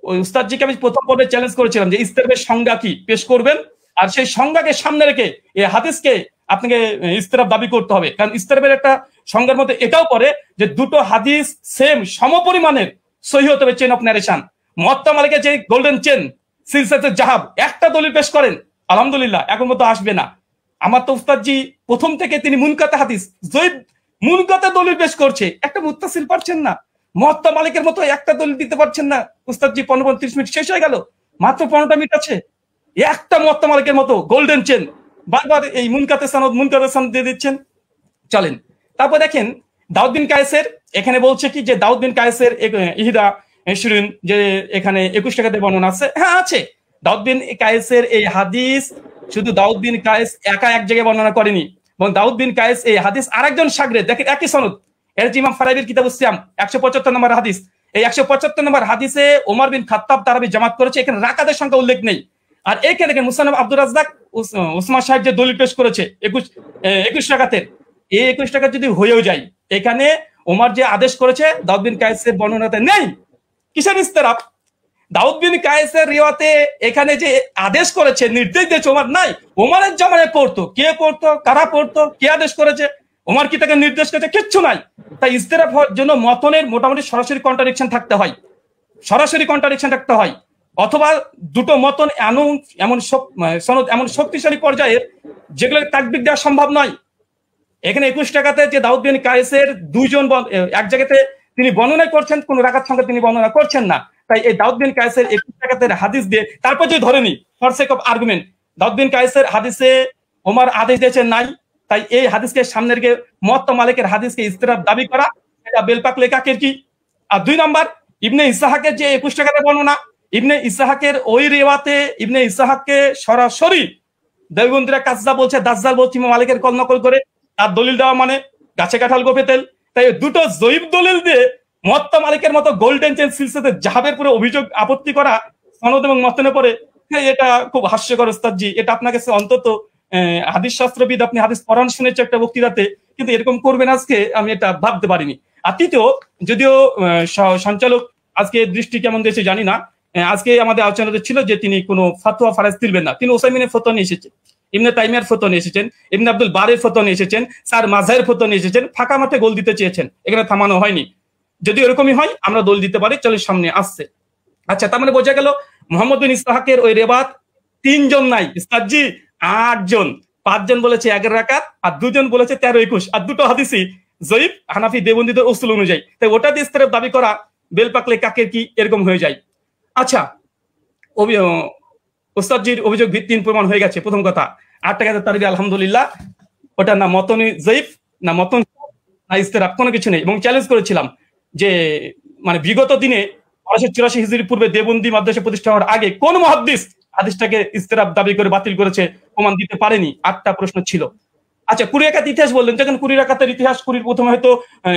ওই উস্তাদজিকে আমি প্রথম পর্বে চ্যালেঞ্জ করেছিলাম যে ইজতিরাবের সংজ্ঞা কি পেশ করবেন, আর সেই সংজ্ঞাকে সামনে রেখে এই হাদিসকে আপনাকে ইজতিরাব দাবি করতে হবে। কারণ ইজতিরাবের একটা সংজ্ঞার মধ্যে এটাও পড়ে যে দুটো হাদিস সেম সমপরিমাণের সহিহ হতে হবে, চেন অফ ন্যারেশন। মুয়াত্তা মালিকের যে গোল্ডেন চেন সিলসিলাতুল জাহাব, একটা দলিল পেশ করেন আলহামদুলিল্লাহ, এখন মতো আসবে না। আমার তো উস্তাদজি প্রথম থেকে তিনি মুনকাতে হাদিস জয়ীফ মুনকাতে দলিল পেশ করছে, একটা মুত্তাসিল পারছেন না। মুয়াত্তা মালিকের মতো একটা দলিল দিতে পারছেন না। উস্তাদজি 15-30 মিনিট শেষ হয়ে গেল, মাত্র 15টা মিনিট আছে। একটা মুয়াত্তা মালিকের মতো গোল্ডেন চেন বারবার এই মুনকাতে সনদ দিয়ে দিচ্ছেন। চলেন তারপর দেখেন দাউদ বিন কায়েসের এখানে বলছে কি যে দাউদ বিন কায়েসের ইহদা ইশরিন যে এখানে 21 রাকাতে বর্ণনা আছে। হ্যাঁ আছে। দাউদ বিন কায়েসের এই হাদিস শুধু দাউদ বিন কায়েস একা এক জায়গায় বর্ণনা করেনি, এবং দাউদ বিন কায়েস এই হাদিস আরেকজন শাগির্দ, দেখেন একই সনদ, এর ইমাম ফারাবির কিতাবুস সিয়াম 175 নম্বর হাদিস। এই 175 নম্বর হাদিসে ওমর বিন খাত্তাব তারাবি জামাত করেছে, এখানে রাকাতের সংখ্যা উল্লেখ নেই। আর এখানে দেখেন মুসান্নাফ আব্দুর রাজ্জাক উসমান সাহেব যে দলিল পেশ করেছে 21 রাকাতের, এই 21 রাকাত যদি হয়েও যায়, এখানে ওমর যে আদেশ করেছে দাউদ বিন কায়েসের বর্ণনাতে নেই। কিসের ইস্তেরাব? দাউদ বিন কায়েসের রিওয়াতে এখানে যে আদেশ করেছে, নির্দেশ দিয়েছে ওমর নাই। ওমরের জামানায় পড়তো, কে পড়তো, কারা পড়তো, কে আদেশ করেছে, ওমর কি তাকে নির্দেশ করেছে, কিচ্ছু নাই। তাই ইস্তেরাব হওয়ার জন্য মতনের মোটামুটি সরাসরি কন্ট্রাডিকশন থাকতে হয়, সরাসরি কন্ট্রাডিকশন থাকতে হয়, অথবা দুটো মতন এমন সনদ এমন শক্তিশালী পর্যায়ের যেগুলো তাকবির দেওয়া সম্ভব নয়। এখানে 21 রাকাতে যে দাউদ বিন কায়েসের 2 জন এক জায়গাতে তিনি বর্ণনা করছেন, কোন রাকাত সংখ্যা তিনি বর্ণনা করছেন না। তাই এই দাউদ বিন কায়েসের 21 রাকাতের হাদিস দিয়ে তারপর যদি ধরেনি ফর সেক অফ আর্গুমেন্ট দাউদ বিন কায়েসের হাদিসে ওমর আদেশ দিয়েছেন নাই, তাই এই হাদিসকে সামনে রেখে মুয়াত্তা মালিকের হাদিসকে ইস্তিরাব দাবি করা এটা বেলপাক লেখাকের কি। আর 2 নম্বর ইবনে ইসহাকের যে 21 রাকাতের বর্ণনা, ইবনে ইসহাকের ওই রিওয়াতে ইবনে ইসহাককে সরাসরি দেওবন্দীরা কাযযাব বলছে, দাজ্জাল বলছে ইমাম মালিকের কল নকল করে, তার দলিল দেওয়া মানে গাছে কাঁঠাল গোপে তেল। তাই দুটো জয়ীফ দলিল দিয়ে মুয়াত্তা মালিকের মতো গোল্ডেন চেন সিলসিলাতে জাহাবের পুরো অভিযোগ আপত্তি করা সনদ এবং মতনে পড়ে, এটা খুব হাস্যকর উস্তাদজি। এটা আপনাকে অন্তত হাদিস শাস্ত্রবিদ, আপনি হাদিস পড়ান শুনেছে একটা বক্তৃতাতে, কিন্তু এরকম করবেন আজকে আমি এটা ভাবতে পারিনি। আর তৃতীয়, যদিও সঞ্চালক আজকে দৃষ্টি কেমন দিয়েছে জানি না, আজকে আমাদের আলোচনাতে ছিল যে তিনি কোনো ফাতোয়া ফারাজ তুলবেন না, তিনি ওসাইমিনের ফতোয়া নিয়ে এসেছেন, ইবনে তাইমিয়ার ফতোয়া নিয়ে এসেছেন, ইবনে আব্দুল বারের ফতোয়া নিয়ে এসেছেন, স্যার মাজাহের ফতোয়া নিয়ে এসেছেন, ফাঁকা মাঠে গোল দিতে চেয়েছেন, এখানে থামানো হয়নি। যদি এরকমই হয় আমরা দোল দিতে পারি, চলে সামনে আসছে। আচ্ছা, তার মানে বোঝা গেল মোহাম্মদ বিন ইসহাকের ওই রেবাত 3 জন নাই, ইস্তাদজি 8 জন, 5 জন বলেছে 11 রাকাত আর 2 জন বলেছে 13-21, আর দুটো হাদিসই জয়ীফ হানাফি দেবন্দীদের উসুল অনুযায়ী। তাই ওটা দিয়ে ইস্তেরাব দাবি করা বেল পাকলে কাকের কি এরকম হয়ে যায়। আচ্ছা, ওস্তাদজির অভিযোগ ভিত্তিহীন প্রমাণ হয়ে গেছে। প্রথম কথা, 8 টাকাতে তারবি আলহামদুলিল্লাহ, ওটা না মতন জয়ীফ না মতন না ইস্তেরাব, কোনো কিছু নেই। এবং চ্যালেঞ্জ করেছিলাম যে মানে বিগত দিনে 1284 হিজরির পূর্বে দেবন্দী মাদ্রাসা প্রতিষ্ঠা হওয়ার আগে কোন মুহাদ্দিস হাদিসটাকে ইস্তেরাব দাবি করে বাতিল করেছে, প্রমাণ দিতে পারেনি। 8টা প্রশ্ন ছিল। আচ্ছা, 20 রাকাত ইতিহাস বললেন, যখন 20 রাকাতের ইতিহাস, 20 প্রথমে হয়তো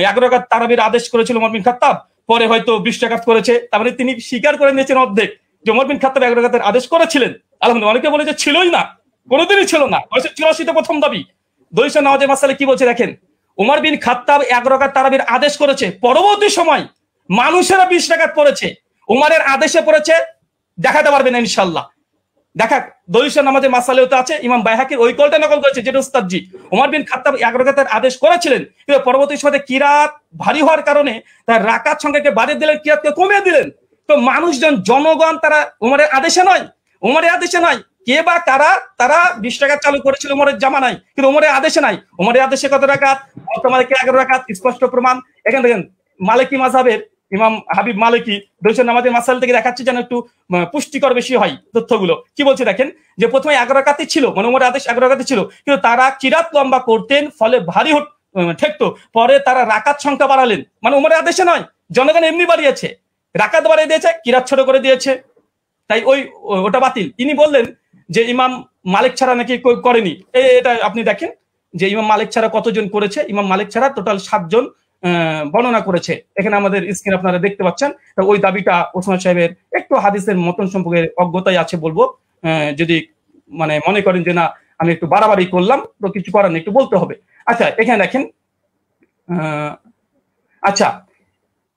11 রাকাত তারাবির আদেশ করেছিল ওমর বিন খাত্তাব, পরে হয়তো 20 রাকাত করেছে, তারপরে তিনি স্বীকার করে নিয়েছেন অর্ধেক যে ওমর বিন খাত্তাব 11 রাকাতের আদেশ করেছিলেন। আলহামদুলিল্লাহ। অনেকে বলে যে ছিলই না, কোনোদিনই ছিল না। 1984 প্রথম দাবি। দলিল নামাজের মাসালে কি বলছে দেখেন, ওমর বিন খাত্তাব 11 রাকাত তারাবির আদেশ করেছে, পরবর্তী সময় মানুষেরা 20 রাকাত পড়েছে, ওমরের আদেশে পড়েছে, দেখাতে পারবেন ইনশাআল্লাহ। দেখা দলিল নামাজের মাসালেও তো আছে, ইমাম বাইহাকির ওই কলটা নকল করেছে যেটা উস্তাদজি ওমর বিন খাত্তাব 11 রাকাতের আদেশ করেছিলেন, কিন্তু পরবর্তী সময়ে কিরাত ভারী হওয়ার কারণে তার রাকাত সংখ্যাকে বাড়িয়ে দিলেন, কিরাতকে কমিয়ে দিলেন। তো মানুষজন, জনগণ তারা ওমরের আদেশে নয়, ওমরের আদেশে নয়, কে বা কারা তারা 20 রাকাত চালু করেছিল ওমরের জামানায়, কিন্তু ওমরের আদেশে নাই। ওমরের আদেশে কত রাকাত? মালিকের 11 রাকাত, স্পষ্ট প্রমাণ। এখানে দেখেন মালিকি মাযহাবের ইমাম হাবিব মালিকি দলিল নামাজের মাসাল থেকে দেখাচ্ছে যেন একটু পুষ্টিকর বেশি হয় তথ্যগুলো। কি বলছে দেখেন, যে প্রথমে 11 রাকাতই ছিল, মানে ওমরের আদেশ 11 রাকাতই ছিল, কিন্তু তারা কিরাত লম্বা করতেন, ফলে ভারী ঠেকতো। পরে তারা রাকাত সংখ্যা বাড়ালেন, মানে ওমরের আদেশে নয়, জনগণ এমনি বাড়িয়েছে, রাকাত বাড়িয়ে দিয়েছে, কিরাত ছোট করে দিয়েছে, তাই ওটা বাতিল। তিনি বললেন যে ইমাম মালিক ছাড়া নাকি করেনি। এটা আপনি দেখেন যে ইমাম মালিক ছাড়া কতজন করেছে। ইমাম মালিক ছাড়া টোটাল 7 জন বর্ণনা করেছে। এখানে আমাদের স্ক্রিন আপনারা দেখতে পাচ্ছেন। ওই দাবিটা ওসমান সাহেবের একটু হাদিসের মতন সম্পর্কে অজ্ঞতাই আছে বলবো, যদি মানে মনে করেন যে না আমি একটু বাড়াবাড়ি করলাম, তো কিছু করার নেই, একটু বলতে হবে। আচ্ছা, এখানে দেখেন, আচ্ছা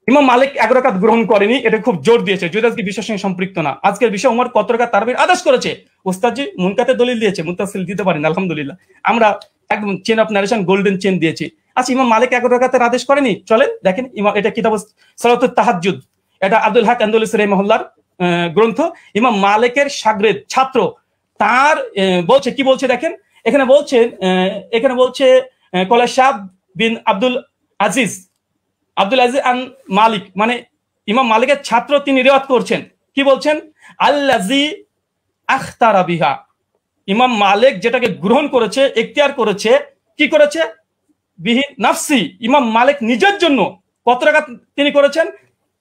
ইমাম মালিক 11 রাকাত গ্রহণ করেনি, এটা খুব জোর দিয়েছে, যদি আজকে বিষয়ের সঙ্গে সম্পৃক্ত না। আজকের বিষয় ওমর কত রাকাত তারাবির আদেশ করেছে, ওস্তাদজি মুনকাতে দলিল দিয়েছে, মুত্তাসিল দিতে পারেন আলহামদুলিল্লাহ। আমরা একদম chain of narration golden chain দিয়েছি। আচ্ছা, ইমাম মালিক 11 রাকাতের আদেশ করেনি, চলেন দেখেন, এটা কিতাব সালাতুত তাহাজ্জুদ, এটা আব্দুল হক আন্দলুসি রাহিমাহুল্লাহর গ্রন্থ। ইমাম মালিকের শাগরেদ ছাত্র তার বলছে, কি বলছে দেখেন, এখানে বলছে কলা শাহ বিন আব্দুল আজিজ আন মালিক, মানে ইমাম মালিকের ছাত্র, তিনি রিওয়ায়াত করছেন, কি বলছেন, আল্লাজি আখতারা বিহা, ইমাম মালিক যেটাকে গ্রহণ করেছে, এখতিয়ার করেছে, কি করেছে, বিহি নাফসি, ইমাম মালিক নিজের জন্য কত রাকাত তিনি করেছেন।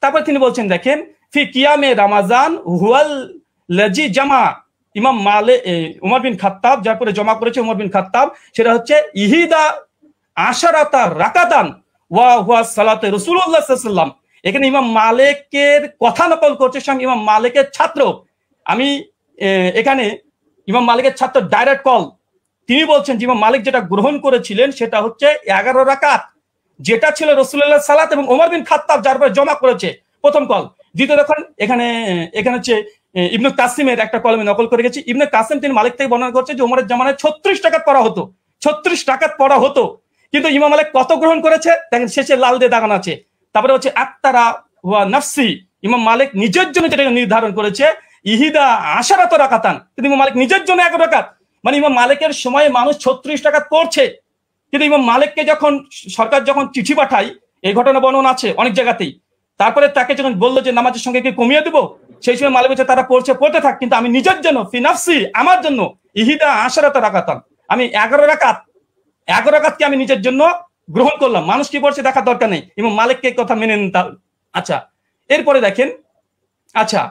তারপর তিনি বলছেন দেখেন, ফি কিয়ামে রমাজান হুয়াল লাজি জামা, ইমাম মালিক ওমর বিন খাত্তাব যার পরে জমা করেছে ওমর বিন খাত্তাব, সেটা হচ্ছে ইহিদা আশারাতা রাকাতান ওয়া হুয়া সালাতে রাসূলুল্লাহ সাল্লাল্লাহু আলাইহি ওয়াসাল্লাম। এখানে ইমাম মালিকের কথা নকল করছে, সঙ্গে ইমাম মালিকের ছাত্র। আমি এখানে ইমাম মালিকের ছাত্র ডাইরেক্ট কল, তিনি বলছেন যে ইমাম মালিক যেটা গ্রহণ করেছিলেন সেটা হচ্ছে 11 রাকাত, যেটা ছিল রাসূলুল্লাহ সালাত এবং ওমর বিন খাত্তাব যার পরে জমা করেছে, প্রথম কল। দ্বিতীয় দেখেন, এখানে হচ্ছে ইবনে কাসিমের একটা কলমে নকল করে গেছি। ইবনে কাসিম তিনি মালিক থেকে বর্ণনা করছে যে ওমরের জামানায় 36 রাকাত পড়া হতো, 36 রাকাত পড়া হতো, কিন্তু ইমাম মালিক কত গ্রহণ করেছে দেখেন, শেষে লাল দিয়ে দাগানো আছে। তারপরে হচ্ছে আক্তারা ওয়া নাফসি, ইমাম মালিক নিজের জন্য যেটা নির্ধারণ করেছে, ইহিদা আশারাত রাকাতান, কিন্তু ইমাম মালিক নিজের জন্য 11 রাকাত, মানে ইমাম মালিকের সময়ে মানুষ 36 রাকাত পড়ছে, কিন্তু ইমাম মালিককে যখন সরকার যখন চিঠি পাঠায়, এই ঘটনা বর্ণনা আছে অনেক জায়গাতেই, তারপরে তাকে যখন বললো যে নামাজের সঙ্গে কি কমিয়ে দেবো, সেই সময় মালিক বলছে তারা পড়তে থাক, কিন্তু আমি নিজের জন্য ফি নাফসি, আমার জন্য ইহিদা আশারাত রাকাতান, আমি 11 রাকাতকে আমি নিজের জন্য গ্রহণ করলাম। মানুষ কি পড়ছে দেখার দরকার নেই, ইমাম মালিককে কথা মেনে নিন। আচ্ছা, এরপরে দেখেন, আচ্ছা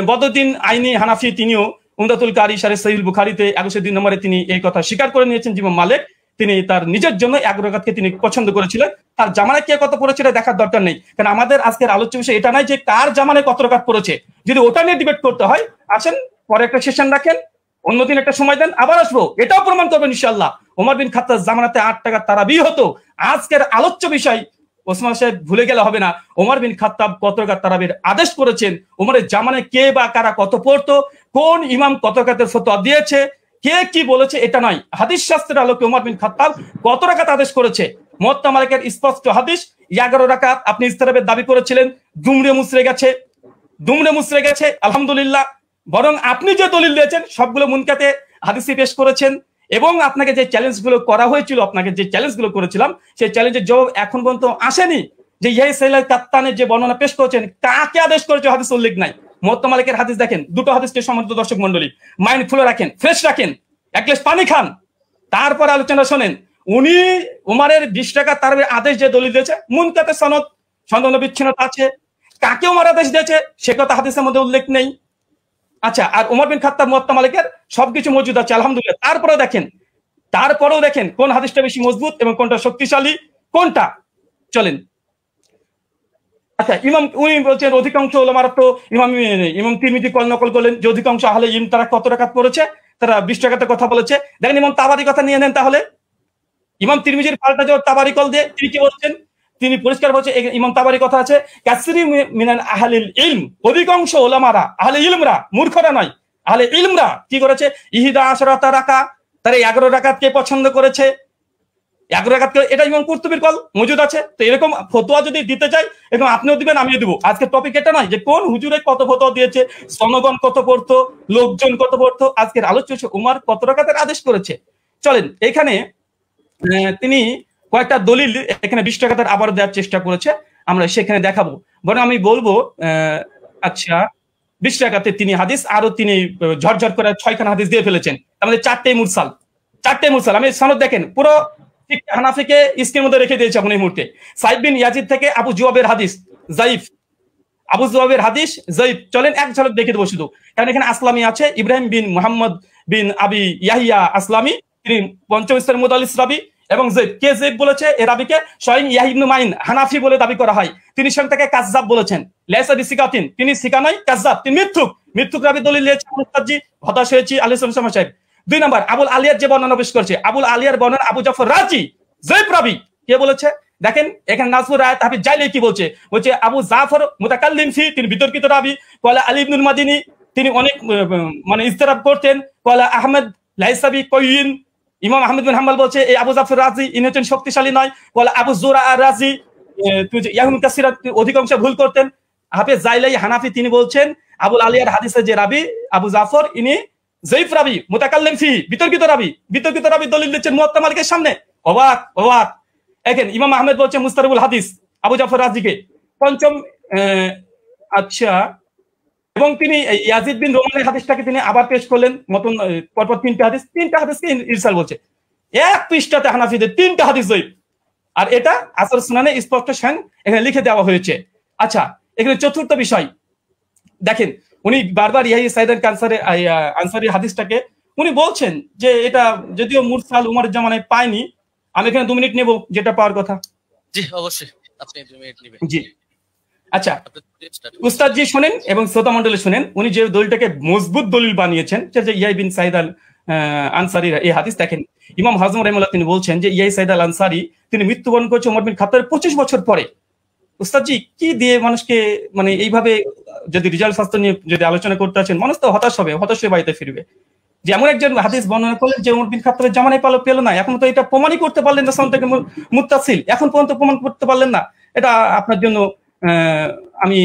বদরুদ্দিন আইনি হানাফি, তিনিও উমদাতুল কারি শারহ সহিহ বুখারীতে 102 নম্বরে তিনি এই কথা স্বীকার করে নিয়েছেন যে ইমাম মালিক তিনি তার নিজের জন্য 11 রাকাতকে তিনি পছন্দ করেছিলেন, তার জামানায় কে কত পড়েছে এটা দেখার দরকার নেই। কারণ আমাদের আজকের আলোচ্য বিষয় এটা নয় যে কার জামানায় কত রাকাত পড়েছে, যদি ওটা নিয়ে ডিবেট করতে হয় আসেন পরে একটা সেশন রাখেন, অন্যদিন একটা সময় দেন, আবার আসবো, এটাও প্রমাণ করবেন ইনশাআল্লাহ ওমর বিন খাত্তাব জামানাতে 8 টাকা তারাবি হতো। আজকের আলোচ্য বিষয় ওসমান সাহেব ভুলে গেলে হবে না, ওমর বিন খাত্তাব কত রাকাত তারাবির আদেশ করেছেন, ওমরের জামানায় কে বা কারা কত পড়তো, কোন ইমাম কত রাকাতের ফতোয়া দিয়েছে, কে কি বলেছে এটা নয়, হাদিস শাস্ত্রের আলোকে ওমর বিন খাত্তাব কত রাকাত আদেশ করেছে। মুওয়াত্তা মালিকের স্পষ্ট হাদিস 11 রাকাত। আপনি ইস্তেরাবের দাবি করেছিলেন, দুমড়ে মুচড়ে গেছে আলহামদুলিল্লাহ। বরং আপনি যে দলিল দিয়েছেন সবগুলো মুনকাতে হাদিসে পেশ করেছেন, এবং আপনাকে যে চ্যালেঞ্জগুলো করা হয়েছিল, আপনাকে যে চ্যালেঞ্জগুলো করেছিলাম সেই চ্যালেঞ্জের জবাব এখন পর্যন্ত আসেনি। যে ইয়াহি সাইলাল কাত্তানের যে বর্ণনা পেশ করেছেন, কাকে আদেশ করেছে হাদিস উল্লেখ নাই। মুওয়াত্তা মালিকের হাদিস দেখেন, দুটো হাদিসকে সম্মানিত দর্শক মণ্ডলী মাইন্ড খুলে রাখেন, ফ্রেশ রাখেন, এক গ্লাস পানি খান, তারপর আলোচনা শোনেন। উনি উমারের 20 রাকাত তারাবির আদেশ যে দলিল দিয়েছে, মুনকাতে সনদ বিচ্ছিন্নতা আছে, কাকে উমার আদেশ দিয়েছে সে কথা হাদিসের মধ্যে উল্লেখ নেই। আচ্ছা, আর ওমর বিন খাত্তাব মুওয়াত্তা মালিকের সবকিছু মজুদ আছে আলহামদুলিল্লাহ। তারপরেও দেখেন কোন হাদিসটা বেশি মজবুত এবং কোনটা শক্তিশালী, কোনটা। চলেন। আচ্ছা, উনি বলছেন অধিকাংশ ওলামারা তো ইমাম তিরমিজি নকল করলেন যে অধিকাংশ আহলে ইলম তারা কত রাকাত পড়েছে, তারা 20 রাকাতের কথা বলেছে। দেখেন ইমাম তাবারি কথা নিয়ে নেন তাহলে। ইমাম তিরমিজির পাল্টা যে তাবারি কল দিয়ে তিনি কি বলছেন, তিনি পরিষ্কার বলছে, ইমাম তাবারি কথা আছে, কাসরি মিনাল আহলিল ইলম, অধিকাংশ ওলামারা, আহলে ইলমরা, মূর্খরা নয়, আহলে ইলমরা কি করেছে, 11 রাকাত, তারা 11 রাকাতকে পছন্দ করেছে, 11 রাকাতকে। এটা ইমাম কুরতুবীর কল মজুদ আছে। তো এরকম ফতোয়া যদি দিতে চাই, এরকম আপনিও দিবেন, আমিও দিব। আজকে টপিক এটা নয় যে কোন হুজুরে কত ফতোয়া দিয়েছে, জনগণ কত পড়তো, লোকজন কত পড়তো। আজকের আলোচ্য হচ্ছে উমর কত রাকাতের আদেশ করেছে। চলেন, এখানে তিনি কয়েকটা দলিল এখানে 20 রাকাতের আবার দেওয়ার চেষ্টা করেছে, আমরা সেখানে দেখাবো। বরং আমি বলবো আচ্ছা 20 রাকাতে তিনি হাদিস, আরো তিনি ঝরঝর করে 6খানা হাদিস দিয়ে ফেলেছেন, আমাদের 4টে মুরসাল। আমি সনদ দেখেন, পুরো হানাফিকে স্ক্রিনের মধ্যে রেখে দিয়েছি আপনি এই মুহূর্তে। সাইদ বিন ইয়াজিদ থেকে আবু জুয়াবের হাদিস যায়িফ, চলেন এক ঝলক দেখে দেবো শুধু, কারণ এখানে আসলামি আছে, ইব্রাহিম বিন মুহাম্মদ বিন আবি ইয়াহিয়া আসলামি, তিনি পঞ্চম স্তরের মুদাল্লিস রাবি। এবং জেদ বলেছে এ রাবিকে স্বয়ং ইয়াহিয়া ইবনে মাইন হানাফি বলে দাবি করা হয়, তিনি স্বয়ং তাকে কাযযাব বলেছেন। লাইসা বিসিকাতিন, তিনি সিকা নয়, কাযযাব, তিনি মিথ্যুক রাবি দলিল দিয়েছেন। মুস্তাজি হতাশ হয়েছি আলাইহিস সালাম সাহেব। 2 নম্বর, আবুল আলিয়ার যে বর্ণনা পেশ করছে, আবুল আলিয়ার বর্ণনা আবু জাফর রাজি জয়ীফ রাবি, কে বলেছে দেখেন এখানে নাজমুর রায়াত হাফিজ জাইলি কি বলছে, আবু জাফর মুতাকাল্লিম ফি, তিনি বিতর্কিত রাবি। কলা আলী ইবনুল মাদিনী, তিনি অনেক মানে ইস্তেরাব করতেন। কলা আহমেদ লাইসাবি কয়িন, ইমাম আহমেদ বিন হাম্বল বলছে এই আবু জাফর রাজি ইনি হচ্ছেন শক্তিশালী নয়। কলা আবু জুরা আর রাজি, ইয়াহুম কাসিরা অধিকাংশ ভুল করতেন। হাফেজ জাইলাই হানাফি, তিনি বলছেন আবুল আলিয়ার হাদিসের যে রাবি আবু জাফর, ইনি জয়ীফ রাবি, মুতাকাল্লিম ফি, বিতর্কিত রাবি দলিল দিচ্ছেন মুওয়াত্তা মালিকের সামনে। অবাক। দেখেন ইমাম আহমেদ বলছে মুস্তারিবুল হাদিস আবু জাফর রাজিকে। পঞ্চম, আচ্ছা, এবং তিনি ইয়াজিদ বিন রোমানের হাদিসটাকে তিনি আবার পেশ করলেন, মতন পরপর 3টে হাদিসকে ইরসাল বলছে। এক পৃষ্ঠাতে হানাফিদের 3টে হাদিস জয়ীফ, আর এটা আসর সুনানে স্পষ্ট এখানে লিখে দেওয়া হয়েছে। আচ্ছা, এখানে চতুর্থ বিষয় দেখেন, উনি বারবার ইয়াহিয়া সাইদ আনসারী হাদিসটাকে উনি বলছেন যে এটা যদিও মুরসাল উমরের জামানায় পায়নি। আমি এখানে 2 মিনিট নেব, যেটা পাওয়ার কথা। জি অবশ্যই, আপনি 2 মিনিট নেবেন। জি আচ্ছা, উস্তাদ জি শুনেন এবং শ্রোতা মণ্ডলী শুনেন, উনি যে দলিলটাকে মজবুত দলিল বানিয়েছেন, যে ইয়াহিয়া বিন সাইদ আল আনসারী এই হাদিস দেখেন, ইমাম হাজম রাহিমাহুল্লাহ তিনি বলছেন যে ইয়াহিয়া সাইদ আল আনসারী তিনি মৃত্যুবরণ করেছে ওমর বিন খাত্তাবের 25 বছর পরে। উস্তাদজি কি দিয়ে মানুষকে মানে এইভাবে যদি রিজাল্ট শাস্ত্র নিয়ে যদি আলোচনা করতে আছেন, মানুষ তো হতাশ হয়ে বাড়িতে ফিরবে। যে এমন একজন হাদিস বর্ণনা করলেন যে ওমর বিন খাত্তাবের জামানায় পেল না, এখন তো এটা প্রমাণই করতে পারলেন না, সনদ থেকে মুত্তাসিল এখন পর্যন্ত প্রমাণ করতে পারলেন না, এটা আপনার জন্য আমি।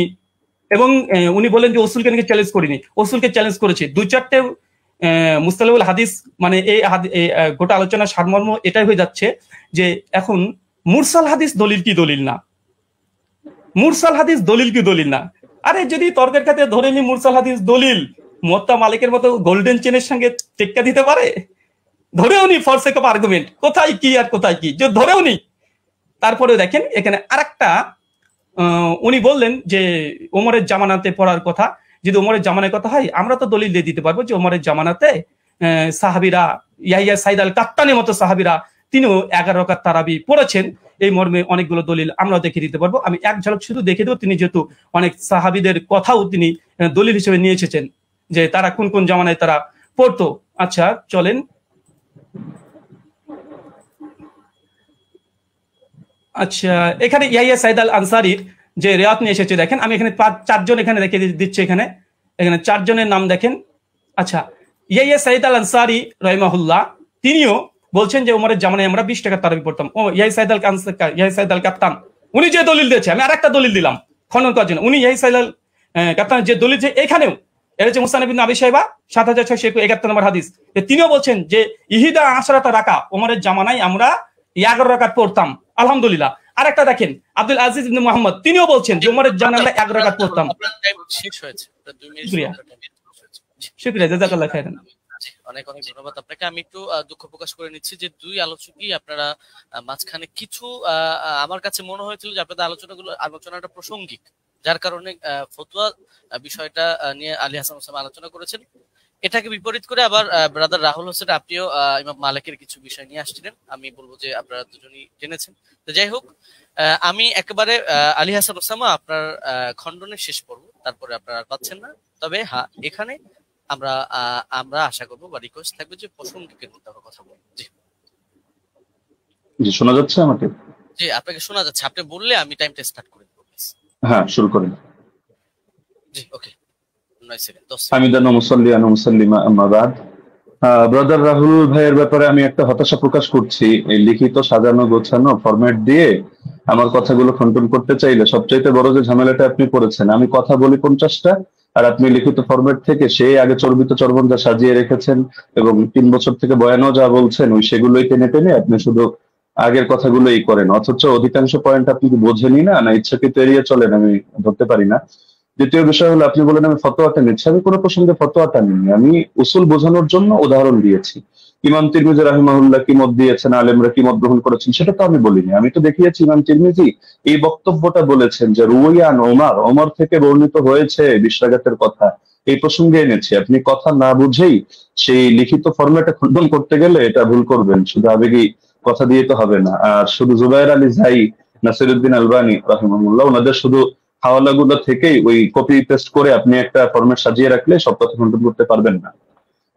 এবং উনি বলেন যে ওসুলকে নাকি চ্যালেঞ্জ করিনি, ওসুলকে চ্যালেঞ্জ করেছি। 2-4টে মুস্তালাহুল হাদিস, মানে এই গোটা আলোচনার সারমর্ম এটাই হয়ে যাচ্ছে যে এখন মুরসাল হাদিস দলিল কি দলিল না, মুরসাল হাদিস দলিল কি দলিল না। আরে যদি তর্কের খাতে ধরে নি মুরসাল হাদিস দলিল, মুওয়াত্তা মালিকের মতো গোল্ডেন চেনের সঙ্গে টেক্কা দিতে পারে, ধরেও নি ফর সেক অফ আর্গুমেন্ট, কোথায় কি আর কোথায় কি যে ধরেও নি। তারপরে দেখেন এখানে আরেকটা উনি বললেন যে ওমরের জামানাতে পড়ার কথা, যদি ওমরের জামানার কথা হয় আমরা তো দলিল দিয়ে দিতে পারবো যে ওমরের জামানাতে সাহাবীরা ইয়াহিয়া সাইদ আল কাত্তানের মতো সাহাবীরা তিনিও 11 রাকাত তারাবি পড়েছেন, এই মর্মে অনেকগুলো দলিল আমরা দেখে দিতে পারবো। আমি এক ঝলক শুধু দেখে দেবো, তিনি যেহেতু অনেক সাহাবীদের কথাও তিনি দলিল হিসেবে নিয়ে এসেছেন যে তারা কোন কোন জামানায় তারা পড়তো। আচ্ছা চলেন, আচ্ছা, এখানে ইয়াহিয়া সাইদ আল আনসারীর যে রিওয়ায়াত নিয়ে এসেছে দেখেন, আমি এখানে 4 জন এখানে রেখে দিচ্ছি, এখানে 4 জনের নাম দেখেন। আচ্ছা, ইয়াহিয়া সাইদ আল আনসারী রাহিমাহুল্লাহ তিনিও বলছেন যে ওমরের জামানায় আমরা 20 টাকার তারাবি পড়তাম। ও ইয়াহিয়া সাইদ আল কাপ্তান উনি যে দলিল দিয়েছে, আমি আরেকটা দলিল দিলাম খনন করার জন্য। উনি ইয়াহিয়া সাইদ আল কাপ্তান যে দলিল, যে এখানেও এটা হচ্ছে মুসনাদ ইবনে আবি শাইবা 7671 নম্বর হাদিস, তিনিও বলছেন যে ইহিদা আশরাতা রাকা, ওমরের জামানায় আমরা 11 রাকাত পড়তাম আলহামদুলিল্লাহ। আরেকটা দেখেন আব্দুল আজিজ ইবনে মুহাম্মদ, তিনিও বলছেন যে ওমরের জামানায় আমরা 11 রাকাত পড়তাম। শেষ হয়েছে, 2 মিনিট। শুকরিয়া, জাযাকাল্লাহ খাইরান। অনেক অনেক ধন্যবাদ আপনাকে। আমি একটু দুঃখ প্রকাশ করে নিচ্ছি যে 2 আলোচকই আপনারা মাঝখানে কিছু আমার কাছে মনে হয়েছিল যে আপনাদের আলোচনাটা প্রাসঙ্গিক, যার কারণে ফতোয়া বিষয়টা নিয়ে আলী হাসান ওসামা আলোচনা করেছেন। এটাকে বিপরীত করে আবার ব্রাদার রাহুল হোসেন আপনিও ইমাম মালিকের কিছু বিষয় নিয়ে আসছিলেন। আমি বলবো যে আপনারা দুজনই জেনেছেন। তো যাই হোক, আমি একেবারে আলী হাসান ওসামা আপনার খণ্ডনের শেষ পর্ব, তারপরে আপনারা আর পাচ্ছেন না। তবে হ্যাঁ, এখানে আমরা আশা করবো বা রিকোয়েস্ট থাকবে যে প্রসঙ্গিকের মধ্যে আমরা কথা বলবো। জি, শোনা যাচ্ছে আমাকে? জি, আপনাকে শোনা যাচ্ছে। আপনি বললে আমি টাইমটা স্টার্ট করে দেবো। হ্যাঁ, শুরু করেন। জি, ওকে। 9 সেকেন্ড, 10 সেকেন্ড। হামিদান ওয়া মুসাল্লিয়ান ওয়া মুসাল্লিমা আম্মা বাদ। ব্রাদার রাহুল ভাইয়ের ব্যাপারে আমি একটা হতাশা প্রকাশ করছি। এই লিখিত সাজানো গোছানো ফরম্যাট দিয়ে আমার কথাগুলো খণ্ডন করতে চাইলে সবচাইতে বড় যে ঝামেলাটা আপনি করেছেন, আমি কথা বলি 50টা আর আপনি লিখিত ফরম্যাট থেকে সেই আগে চর্বিত চর্বণ যা সাজিয়ে রেখেছেন এবং 3 বছর থেকে বয়ানও যা বলছেন ওই সেগুলোই টেনে টেনে আপনি শুধু আগের কথাগুলোই করেন, অথচ অধিকাংশ পয়েন্ট আপনি কি বোঝেনই না, না ইচ্ছাকৃত এড়িয়ে চলেন, আমি ধরতে পারি না। দ্বিতীয় বিষয় হলো, আপনি বলেন আমি ফতোয়াটা নিচ্ছি। আমি কোনো প্রসঙ্গে ফতোয়াটা নিইনি, আমি উসুল বোঝানোর জন্য উদাহরণ দিয়েছি। ইমাম তিরমিজি রাহিমাহুল্লাহ কি মত দিয়েছেন, আলেমরা কি মত গ্রহণ করেছেন সেটা তো আমি বলিনি। আমি তো দেখিয়েছি ইমাম তিরমিজি এই বক্তব্যটা বলেছেন যে রুয়ান ওমর থেকে বর্ণিত হয়েছে 20 রাকাতের কথা, এই প্রসঙ্গে এনেছি। আপনি কথা না বুঝেই সেই লিখিত ফরম্যাটে খণ্ডন করতে গেলে এটা ভুল করবেন, শুধু আবেগী কথা দিয়ে তো হবে না। আর শুধু জুবায়ের আলী জাই, নাসিরউদ্দিন আলবানী রাহিমাহুল্লাহ ওনাদের শুধু হাওয়ালাগুলো থেকেই ওই কপি পেস্ট করে আপনি একটা ফরম্যাট সাজিয়ে রাখলে সব কথা খণ্ডন করতে পারবেন না।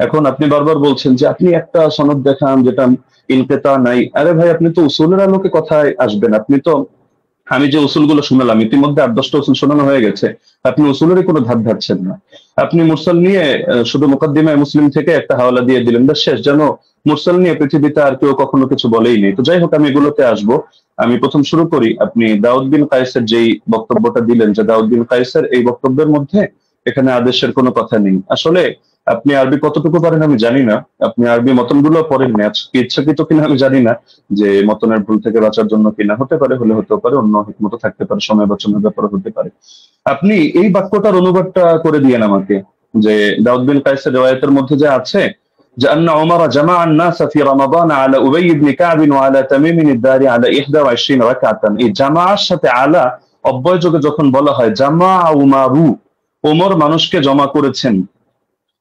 এখন আপনি বারবার বলছেন যে আপনি একটা সনদ দেখান যেটা ইনকেতা নাই। আরে ভাই, আপনি তো উসুলের আলোকে কথায় আসবেন। আপনি তো, আমি যে উসুলগুলো শুনালাম ইতিমধ্যে 8-10টা উসুল শোনানো হয়ে গেছে, আপনি উসুলেরই কোনো ধার ধারছেন না। আপনি মুরসাল নিয়ে শুধু মুকাদ্দিমায়ে মুসলিম থেকে একটা হাওয়ালা দিয়ে দিলেন, ব্যাস শেষ। যেন মুরসাল নিয়ে পৃথিবীতে আর কেউ কখনো কিছু বলেই নেই। তো যাই হোক, আমি এগুলোতে আসবো। আমি প্রথম শুরু করি, আপনি দাউদ বিন কায়েসের যেই বক্তব্যটা দিলেন যে দাউদ বিন কায়েসের এই বক্তব্যের মধ্যে এখানে আদেশের কোনো কথা নেই। আসলে আপনি আরবি কতটুকু পারেন আমি জানি না, আপনি আরবি মতনগুলো পড়েননি, আজকে ইচ্ছাকৃত কিনা আমি জানি না, যে মতনের ভুল থেকে বাঁচার জন্য কিনা, হতে পারে, হলে হতে পারে, অন্য হিকমত থাকতে পারে, সময় বাঁচানোর ব্যাপারে হতে পারে। আপনি এই বাক্যটার অনুবাদটা করে দিয়েন আমাকে, যে দাউদ বিন কায়েসের রিওয়ায়াতের মধ্যে যে আছে যে আন্না উমর জামা الناس في رمضان على ابي بن كعب وعلى تميم الداري على 21 রাকাতান। এই জামাআর সাথে আলা অব্যয় যোগে যখন বলা হয় জামা উমারু, ওমর মানুষকে জমা করেছেন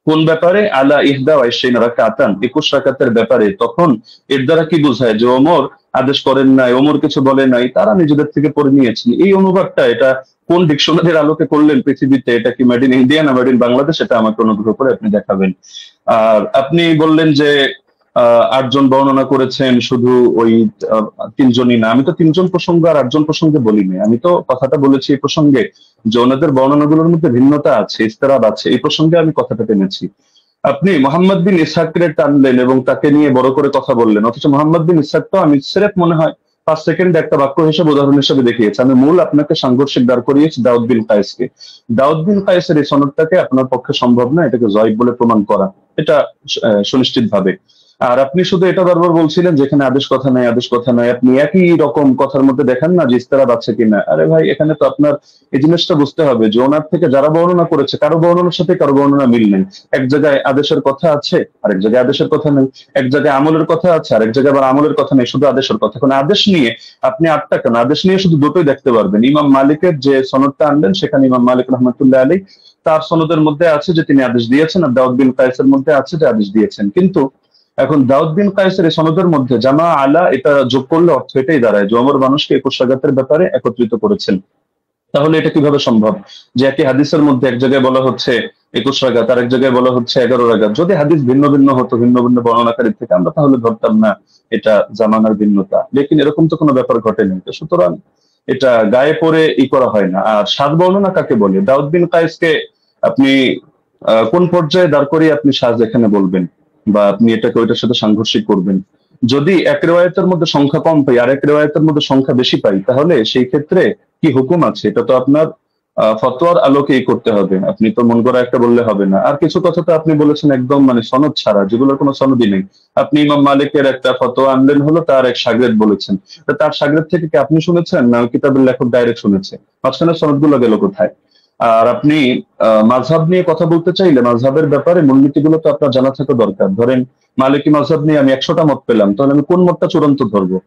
কোন ব্যাপারে, আলা 21 রাকাতান 21 রাকাতের ব্যাপারে, তখন এর দ্বারা কি বোঝায় যে ওমর আদেশ করেন নাই, ওমর কিছু বলে নাই, তারা নিজেদের থেকে পড়ে নিয়েছেন। এই অনুবাদটা এটা কোন ডিকশনারির আলোকে করলেন পৃথিবীতে? এটা কি মেড ইন ইন্ডিয়া না মেড ইন বাংলাদেশ? এটা আমাকে অনুগ্রহ করে আপনি দেখাবেন। আর আপনি বললেন যে 8 জন বর্ণনা করেছেন, শুধু ওই 3 জনই না। আমি তো 3 জন প্রসঙ্গ আর 8 জন প্রসঙ্গে বলিনি। আমি তো কথাটা বলেছি এই প্রসঙ্গে যে ওনাদের বর্ণনাগুলোর মধ্যে ভিন্নতা আছে, ইস্তেরাব আছে, এই প্রসঙ্গে আমি কথাটা টেনেছি। আপনি মোহাম্মদ বিন ইসহাককে টানলেন এবং তাকে নিয়ে বড় করে কথা বললেন, অথচ মোহাম্মদ বিন ইসহাকটা আমি সিরেফ মনে হয় 5 সেকেন্ড একটা বাক্য হিসেবে উদাহরণ হিসেবে দেখিয়েছি। আমি মূল আপনাকে সাংঘর্ষিক দাঁড় করিয়েছি দাউদ বিন কায়েসকে। দাউদ বিন কায়েসের এই সনদটাকে আপনার পক্ষে সম্ভব না এটাকে জয়ীফ বলে প্রমাণ করা, এটা সুনিশ্চিত ভাবে। আর আপনি শুধু এটা বারবার বলছিলেন যেখানে আদেশ কথা নাই, আদেশ কথা নাই। আপনি একই রকম কথার মধ্যে দেখেন না যে ইস্তেরাব আছে কিনা। আরে ভাই, এখানে তো আপনার এই জিনিসটা বুঝতে হবে যে ওনার থেকে যারা বর্ণনা করেছে কারো বর্ণনার সাথে কারো বর্ণনা মিল নেই। এক জায়গায় আদেশের কথা আছে, আরেক জায়গায় আদেশের কথা নেই। এক জায়গায় আমলের কথা আছে, আরেক জায়গায় আবার আমলের কথা নেই, শুধু আদেশের কথা। এখন আদেশ নিয়ে আপনি 8টা কেন, আদেশ নিয়ে শুধু দুটোই দেখতে পারবেন। ইমাম মালিকের যে সনদটা আনলেন সেখানে ইমাম মালিক রহমতুল্লাহ আলাইহি তার সনদের মধ্যে আছে যে তিনি আদেশ দিয়েছেন, আর দাউদ বিন কায়েসের মধ্যে আছে যে আদেশ দিয়েছেন। কিন্তু এখন দাউদ বিন কায়েসের এই সনদের মধ্যে জামা আলা এটা যোগ করলে অর্থ এটাই দাঁড়ায় যে ওমর মানুষকে 21 রাকাতের ব্যাপারে একত্রিত করেছেন। তাহলে এটা কিভাবে সম্ভব যে একই হাদিসের মধ্যে এক জায়গায় বলা হচ্ছে 21 রাকাত, আরেক জায়গায় বলা হচ্ছে 11 রাকাত। যদি হাদিস ভিন্ন ভিন্ন হতো, ভিন্ন ভিন্ন বর্ণনাকারী থেকে, আমরা তাহলে ধরতাম না এটা জামানার ভিন্নতা, লেকিন এরকম তো কোনো ব্যাপার ঘটেনি। তো সুতরাং এটা গায়ে পড়ে করা হয় না। আর সাত বর্ণনা কাকে বলে? দাউদ বিন কায়েসকে আপনি কোন পর্যায়ে দাঁড় করিয়ে আপনি সাজ এখানে বলবেন, বা আপনি এটাকে ওইটার সাথে সাংঘর্ষিক করবেন? যদি এক রেওয়ায়েতের মধ্যে সংখ্যা কম পাই আর এক রেওয়ায়েতের মধ্যে সংখ্যা বেশি পাই, তাহলে সেই ক্ষেত্রে কি হুকুম আছে? এটা তো আপনার ফতোয়ার আলোকেই করতে হবে, আপনি তো মন গড়া একটা বললে হবে না। আর কিছু কথা তো আপনি বলেছেন একদম মানে সনদ ছাড়া, যেগুলোর কোনো সনদই নেই। আপনি ইমাম মালিকের একটা ফতোয়া আনলেন, হলো তার এক শাগরেদ বলেছেন, তার শাগরেদ থেকে কি আপনি শুনেছেন না কিতাবের লেখক ডাইরেক্ট শুনেছে? মাঝখানে সনদগুলো গেল কোথায়? আর আপনি মাযহাব নিয়ে কথা বলতে চাইলে মাযহাবের ব্যাপারে মূলনীতিগুলো তো আপনার জানা থাকা দরকার। ধরেন মালিকি মাযহাব নিয়ে আমি 100টা মত পেলাম, তাহলে আমি কোন মতটা চূড়ান্ত ধরবো?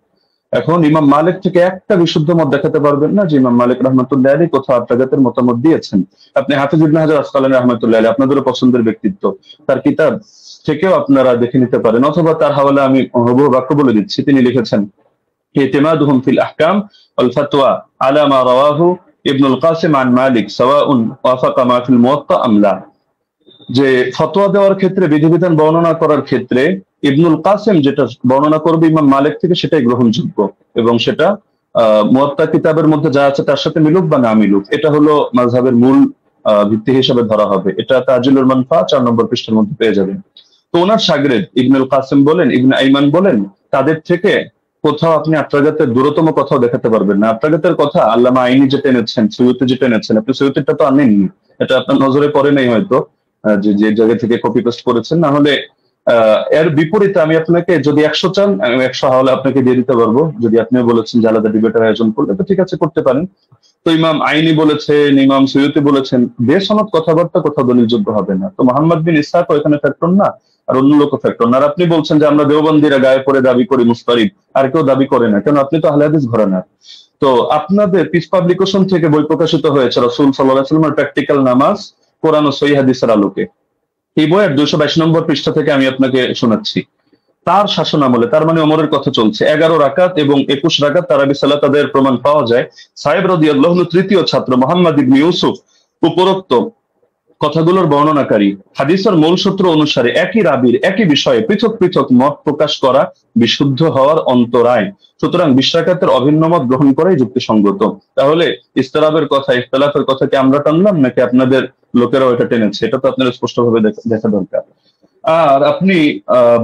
এখন ইমাম মালিক থেকে একটা বিশুদ্ধ মত দেখাতে পারবেন না যে ইমাম মালিক রাহমাতুল্লাহ আলাইহি কোথাও আত্রাগাতের মতামত দিয়েছেন। আপনি হাফিজ ইবনে হাজার আসকালানী রাহমাতুল্লাহ আলাইহি, আপনাদেরও পছন্দের ব্যক্তিত্ব, তার কিতাব থেকেও আপনারা দেখে নিতে পারেন, অথবা তার হাওয়ালা আমি হুবহু বাক্য বলে দিচ্ছি। তিনি লিখেছেন ইতিমাদুহুম ফিল আহকাম ওয়াল ফাতওয়া আলা মা রাওয়াহু ইবনুল কাসিম আন মালিক সাওয়াউন ওয়াফাকা মা ফিল মুওয়াত্তা আম লা। যে ফতোয়া দেওয়ার ক্ষেত্রে, বিধিবিধান বর্ণনা করার ক্ষেত্রে ইবনুল কাসিম যেটা বর্ণনা করবে ইমাম মালিক থেকে, সেটাই গ্রহণযোগ্য, এবং সেটা মুওয়াত্তা কিতাবের মধ্যে যা আছে তার সাথে মিলুক বা না মিলুক, এটা হলো মাযহাবের মূল ভিত্তি হিসেবে ধরা হবে। এটা তাজিলুল মানফা 4 নম্বর পৃষ্ঠার মধ্যে পেয়ে যাবেন। তো ওনার শাগরেদ ইবনুল কাসিম বলেন, ইবনে আইমান বলেন, তাদের থেকে কোথাও আপনি আত্রাগাতের দূরতম কথাও দেখাতে পারবেন না। আত্রাগাতের কথা আল্লামা আইনি যেটা এনেছেন, সৈয়দী যেটা এনেছেন, আপনি সৈয়দীটা তো আনেননি, এটা আপনার নজরে পড়ে নাই হয়তো, যে জায়গা থেকে কপি পেস্ট করেছেন। না হলে এর বিপরীতে আমি আপনাকে, যদি 100 চান আমি 100 হাওলা আপনাকে দিয়ে দিতে পারবো। যদি আপনিও বলেছেন যে আলাদা ডিবেটের আয়োজন করলে, তো ঠিক আছে, করতে পারেন। তো ইমাম আইনি বলেছেন, ইমাম সৈয়দী বলেছেন, বেসনদ কথাবার্তা কোথাও দলিলযোগ্য হবে না। তো মোহাম্মদ বিন ইসহাক এখানে ফ্যাক্টর না, আর অন্য লোক ফ্যাক্টর না। আর আপনি বলছেন যে আমরা দেওবন্দিরা গায়ে পড়ে দাবি করি মুস্তারিদ, আর কেউ দাবি করে না, কেন? আপনি তো আহলে হাদিস ঘরানার। তো আপনাদের পিস পাবলিকেশন থেকে বই প্রকাশিত হয়েছে রাসূল সাল্লাল্লাহু আলাইহি ওয়াসাল্লামের প্র্যাকটিক্যাল নামাজ কোরআন ও সহিহ হাদিসের আলোকে। এই বইয়ের 222 নম্বর পৃষ্ঠা থেকে আমি আপনাকে শোনাচ্ছি। তার শাসন আমলে, তার মানে ওমরের কথা চলছে, 11 রাকাত এবং 21 রাকাত তারাবি সালাত আদায়ের প্রমাণ পাওয়া যায়। সাহেব রাদিয়াল্লাহু আনহু তৃতীয় ছাত্র মুহাম্মদ ইবনে ইউসুফ উপরোক্ত কথাগুলোর বর্ণনাকারী। হাদিসের মূল সূত্র অনুসারে একই রাবির একই বিষয়ে পৃথক পৃথক মত প্রকাশ করা বিশুদ্ধ হওয়ার অন্তরায়। সুতরাং 20 রাকাতের অভিন্ন মত গ্রহণ করাই যুক্তিসঙ্গত। তাহলে ইস্তিরাবের কথা, ইখতিলাফের কথা কি আমরা টানলাম, নাকি আপনাদের লোকেরাও এটা টেনেছে? এটা তো আপনাদের স্পষ্টভাবে দেখা দরকার। আর আপনি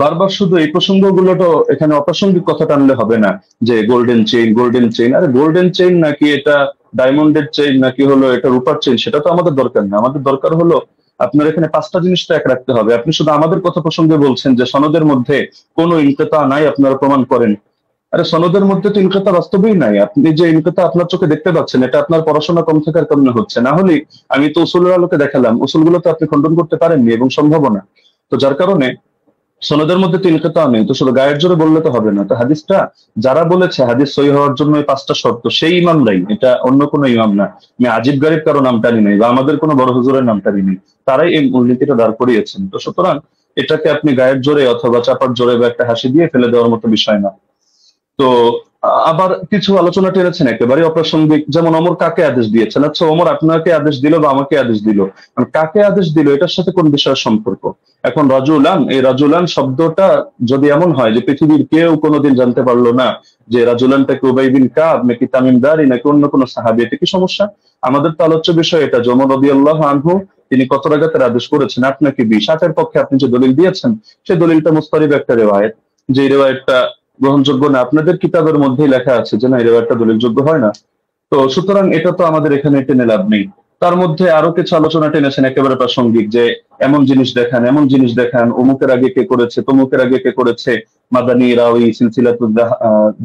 বারবার শুধু এই প্রসঙ্গগুলো তো এখানে অপ্রাসঙ্গিক কথা টানলে হবে না, যে গোল্ডেন চেইন, গোল্ডেন চেইন। আরে গোল্ডেন চেইন নাকি এটা ডায়মন্ডের চেইন, নাকি হলো এটা রূপার চেইন, সেটা তো আমাদের দরকার না। আমাদের দরকার হলো আপনার এখানে 5টা জিনিস তো এক রাখতে হবে। আপনি শুধু আমাদের কথা প্রসঙ্গে বলছেন যে সনদের মধ্যে কোনো ইনকিতা নাই, আপনারা প্রমাণ করেন। আরে সনদের মধ্যে তো ইনকিতা বাস্তবেই নাই। আপনি যে ইনকিতা আপনার চোখে দেখতে পাচ্ছেন, এটা আপনার পড়াশোনা কম থাকার কারণে হচ্ছে। না হলে আমি তো উসুলের আলোকে দেখালাম, উসুলগুলো তো আপনি খণ্ডন করতে পারেননি এবং সম্ভব না। তো যার কারণে সনদের মধ্যে তো ইনকিতা নেই, তো শুধু গায়ের জোরে বললে তো হবে না। তো হাদিসটা যারা বলেছে হাদিস সহিহ হওয়ার জন্য এই 5টা শর্ত, সেই ইমামরাই, এটা অন্য কোনো ইমাম না। আমি আজিব গারিব কারো নাম টানি নাই, বা আমাদের কোনো বড় হুজুরের নাম টানি নাই, তারাই এই মূলনীতিটা দাঁড় করিয়েছেন। তো সুতরাং এটাকে আপনি গায়ের জোরে অথবা চাপার জোরে বা একটা হাসি দিয়ে ফেলে দেওয়ার মতো বিষয় না। তো আবার কিছু আলোচনা টেনেছেন একেবারে অপ্রাসঙ্গিক, যেমন ওমর কাকে আদেশ দিয়েছেন। আচ্ছা, ওমর আপনাকে আদেশ দিল বা আমাকে আদেশ দিল, কাকে আদেশ দিল এটার সাথে কোন বিষয়ের সম্পর্ক? এখন রাজুলান, এই রাজুলান শব্দটা যদি এমন হয় যে পৃথিবীর কেউ কোনোদিন জানতে পারলো না যে রাজুলানটাকে উবাই বিন কাব নাকি তামিম দারি নাকি অন্য কোনো সাহাবী, এটা কি সমস্যা? আমাদের তো আলোচ্য বিষয় এটা, ওমর রাদিয়াল্লাহু আনহু তিনি কত রাকাতের আদেশ করেছেন, 8 নাকি 20? 8-এর পক্ষে আপনি যে দলিল দিয়েছেন, সেই দলিলটা মুস্তারিব একটা রিওয়ায়াত, যে রিওয়ায়াতটা গ্রহণযোগ্য না। আপনাদের কিতাবের মধ্যেই লেখা আছে যে না, এই রিওয়ায়াতটা দলিলযোগ্য হয় না। তো সুতরাং এটা তো আমাদের এখানে টেনে লাভ নেই। তার মধ্যে আরো কিছু আলোচনা টেনেছেন একেবারে প্রাসঙ্গিক, যে এমন জিনিস দেখান, এমন জিনিস দেখান, অমুকের আগে কে করেছে, তমুকের আগে কে করেছে, মাদানী রাওয়ী, সিলসিলাতুল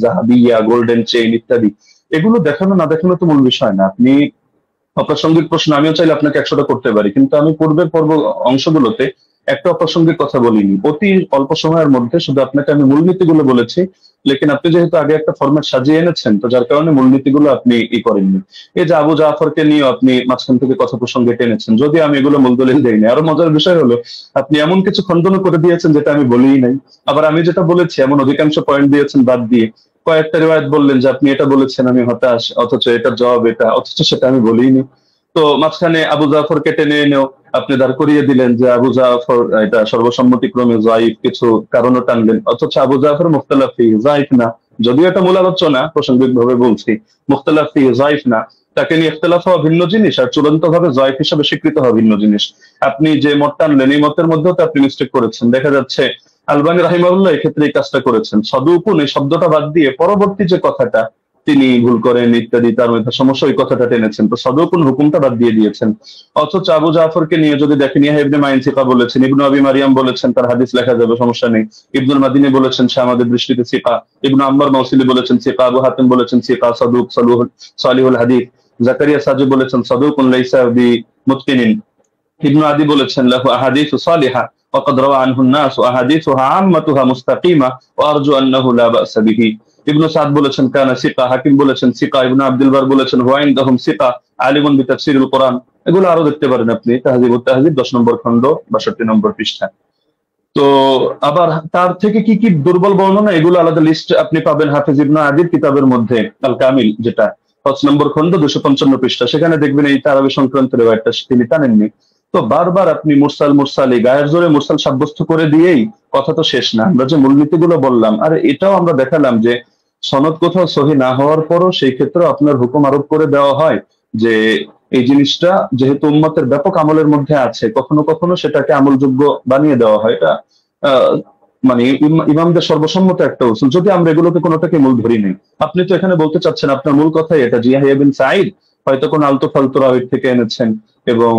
জাহাবিয়া, গোল্ডেন চেইন ইত্যাদি। এগুলো দেখানো না দেখানো তো মূল বিষয় না। আপনি অপ্রাসঙ্গিক প্রশ্ন আমিও চাইলে আপনাকে 100টা করতে পারি, কিন্তু আমি পূর্বের অংশগুলোতে একটা অপ্রাসঙ্গিক কথা বলিনি। অতি অল্প সময়ের মধ্যে শুধু আপনাকে আমি মূলনীতিগুলো বলেছি, লেকিন আপনি যেহেতু আগে একটা ফরম্যাট সাজিয়ে এনেছেন, তো যার কারণে মূলনীতিগুলো আপনি করেননি। এই যে আবু জাফরকে নিয়ে আপনি মাঝখান থেকে কথা প্রসঙ্গে টেনেছেন, যদি আমি এগুলো মূল দলিল দেইনি। আরো মজার বিষয় হলো আপনি এমন কিছু খণ্ডন করে দিয়েছেন যেটা আমি বলিই নাই। আবার আমি যেটা বলেছি এমন অধিকাংশ পয়েন্ট দিয়েছেন বাদ দিয়ে কয়েকটা রিওয়ায়াত বললেন যে আপনি এটা বলেছেন, আমি হতাশ, অথচ এটার জবাব এটা, অথচ সেটা আমি বলিনি। তো মাঝখানে আবু জাফরকে টেনে এনেও আপনি দাঁড় করিয়ে দিলেন যে আবু জাফর এটা সর্বসম্মতিক্রমে যায়িফ, কিছু কারণও টানলেন, অথচ আবু জাফর মুখতালাফ ফিহি যায়িফ না, যদিও এটা মূল আলোচনা, প্রাসঙ্গিকভাবে বলছি, মুখতালাফ ফিহি যায়িফ না, তাকে নিয়ে ইখতিলাফ হওয়া ভিন্ন জিনিস আর চূড়ান্ত ভাবে যায়িফ হিসেবে স্বীকৃত হওয়া ভিন্ন জিনিস। আপনি যে মত টানলেন এই মতের মধ্যেও তো আপনি মিস্টেক করেছেন। দেখা যাচ্ছে আলবানী রাহিমাহুল্লাহ এক্ষেত্রে এই কাজটা করেছেন, সদুকুন এই শব্দটা বাদ দিয়ে পরবর্তী যে কথাটা তিনি ভুল করেন ইত্যাদি তার মধ্যে সমস্যা, ওই কথাটা টেনেছেন, তো সদুকুন হুকুমটা বাদ দিয়ে দিয়েছেন। অথচ আবু জাফরকে নিয়ে যদি দেখেন, ইয়াহইয়া ইবনে মাইন সিকা বলেছেন, ইবনু আবি মারিয়াম বলেছেন তার হাদিস লেখা যাবে, সমস্যা নেই, ইবনুল মাদিনী বলেছেন সে আমাদের দৃষ্টিতে সিকা, ইবনু আম্মার মাউসিলি বলেছেন সিকা, আবু হাতিম বলেছেন সিকা সাদুক সালিহুল হাদিস, জাকারিয়া সাজি বলেছেন সাদুকুন লাইসা বিমুতকিনিন, ইবনু আদি বলেছেন লাহু আহাদিসু সালিহা وقد روى عنه الناس واحاديثها عامتها مستقيمه وارجو انه لا باس به। ইবনু সাদ বলেছেন কানা সিকা, হাকিম বলেছেন সিকা, ইবনু আব্দুল বার বলেছেন হুয়া ইনদাহুম সিকা আলিমুন বিতাফসিরুল কোরআন। এগুলো আরো দেখতে পারেন আপনি তাহযিবুত তাহযিব 10 নম্বর খণ্ড 62 নম্বর পৃষ্ঠা। তো আবার তার থেকে কি কি দুর্বল বর্ণনা, এগুলো আলাদা লিস্ট আপনি পাবেন হাফেজ ইবনু আদির কিতাবের মধ্যে আল কামিল, যেটা 5 নম্বর খণ্ড 255 পৃষ্ঠা, সেখানে দেখবেন এই তারাবি সংক্রান্ত রিওয়ায়াতটা তিনি টানেননি। তো বারবার আপনি মুরসাল মুরসাল এই গায়ের জোরে মুরসাল সাব্যস্ত করে দিয়েই কথা তো শেষ না। আমরা যে মূলনীতিগুলো বললাম, আর এটাও আমরা দেখালাম যে সনদ কোথাও সহি না হওয়ার পরও সেই ক্ষেত্রে আপনার হুকুম আরোপ করে দেওয়া হয় যে এই জিনিসটা যেহেতু উম্মতের ব্যাপক আমলের মধ্যে আছে, কখনো কখনো সেটাকে আমলযোগ্য বানিয়ে দেওয়া হয়। এটা মানে ইমামদের সর্বসম্মত একটা উসুল, যদি আমরা এগুলোকে কোনোটাকে মূল ধরি নেই। আপনি তো এখানে বলতে চাচ্ছেন আপনার মূল কথাই এটা যে ইয়াহইয়া বিন সাঈদ হয়তো কোন আলতো ফালতু রাওয়ীর থেকে এনেছেন এবং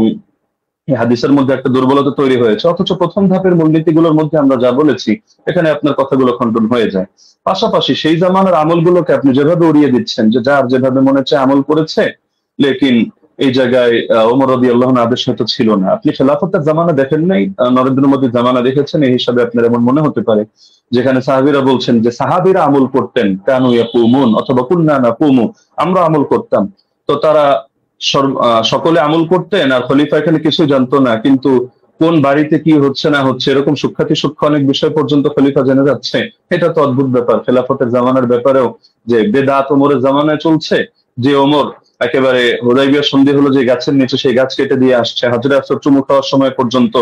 হাদিসের মধ্যে একটা দুর্বলতা তৈরি হয়েছে, অথচ প্রথম ধাপের মূলনীতিগুলোর মধ্যে আমরা যা বলেছি এখানে আপনার কথাগুলো খণ্ডন হয়ে যায়। পাশাপাশি সেই জামানার আমলগুলোকে আপনি যেভাবে উড়িয়ে দিচ্ছেন যে যার যেভাবে মনে হচ্ছে আমল করেছে, লেকিন এই জায়গায় ওমর রাদিয়াল্লাহু আনহু আদেশ হয়তো ছিল না। আপনি খেলাফতের জামানা দেখেন নাই, নরেন্দ্র মোদীর জামানা দেখেছেন, এই হিসাবে আপনার এমন মনে হতে পারে যেখানে সাহাবীরা বলছেন যে সাহাবীরা আমল করতেন, কানু ইয়াকুমুন অথবা কুননা নাকুমু, আমরা আমল করতাম। তো তারা সকলে আমল করতেন আর খলিফা এখানে কিছু জানতো না, কিন্তু কোন বাড়িতে কি হচ্ছে না হচ্ছে এরকম সূক্ষ্মাতি সূক্ষ্ম অনেক বিষয় পর্যন্ত খলিফা জেনে যাচ্ছে। এটা তো অদ্ভুত ব্যাপার। খেলাফতের জামানার ব্যাপারেও যে বেদাত ওমরের জামানায় চলছে, যে ওমর একেবারে হুদাইবিয়ার সন্ধি হলো যে গাছের নিচে সেই গাছ কেটে দিয়ে আসছে, হাজরে আসর চুমু খাওয়ার সময় পর্যন্ত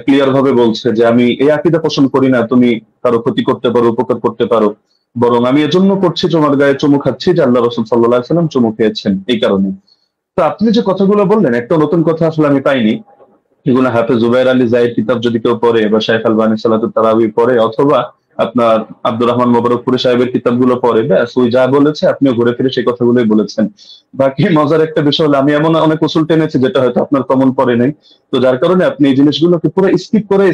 ক্লিয়ার ভাবে বলছে যে আমি এই আকীদা পোষণ করি না তুমি কারো ক্ষতি করতে পারো, উপকার করতে পারো, বরং আমি এজন্য করছি তোমার গায়ে চুমু খাচ্ছি যে আল্লাহ রাসূল সাল্লাল্লাহু আলাইহি ওয়াসাল্লাম চুমু খেয়েছেন এই কারণে। তো আপনি যে কথাগুলো বললেন একটা নতুন কথা আসলে আমি পাইনি। এগুলো হাফেজ জুবাইর আলী জাহিদ কিতাব যদি কেউ পড়ে বা শাইখ আলবানী সালাতুত তারাবি পড়ে অথবা আপনার আব্দুর রহমান মোবারকপুরি সাহেবের কিতাবগুলো পড়ে, ব্যাস ওই যা বলেছে আপনিও ঘুরে ফিরে সেই কথাগুলোই বলেছেন। বাকি মজার একটা বিষয় হলো আমি এমন অনেক উসুল টেনেছি যেটা হয়তো আপনার কমন পড়ে নাই, তো যার কারণে আপনি এই জিনিসগুলোকে পুরো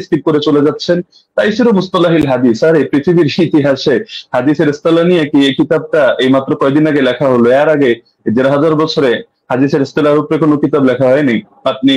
স্কিপ করে চলে যাচ্ছেন। তাইসিরু মুসতালাহিল হাদিস, আর এই পৃথিবীর ইতিহাসে হাদিসের ইসতিলাহ নিয়ে কি এই কিতাবটা এই মাত্র কয়দিন আগে লেখা হলো? এর আগে ১,৫০০ বছরে হাদিসের ইসতিলাহের উপরে কোনো কিতাব লেখা হয়নি। আপনি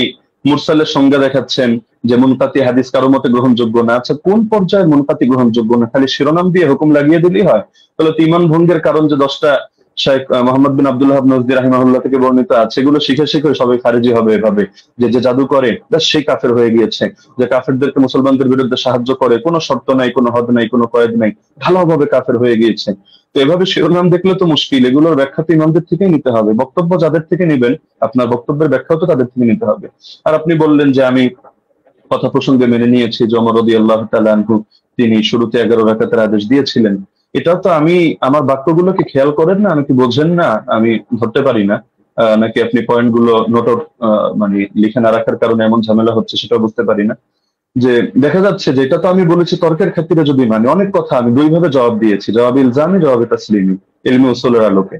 মুরসালের সংজ্ঞা দেখাচ্ছেন যে মুনকাতি হাদিস কারো মতে গ্রহণযোগ্য না। আচ্ছা কোন পর্যায়ে মুনকাতি গ্রহণযোগ্য না? খালি শিরোনাম দিয়ে হুকুম লাগিয়ে দিলেই হয়? তাহলে ঈমান ভঙ্গের কারণ যে 10টা শেখ মোহাম্মদ বিন আব্দুল্লাহ নজদি রাহিমাহুল্লাহ থেকে বর্ণিত আছে, এগুলো শিখে সবাই খারিজি হবে এভাবে যে যে জাদু করে সেই কাফের হয়ে গিয়েছে, যে কাফেরদেরকে মুসলমানদের বিরুদ্ধে সাহায্য করে, কোনো শর্ত নাই, কোনো হদ নাই, কোনো কয়েদ নাই, ভালোভাবে কাফের হয়ে গিয়েছে। তো এভাবে শিরোনাম দেখলে তো মুশকিল, এগুলোর ব্যাখ্যা তো ইমামদের থেকেই নিতে হবে। বক্তব্য যাদের থেকে নেবেন আপনার বক্তব্যের ব্যাখ্যাও তো তাদের থেকে নিতে হবে। আর আপনি বললেন যে আমি কথা প্রসঙ্গে মেনে নিয়েছি যে ওমর রাদিয়াল্লাহু তাআলা আনহু তিনি শুরুতে 11 রাকাতের আদেশ দিয়েছিলেন। এটাও তো আমি আমার বাক্যগুলোকে খেয়াল করেন না, নাকি বোঝেন না, আমি ধরতে পারি না, নাকি আপনি পয়েন্টগুলো নোট মানে লিখে না রাখার কারণে এমন ঝামেলা হচ্ছে সেটাও বুঝতে পারি না। যে দেখা যাচ্ছে যে এটা তো আমি বলেছি তর্কের খাতিরে যদি মানে অনেক কথা আমি দুই ভাবে জবাব দিয়েছি, জবাব ইলজামি, জবাব তাসলিমি, ইলমি উসুলের আলোকে।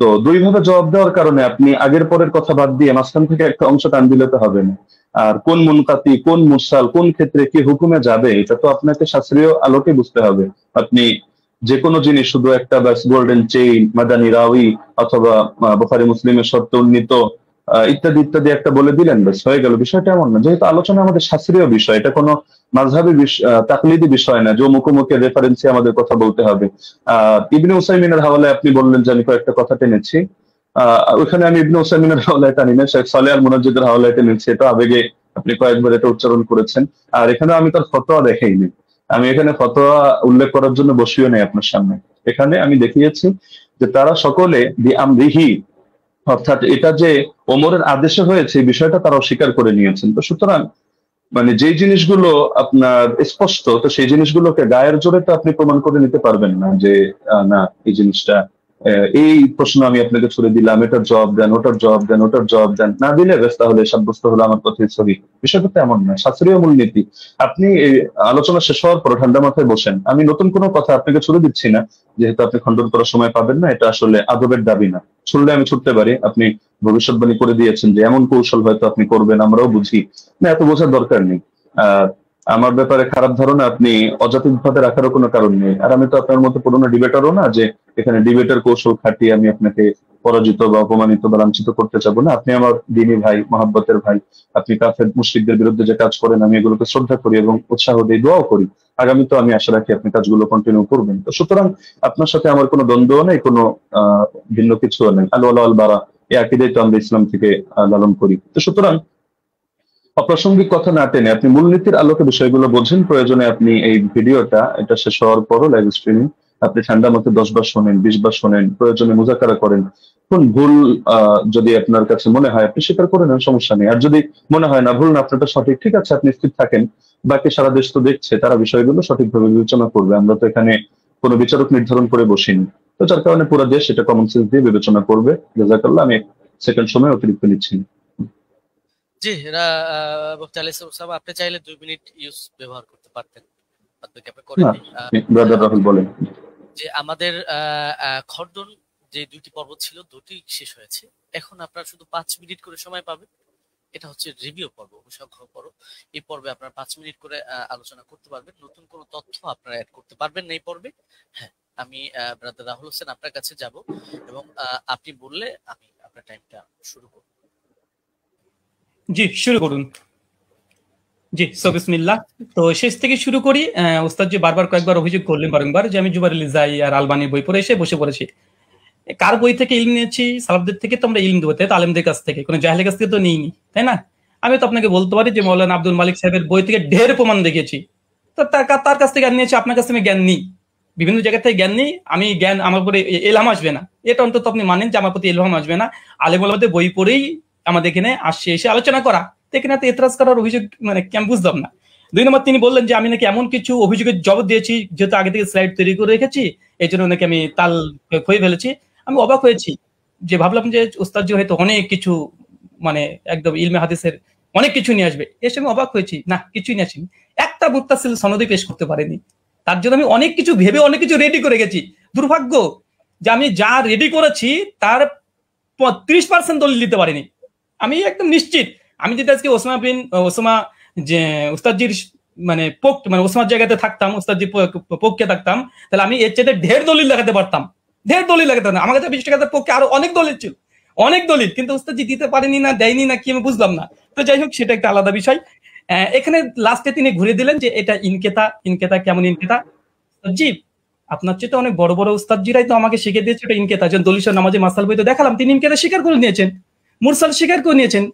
তো দুই ভাবে জবাব দেওয়ার কারণে আপনি আগের পরের কথা বাদ দিয়ে মাঝখান থেকে একটা অংশ টান দিলে তো হবে না। আর কোন মুনকাতি, কোন মুরসাল, কোন ক্ষেত্রে কি হুকুমে যাবে এটা তো আপনাকে শাস্ত্রীয় আলোকে বুঝতে হবে। আপনি যে কোনো জিনিস শুধু একটা ব্যাস গোল্ডেন চেইন, মাদানী রাউই অথবা বুখারী মুসলিমের শর্তে উন্নীত ইত্যাদি ইত্যাদি একটা বলে দিলেন ব্যাস হয়ে গেল, বিষয়টা এমন না। যেহেতু আলোচনা আমাদের শাস্ত্রীয় বিষয়, এটা কোনো মাযহাবী তাকলিদি বিষয় না যে মুখোমুখি রেফারেন্সে আমাদের কথা বলতে হবে। ইবনে উসাইমিনের হাওয়ালায় আপনি বললেন যে আমি কয়েকটা কথা টেনেছি, ওইখানে আমি ইবনে উসাইমিনের হাওয়ালায় টানি না, শেখ সালেহ আল মুনাজ্জিদের হাওয়ালায় টেনেছি। এটা আবেগে আপনি কয়েকবার এটা উচ্চারণ করেছেন। আর এখানে আমি তার ফতোয়া দেখাইনি, আমি এখানে ফতোয়া উল্লেখ করার জন্য বসিও নাই আপনার সামনে। এখানে আমি দেখিয়েছি যে তারা সকলে বি আমরিহি, অর্থাৎ এটা যে ওমরের আদেশে হয়েছে এই বিষয়টা তারা অস্বীকার করে নিয়েছেন। তো সুতরাং মানে যে জিনিসগুলো আপনার স্পষ্ট, তো সেই জিনিসগুলোকে গায়ের জোরে তো আপনি প্রমাণ করে নিতে পারবেন না যে না এই জিনিসটা এই প্রশ্ন আমি আপনাকে ছুড়ে দিলাম, এটার জবাব দেন, ওটার জবাব দেন, ওটার জবাব দেন, না দিলে বেশ তাহলে সাব্যস্ত হলো আমার কথাই সহি। বিষয়টা তো এমন না, শাস্ত্রীয় মূলনীতি। আপনি এই আলোচনা শেষ হওয়ার পর ঠান্ডা মাথায় বসেন, আমি নতুন কোনো কথা আপনাকে ছুড়ে দিচ্ছি না, যেহেতু আপনি খণ্ডন করার সময় পাবেন না, এটা আসলে আদবের দাবি না। ছুড়লে আমি ছুটতে পারি, আপনি ভবিষ্যৎবাণী করে দিয়েছেন যে এমন কৌশল হয়তো আপনি করবেন, আমরাও বুঝি না, এত বোঝার দরকার নেই। আমার ব্যাপারে খারাপ ধারণা আপনি অযৌক্তিকভাবে রাখারও কোনো কারণ নেই। আর আমি তো আপনার মতো পুরোনো ডিবেটারও না যে এখানে ডিবেটের কৌশল খাটিয়ে আমি আপনাকে পরাজিত বা অপমানিত বা লাঞ্ছিত করতে চাবো না। আপনি আমার দিনী ভাই, মহাব্বতের ভাই। আপনি কাফের মুশরিকদের বিরুদ্ধে যে কাজ করেন আমি এগুলোকে শ্রদ্ধা করি এবং উৎসাহ দিই, দোয়াও করি। আগামী তো আমি আশা রাখি আপনি কাজগুলো কন্টিনিউ করবেন। তো সুতরাং আপনার সাথে আমার কোনো দ্বন্দ্ব নেই, কোনো ভিন্ন কিছুও নেই। আল ওয়ালা আল বারা, এই আকীদাই তো আমরা ইসলাম থেকে লালন করি। তো সুতরাং অপ্রাসঙ্গিক কথা না টেনে আপনি মূলনীতির আলোকে বিষয়গুলো বোঝেন। প্রয়োজনে আপনি এই ভিডিওটা এটা শেষ হওয়ার পরও লাইভ স্ট্রিমিং আপনি ঠান্ডা মতো 10 বার শোনেন, 20 বার শোনেন, প্রয়োজনে মুজাকারা করেন। কোন ভুল যদি আপনার কাছে মনে হয় আপনি স্বীকার করে নেন, সমস্যা নেই। আর যদি মনে হয় না ভুল না আপনারটা সঠিক, ঠিক আছে, আপনি স্থির থাকেন। বাকি সারা দেশ তো দেখছে, তারা বিষয়গুলো সঠিকভাবে বিবেচনা করবে। আমরা তো এখানে কোনো বিচারক নির্ধারণ করে বসিনি। তো যার কারণে পুরো দেশ এটা কমন সেন্স দিয়ে বিবেচনা করবে। জাযাকাল্লাহ। আমি সেকেন্ড সময় অতিরিক্ত নিচ্ছি। জি, মুফতি আলী ওসামা, আপনি চাইলে 2 মিনিট ইউজ ব্যবহার করতে পারতেন, আপনাকে আপনি করেন। ব্রাদার রাহুল বলেন। যে আমাদের খণ্ডন যে 2টি পর্ব ছিল, 2টি শেষ হয়েছে। এখন আপনারা শুধু 5 মিনিট করে সময় পাবেন। এটা হচ্ছে রিভিউ পর্ব, সংগ্রহ পর্ব। এই পর্বে আপনারা 5 মিনিট করে আলোচনা করতে পারবেন। নতুন কোনো তথ্য আপনারা অ্যাড করতে পারবেন না এই পর্বে। হ্যাঁ, আমি ব্রাদার রাহুল হোসেন আপনার কাছে যাব এবং আপনি বললে আমি আপনার টাইমটা শুরু করব। জি, শুরু করুন। জি, সো বিসমিল্লাহ। তো শেষ থেকে শুরু করি। ওস্তাদ জি বারবার কয়েকবার অভিযোগ করলেন বারংবার যে আমি জুবাইর লিজাই আর আলবানির বই পড়ে এসে বসে পড়েছি। কার বই থেকে ইলম নিয়েছি? সালাফদের থেকে তো আমরা ইলম দেবো, তাই তো? আলেমদের কাছ থেকে, কোনো জাহেলের কাছ থেকে তো নিইনি, তাই না? আমি তো আপনাকে বলতে পারি যে মৌলানা আব্দুল মালিক সাহেবের বই থেকে ঢের প্রমাণ দেখেছি। তো তার কাছ থেকে জ্ঞান নিয়েছি, আপনার কাছ থেকে জ্ঞান নিই। বিভিন্ন জায়গা থেকে জ্ঞান নিই আমি। জ্ঞান আমার উপরে এলহাম আসবে না, এটা অন্তত আপনি মানেন যে আমার প্রতি এলহাম আসবে না। আলেম ওলামাদের বই পড়েই আমাদের এখানে আসছে, এসে আলোচনা করা। এখানে তো এতরাজ করার অভিযোগ মানে কেমন বুঝলাম না। 2 নম্বর, তিনি বললেন যে আমি নাকি এমন কিছু অভিযোগের জবাব দিয়েছি, যেহেতু আগে থেকে স্লাইড তৈরি করে রেখেছি, এই জন্য নাকি আমি তাল হয়ে ফেলেছি। আমি অবাক হয়েছি, যে ভাবলাম যে ওস্তাদ জি হয়তো অনেক কিছু মানে একদম ইলমে হাদিসের অনেক কিছু নিয়ে আসবে। এসে আমি অবাক হয়েছি, না, কিছুই নিয়ে আসেনি। একটা মুত্তাসিল সনদই পেশ করতে পারেনি। তার জন্য আমি অনেক কিছু ভেবে অনেক কিছু রেডি করে গেছি। দুর্ভাগ্য যে আমি যা রেডি করেছি তার 30% দলিল দিতে পারিনি। আমি একদম নিশ্চিত, আমি যদি আজকে ওসামা যে উস্তাদজির মানে ওসমার জায়গাতে থাকতাম, উস্তাদজির পক্ষে থাকতাম, তাহলে আমি এর চাইতে ঢের দলিল লাগাতে পারতাম। ঢের দলিল লাগাতে পারতাম। আমার কাছে 20 টাকার পক্ষে আরো অনেক দলিল ছিল, অনেক দলিল, কিন্তু উস্তাদজি দিতে পারেনি, না দেয়নি, না কি আমি বুঝলাম না। তো যাই হোক, সেটা একটা আলাদা বিষয়। এখানে লাস্টে তিনি ঘুরে দিলেন যে এটা ইনকেতা কেমন ইনকেতা? জি, আপনার চেয়ে তো অনেক বড় বড় উস্তাদজিরাই তো আমাকে শিখে দিয়েছে এটা ইনকেতা। যেন দলিল নামাজে মাসাল বই তো দেখালাম, তিনি ইনকেতা স্বীকার করে নিয়েছেন, মুরসাল স্বীকার করে নিয়েছেন।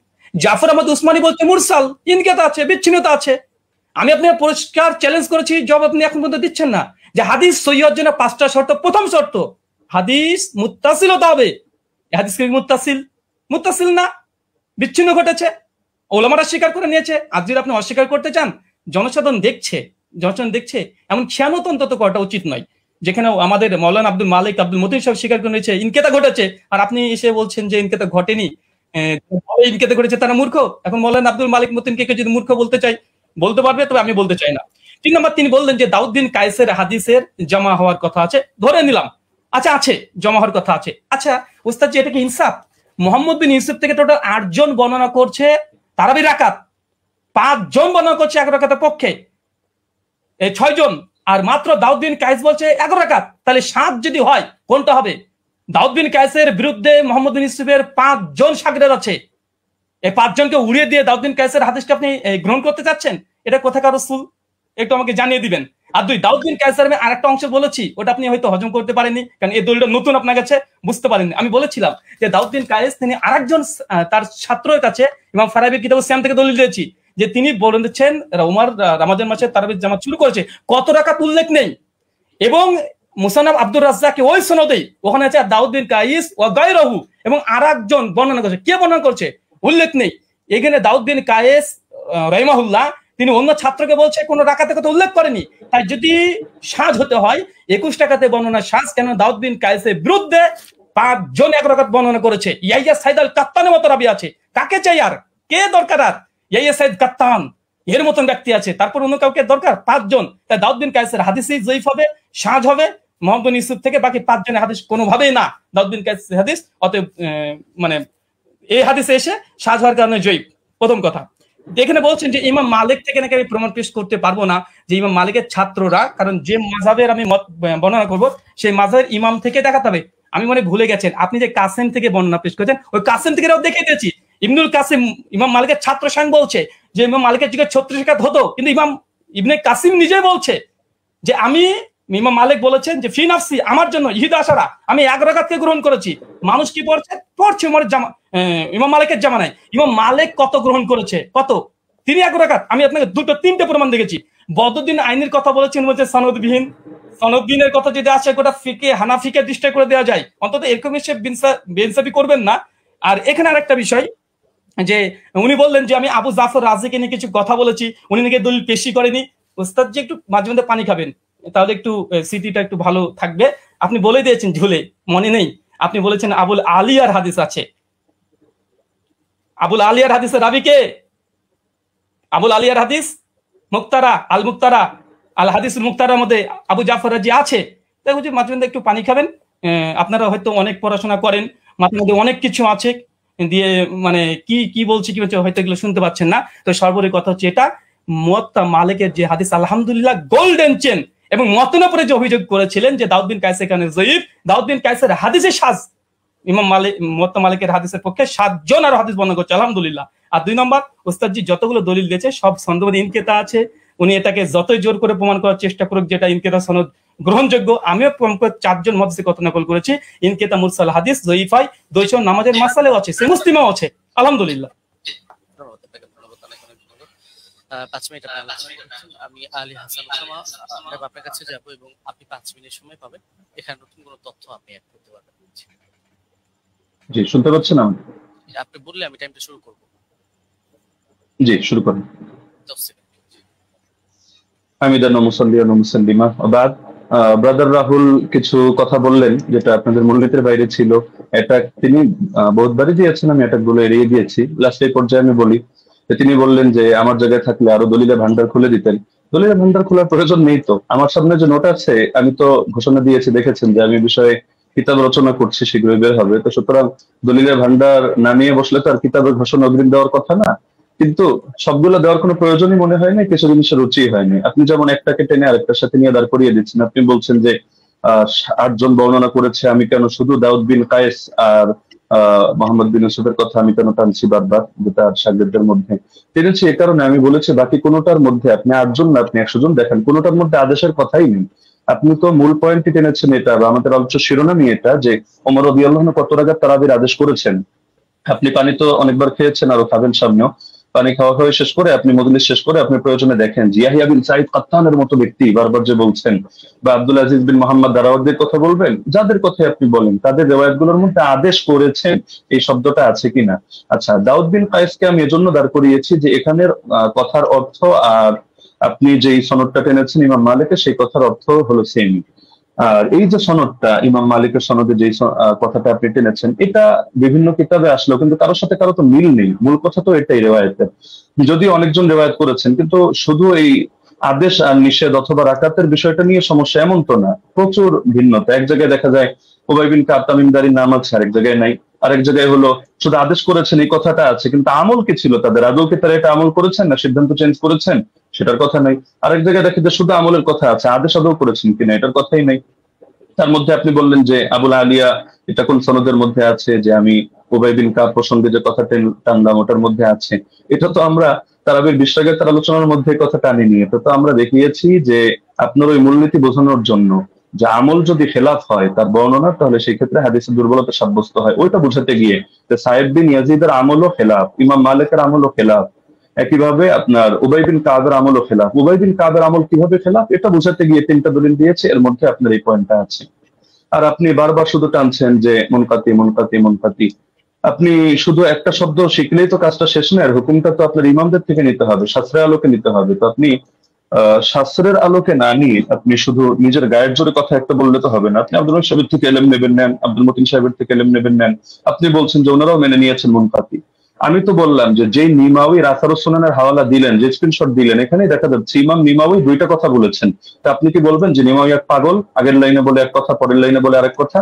জাফর আহমদ উসমানী বলছে মুরসাল, ইনকেতা আছে, বিচ্ছিন্নতা আছে। আমি আপনার পরিষ্কার চ্যালেঞ্জ করেছি, জবাব আপনি এখন পর্যন্ত দিচ্ছেন না। যে হাদিস সহিহ হওয়ার জন্য 5টা শর্ত। প্রথম শর্ত, হাদিস মুত্তাসিল হতে হবে। হাদিস কি মুত্তাসিল না, বিচ্ছিন্ন ঘটেছে, ওলামারা স্বীকার করে নিয়েছে। আজ যদি আপনি অস্বীকার করতে চান, জনসাধারণ দেখছে, এমন খেয়ানত অন্তত করাটা উচিত নয়। যেখানে আমাদের মৌলানা আব্দুল মালিক, আব্দুল মতিন সব স্বীকার করে নিয়েছে ইনকেতা ঘটেছে, আর আপনি এসে বলছেন যে ইনকেতা ঘটেনি, ইনকেতা ঘটেছে, তারা মূর্খ। এখন মৌলানা আব্দুল মালিক মতিনকে যদি মূর্খ বলতে চাই, বলতে পারবে, তবে আমি বলতে চাই না। 3 নম্বর, তিনি বললেন যে দাউদ বিন কায়েসের হাদিসের জমা হওয়ার কথা আছে, ধরে নিলাম, আচ্ছা আছে, জমা হওয়ার কথা আছে। আচ্ছা ওস্তাদ জি, এটা কি ইনসাফ? মোহাম্মদ বিন ইউসুফ থেকে টোটাল 8 জন বর্ণনা করছে তারাবি রাকাত, 5 জন বর্ণনা করছে 11 রাকাতের পক্ষে, 6 জন, আর মাত্র দাউদ বিন কায়েস বলছে 11 রাকাত। তাহলে 7 যদি হয়, কোনটা হবে? দাউদ বিন কায়েসের বিরুদ্ধে মোহাম্মদ বিন ইউসুফের 5 জন শাগিরদ আছে। এই 5 জনকে উড়িয়ে দিয়ে দাউদ বিন কায়েসের হাদিসটা আপনি গ্রহণ করতে চাচ্ছেন? এটা কোথাকার রাসূল, একটু আমাকে জানিয়ে দিবেন। আর 2, দাউদ বিন কায়েসের আমি আরেকটা অংশ বলেছি, ওটা আপনি হয়তো হজম করতে পারেননি, কারণ এই দলিলটা নতুন আপনার কাছে, বুঝতে পারেননি। আমি বলেছিলাম যে দাউদ বিন কায়েস তিনি আরেকজন তার ছাত্রের কাছে ইমাম ফারাবি কিতাব সিয়াম থেকে দলিল দিয়েছি, যে তিনি বলেছেন উমর রমজান মাসে তারাবির জামাত শুরু করেছে, কত রাকাত উল্লেখ নেই, এবং মুসান্নাফ আব্দুর রাজ্জাক ওই সনদেই ওখানে আছে দাউদ বিন কাইস ও গায়রহু, এবং আরেকজন বর্ণনা করছে। কে বর্ণনা করছে উল্লেখ নেই এখানে। দাউদ বিন কায়েস রাহিমাহুল্লাহ তিনি অন্য ছাত্রকে বলছে, কোন রাকাতের কথা উল্লেখ করেনি। তাই যদি সাজ হতে হয় 21 টাকাতে বর্ণনা সাজ, কেন দাউদ বিন কায়েসের বিরুদ্ধে 5 জন 1 রাকাত বর্ণনা করেছে। ইয়াইয়া সাইদ আল কাত্তানের মতো রাবি আছে, কাকে চাই আর কে দরকার? আর ইয়াইয়া সাইদ কাত্তান এর মতন ব্যক্তি আছে, তারপর অন্য কাউকে দরকার? 5 জন। তাই দাউদ বিন কায়েসের হাদিসই জয়ীফ হবে, সাজ হবে মোহাম্মদ বিন ইউসুফ থেকে, বাকি 5 জনের হাদিস কোনোভাবেই না দাউদ বিন কায়েসের হাদিস। অতএব মানে এই হাদিসে এসে সাজ হওয়ার কারণে জয়ীফ। প্রথম কথা। এখানে বলছেন যে ইমাম মালিক থেকে নাকি আমি প্রমাণ পেশ করতে পারবো না যে ইমাম মালিকের ছাত্ররা, কারণ যে মাযহাবের আমি মত বর্ণনা করব সেই মাযহাবের ইমাম থেকে দেখাতে হবে। আমি মনে ভুলে গেছেন, আপনি যে কাসেম থেকে বর্ণনা পেশ করেছেন ওই কাসেম থেকে দেখিয়ে দিয়েছি। ইবনুল কাসিম ইমাম মালিকের ছাত্র সাং বলছে যে ইমাম মালিকের যুগে 36 রাকাত হতো, কিন্তু ইমাম ইবনে কাসিম নিজে বলছে যে আমি ইমাম মালিক বলেছেন যে ফি নাফসি আমার জন্য ইহিদা আশারা, আমি 1 রাকাতকে গ্রহণ করেছি। মানুষ কি পড়ছে ইমাম মালিকের জামানায়। ইমাম মালিক কত গ্রহণ করেছে? কত? তিনি 1 রাকাত। আমি আপনাকে 2-3টে প্রমাণ দেখেছি। বদরুদ্দিন আইনের কথা বলেছেন, বলছে সনদবিহীন। সনদবিহীনের কথা যদি আসে গোটা ফিকে হানাফিকে ডিস্ট্রাই করে দেওয়া যায়, অন্তত এরকম সে বেনসাফি করবেন না। আর এখানে আরেকটা বিষয় যে উনি বললেন যে আমি আবু জাফর রাজিকে নিয়ে কিছু কথা বলেছি, উনি নাকি দলিল পেশি করেনি। ওস্তাদ যে একটু মাঝে মধ্যে পানি খাবেন, তাহলে একটু স্মৃতিটা একটু ভালো থাকবে। আপনি বলে দিয়েছেন ঝুলে, মনে নেই? আপনি বলেছেন আবুল আলিয়ার হাদিস আছে। আবুল আলিয়ার হাদিসের রাবি কে? আবুল আলিয়ার হাদিস মুক্তারা আল মুক্তারা আল হাদিস মুক্তারার মধ্যে আবু জাফর রাজি আছে। দেখো যে মাঝে মধ্যে একটু পানি খাবেন। আপনারা হয়তো অনেক পড়াশোনা করেন, মাঝে মধ্যে অনেক কিছু আছে দিয়ে মানে কি বলছি কি বলছে হয়তো এগুলো শুনতে পাচ্ছেন না। তো সর্বোপরি কথা হচ্ছে এটা মুয়াত্তা মালিকের যে হাদিস আলহামদুলিল্লাহ গোল্ডেন চেন, এবং মতনের উপরে যে অভিযোগ করেছিলেন যে দাউদ বিন কায়েস এখানে জয়ীফ, দাউদ বিন কায়েসের হাদিসে সাজ, ইমাম মালিক মুয়াত্তা মালিকের হাদিসের পক্ষে 7 জন আর হাদিস বর্ণনা করছে আলহামদুলিল্লাহ। আর 2 নম্বর, ওস্তাদজি যতগুলো দলিল দিয়েছে সব সনদে ইনকিতা আছে। উনি এটাকে যতই জোর করে প্রমাণ করার চেষ্টা করুক যেটা ইনকিতা সনদ গ্রহণযোগ্য, আমিও প্রমাণ করে 4 জন মুহাদ্দিস কথা নকল করেছি। ইনকিতা মুরসাল হাদিস জয়ীফাই 200 নামাজের মাসালেও আছে, সে মুসলিমও আছে আলহামদুলিল্লাহ। 5 মিনিট আমি আলী হাসান ওসামা আপনার কাছে যাব এবং আপনি 5 মিনিট সময় পাবেন। এখানে নতুন কোনো তথ্য আপনি অ্যাড করতে পারবেন। জি, শুনতে পাচ্ছেন? আপনি বললে আমি টাইমটা শুরু করব। জি, শুরু করুন। 10 সেকেন্ড। হামিদান ওয়া মুসাল্লিয়ান ওয়া মুসাল্লিমা ওয়া বাদ। ব্রাদার রাহুল কিছু কথা বললেন যেটা আপনাদের মূলনীতির বাইরে ছিল। এটা তিনি বহুতবারই দিয়েছেন, আমি এটা গুলো এড়িয়ে দিয়েছি। লাস্টের পর্যায়ে আমি বলি যে তিনি বললেন যে আমার জায়গায় থাকলে আরো দলিলের ভান্ডার খুলে দিতেন। দলিলের ভান্ডার খোলার প্রয়োজন নেই তো। আমার সামনে যে নোট আছে আমি তো ঘোষণা দিয়েছি, দেখেছেন যে আমি বিষয়ে কিতাব রচনা করছি, শীঘ্রই বের হবে। তো সুতরাং দলিলের ভান্ডার নামিয়ে বসলে তো আর কিতাবের ঘোষণা অগ্রিম দেওয়ার কথা না, কিন্তু সবগুলো দেওয়ার কোনো প্রয়োজনই মনে হয় না, কিছু জিনিসের রুচি হয়নি। আপনি যেমন একটাকে টেনে আরেকটার সাথে নিয়ে দাঁড় করিয়ে দিচ্ছেন। আপনি বলছেন যে 8 জন বর্ণনা করেছে, আমি কেন শুধু দাউদ বিন কায়েস আর মোহাম্মদ বিন ইউসুফের কথা আমি কেন টানছি বারবার, যেটা শাগিরদের মধ্যে টেনেছি এই কারণে আমি বলেছি বাকি কোনোটার মধ্যে আপনি 8 জন না আপনি 100 জন দেখেন, কোনোটার মধ্যে আদেশের কথাই নেই। আপনি তো মূল পয়েন্টটি টেনেছেন এটা, বা আমাদের আলোচ্য শিরোনামই এটা যে ওমর রাদিয়াল্লাহু আনহু কত রাকাত তারাবির আদেশ করেছেন। আপনি পানি তো অনেকবার খেয়েছেন, আরো খাবেন সামনেও। পানি খাওয়া হয়ে শেষ করে আপনি মজলিস শেষ করে আপনি প্রয়োজনে দেখেন যে ইয়াহিয়া বিন সাঈদ কাত্তানের মতো ব্যক্তি বারবার যে বলছেন, বা আব্দুল আজিজ বিন মোহাম্মদ দারাওয়ারদির কথা বলবেন, যাদের কথা আপনি বলেন তাদের রিওয়ায়াতগুলোর মধ্যে আদেশ করেছেন এই শব্দটা আছে কিনা। আচ্ছা, দাউদ বিন কায়েসকে আমি এজন্য দাঁড় করিয়েছি যে এখানের কথার অর্থ আর আপনি যেই সনদটা টেনেছেন ইমাম মালিকের, সেই কথার অর্থ হলো সেম। আর এই যে সনদটা ইমাম মালিকের সনদে যে কথাটা আপনি টেনেছেন, এটা বিভিন্ন কিতাবে আসলেও কিন্তু কারোর সাথে কারো তো মিল নেই। মূল কথা তো এটাই রেওয়ায়েতের, যদিও অনেকজন রেওয়ায়েত করেছেন, কিন্তু শুধু এই আদেশ আর নিষেধ অথবা রাকাতের বিষয়টা নিয়ে সমস্যা এমন তো না, প্রচুর ভিন্নতা। এক জায়গায় দেখা যায় উবাই বিন কাব তামিমদারির নাম আছে, আরেক জায়গায় নাই। আরেক জায়গায় হলো শুধু আদেশ করেছেন এই কথাটা আছে, কিন্তু আমল কি ছিল তাদের, আদৌ কি তারা এটা আমল করেছেন না সিদ্ধান্ত চেঞ্জ করেছেন সেটার কথা নাই। আরেক জায়গায় দেখে যে শুধু আমলের কথা আছে, আদেশ আদৌ করেছেন কিনা এটার কথাই নাই। তার মধ্যে আপনি বললেন যে আবুল আলিয়া এটা কোন সনদের মধ্যে আছে, যে আমি উবাই বিন কাব প্রসঙ্গে যে কথা টানলাম ওটার মধ্যে আছে। এটা তো আমরা তারাবির 20 রাকাতের আলোচনার মধ্যে কথা টানিনি। এটা তো আমরা দেখিয়েছি যে আপনার ওই মূলনীতি বোঝানোর জন্য যে আমল যদি খেলাফ হয় তার বর্ণনা, তাহলে সেই ক্ষেত্রে হাদিসের দুর্বলতা সাব্যস্ত হয়। ওইটা বোঝাতে গিয়ে যে সাহেব বিন ইয়াজিদের আমলও খেলাফ, ইমাম মালিকের আমলও খেলাফ, একইভাবে আপনার উবাই বিন কাবের আমলও খেলাফ। উবাই বিন কাবের আমল কিভাবে খেলাফ এটা বোঝাতে গিয়ে 3টা দলিল দিয়েছে, এর মধ্যে আপনার এই পয়েন্টটা আছে। আর আপনি বারবার শুধু টানছেন যে মুনকাতি মুনকাতি মুনকাতি। আপনি শুধু একটা শব্দ শিখলেই তো কাজটা শেষ নয়, আর হুকুমটা তো আপনার ইমামদের থেকে নিতে হবে, শাস্ত্রের আলোকে নিতে হবে। তো আপনি শাস্ত্রের আলোকে না নিয়ে আপনি শুধু নিজের গায়ের জোরে কথা একটা বললে তো হবে না। আপনি আব্দুল রহিম সাহেবের থেকে এলেম নেবেন নেন, আব্দুল মতিন সাহেবের থেকে এলেম নেবেন নেন। আপনি বলছেন যে ওনারাও মেনে নিয়েছেন মুনকাতি। আমি তো বললাম যে যেই নিমাউই রাসারুস সুনানের হাওয়ালা দিলেন, যে স্ক্রিনশট দিলেন, এখানেই দেখা যাচ্ছে ইমাম নিমাউই 2টা কথা বলেছেন। তা আপনি কি বলবেন যে নিমাউই এক পাগল, আগের লাইনে বলে এক কথা, পরের লাইনে বলে আরেক কথা?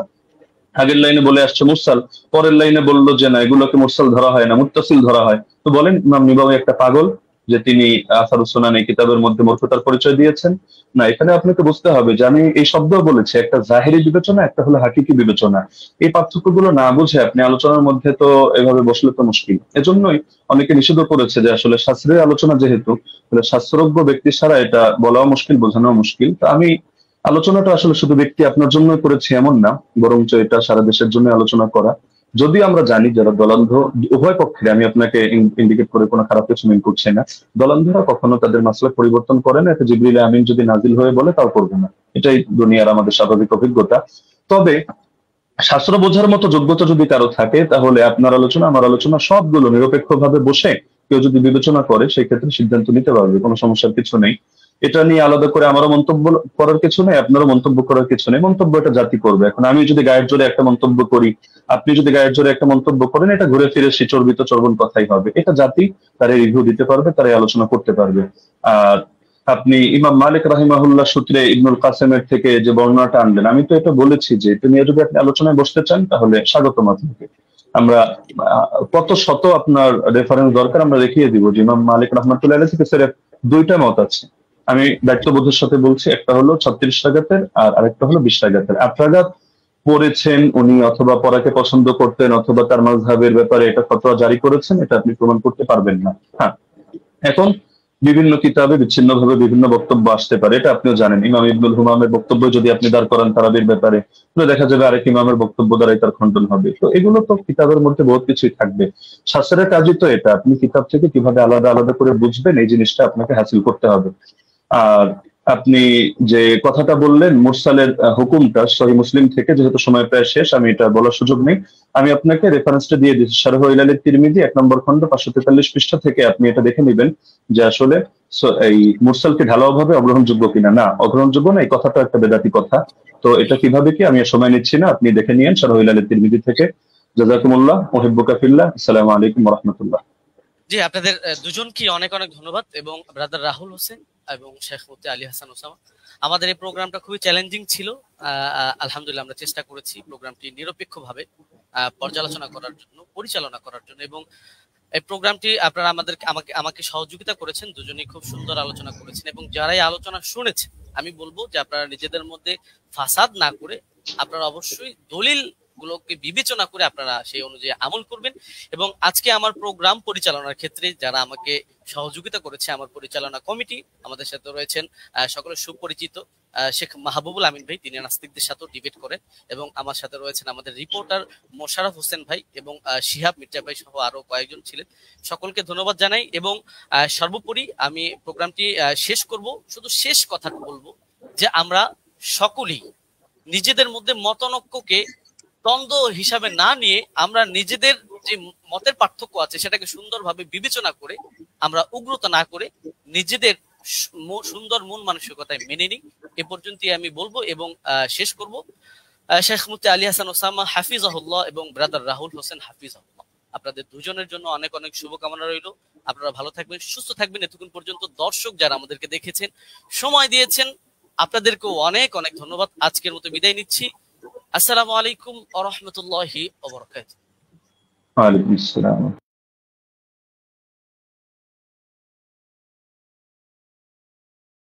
আগের লাইনে বলে আসছে মুরসাল, পরের লাইনে বললো যে না, এগুলোকে মুরসাল ধরা হয় না, মুত্তাসিল ধরা হয়। তো বলেন ইমাম নিমাউই একটা পাগল যে তিনি আসারুস সুনান এই কিতাবের মধ্যে মূর্খতার পরিচয় দিয়েছেন? না, এখানে আপনাকে বুঝতে হবে যে আমি এই শব্দ বলেছি, একটা জাহেরি বিবেচনা, একটা হলো হাকিকি বিবেচনা। এই পার্থক্যগুলো না বুঝে আপনি আলোচনার মধ্যে তো এভাবে বসলে তো মুশকিল। এজন্যই অনেকে নিষিদ্ধ করেছে যে আসলে শাস্ত্রের আলোচনা যেহেতু, শাস্ত্রজ্ঞ ব্যক্তি ছাড়া এটা বলাও মুশকিল, বোঝানো মুশকিল। তো আমি আলোচনাটা আসলে শুধু ব্যক্তি আপনার জন্য করেছি এমন না, বরঞ্চ এটা সারা দেশের জন্য আলোচনা করা। যদি আমরা জানি যারা দলান্ধ, উভয় পক্ষে, আমি আপনাকে ইন্ডিকেট করে কোনো খারাপ কিছু মিন করছি না, দলান্ধরা কখনো তাদের মাসলাক পরিবর্তন করে না। এটা জিবরিল আমিন যদি নাজিল হয়ে বলে তাও করবে না, এটাই দুনিয়ার আমাদের স্বাভাবিক অভিজ্ঞতা। তবে শাস্ত্র বোঝার মতো যোগ্যতা যদি কারো থাকে, তাহলে আপনার আলোচনা আমার আলোচনা সবগুলো নিরপেক্ষভাবে বসে কেউ যদি বিবেচনা করে, সেই ক্ষেত্রে সিদ্ধান্ত নিতে পারবে, কোনো সমস্যার কিছু নেই। এটা নিয়ে আলাদা করে আমারও মন্তব্য করার কিছু নেই, আপনারও মন্তব্য করার কিছু নেই। মন্তব্য এটা জাতি করবে। এখন আমি যদি গায়ের জোরে একটা মন্তব্য করি, আপনি যদি গায়ের জোরে একটা মন্তব্য করেন, এটা ঘুরে ফিরে সেই চর্বিত চর্বণ কথাই হবে। এটা জাতি তারা রিভিউ দিতে পারবে, তারা আলোচনা করতে পারবে। আর আপনি ইমাম মালিক রাহিমাহুল্লাহ সূত্রে ইবনুল কাসেমের থেকে যে বর্ণনাটা আনলেন, আমি তো এটা বলেছি যে এটা নিয়ে যদি আপনি আলোচনায় বসতে চান তাহলে স্বাগতম আপনাকে। আমরা কত শত আপনার রেফারেন্স দরকার আমরা দেখিয়ে দিব যে ইমাম মালিক রহমাতুল্লাহ আলাইহি থেকে স্যার 2টা মত আছে। আমি দায়িত্ববোধের সাথে বলছি, একটা হলো 36 রাকাতের আর আরেকটা হলো 20 রাকাতের। 8 রাকাত পড়েছেন উনি, অথবা পড়াকে পছন্দ করতেন, অথবা তার মাযহাবের ব্যাপারে এটা ফতোয়া জারি করেছেন, এটা আপনি প্রমাণ করতে পারবেন না। হ্যাঁ, এখন বিভিন্ন কিতাবে বিচ্ছিন্নভাবে বিভিন্ন বক্তব্য আসতে পারে, এটা আপনিও জানেন। ইমাম ইবনুল হুমামের বক্তব্য যদি আপনি দাঁড় করান তারাবির ব্যাপারে, তাহলে দেখা যাবে আরেক ইমামের বক্তব্য দ্বারাই তার খণ্ডন হবে। তো এগুলো তো কিতাবের মধ্যে বহুত কিছুই থাকবে। শাস্ত্রের কাজই তো এটা, আপনি কিতাব থেকে কিভাবে আলাদা আলাদা করে বুঝবেন, এই জিনিসটা আপনাকে হাসিল করতে হবে। আর আপনি যে কথাটা বললেন মুরসালের হুকুমটা সহিহ মুসলিম থেকে, যেহেতু সময় প্রায় শেষ, আমি এটা বলার সুযোগ নেই, আমি আপনাকে রেফারেন্সটা দিয়ে দিচ্ছি। শারহ ইলাল তিরমিজি 1 নম্বর খণ্ড 543 পৃষ্ঠা থেকে আপনি এটা দেখে নেবেন যে আসলে এই মুরসালকে ঢালাও ভাবে অগ্রহণযোগ্য কিনা। না, অগ্রহণযোগ্য না, এই কথাটা একটা বেদাতি কথা। তো এটা কিভাবে কি আমি সময় নিচ্ছি না, আপনি দেখে নিয়েন শারহ ইলাল তিরমিজি থেকে। জাযাকুমুল্লাহ, উহিব্বুকা ফিল্লাহ। আসসালামু আলাইকুম ওয়া রাহমাতুল্লাহ। জি, আপনাদের দুজনকে অনেক অনেক ধন্যবাদ, এবং ব্রাদার রাহুল হোসেন এবং শেখ মুফতি আলী হাসান ওসামা। আমাদের এই প্রোগ্রামটা খুবই চ্যালেঞ্জিং ছিল। আলহামদুলিল্লাহ আমরা চেষ্টা করেছি প্রোগ্রামটি নিরপেক্ষভাবে পর্যালোচনা করার জন্য, পরিচালনা করার জন্য, এবং এই প্রোগ্রামটি আপনারা আমাকে সহযোগিতা করেছেন। দুজনেই খুব সুন্দর আলোচনা করেছেন, এবং যারাই আলোচনা শুনেছেন আমি বলবো যে আপনারা নিজেদের মধ্যে ফাসাদ না করে আপনারা অবশ্যই দলিল গুলোকে বিবেচনা করে আপনারা সেই অনুযায়ী আমল করবেন। এবং আজকে আমার প্রোগ্রাম পরিচালনার ক্ষেত্রে যারা আমাকে সহযোগিতা করেছে, আমার পরিচালনা কমিটি, আমাদের সাথে রয়েছেন সকলের সুপরিচিত শেখ মাহবুবুল আমিন ভাই, তিনি নাস্তিকদের সাথেও ডিবেট করেন, এবং আমার সাথে রয়েছেন আমাদের রিপোর্টার মোশাররফ হোসেন ভাই এবং শিহাব মির্জা ভাই সহ আরো কয়েকজন ছিলেন। সকলকে ধন্যবাদ জানাই, এবং সর্বোপরি আমি প্রোগ্রামটি শেষ করব, শুধু শেষ কথা বলবো যে আমরা সকলেই নিজেদের মধ্যে মতানৈক্যকে দ্বন্দ্ব হিসাবে না নিয়ে আমরা নিজেদের যে মতের পার্থক্য আছে সেটাকে সুন্দরভাবে বিবেচনা করে আমরা উগ্রতা না করে নিজেদের সুন্দর মন মানসিকতায় মেনে নিই। এ পর্যন্তই আমি বলবো, এবং শেষ করব। শেখ মুফতি আলী হাসান ওসামা হাফিজাহুল্লাহ এবং ব্রাদার রাহুল হোসেন হাফিজাহুল্লাহ, আপনাদের দুজনের জন্য অনেক অনেক শুভকামনা রইল। আপনারা ভালো থাকবেন, সুস্থ থাকবেন। এতক্ষণ পর্যন্ত দর্শক যারা আমাদেরকে দেখেছেন, সময় দিয়েছেন, আপনাদেরকেও অনেক অনেক ধন্যবাদ। আজকের মতো বিদায় নিচ্ছি। আসসালামু আলাইকুম ওয়া রাহমাতুল্লাহি ওয়া বারাকাতুহু। ওয়া আলাইকুম আসসালাম।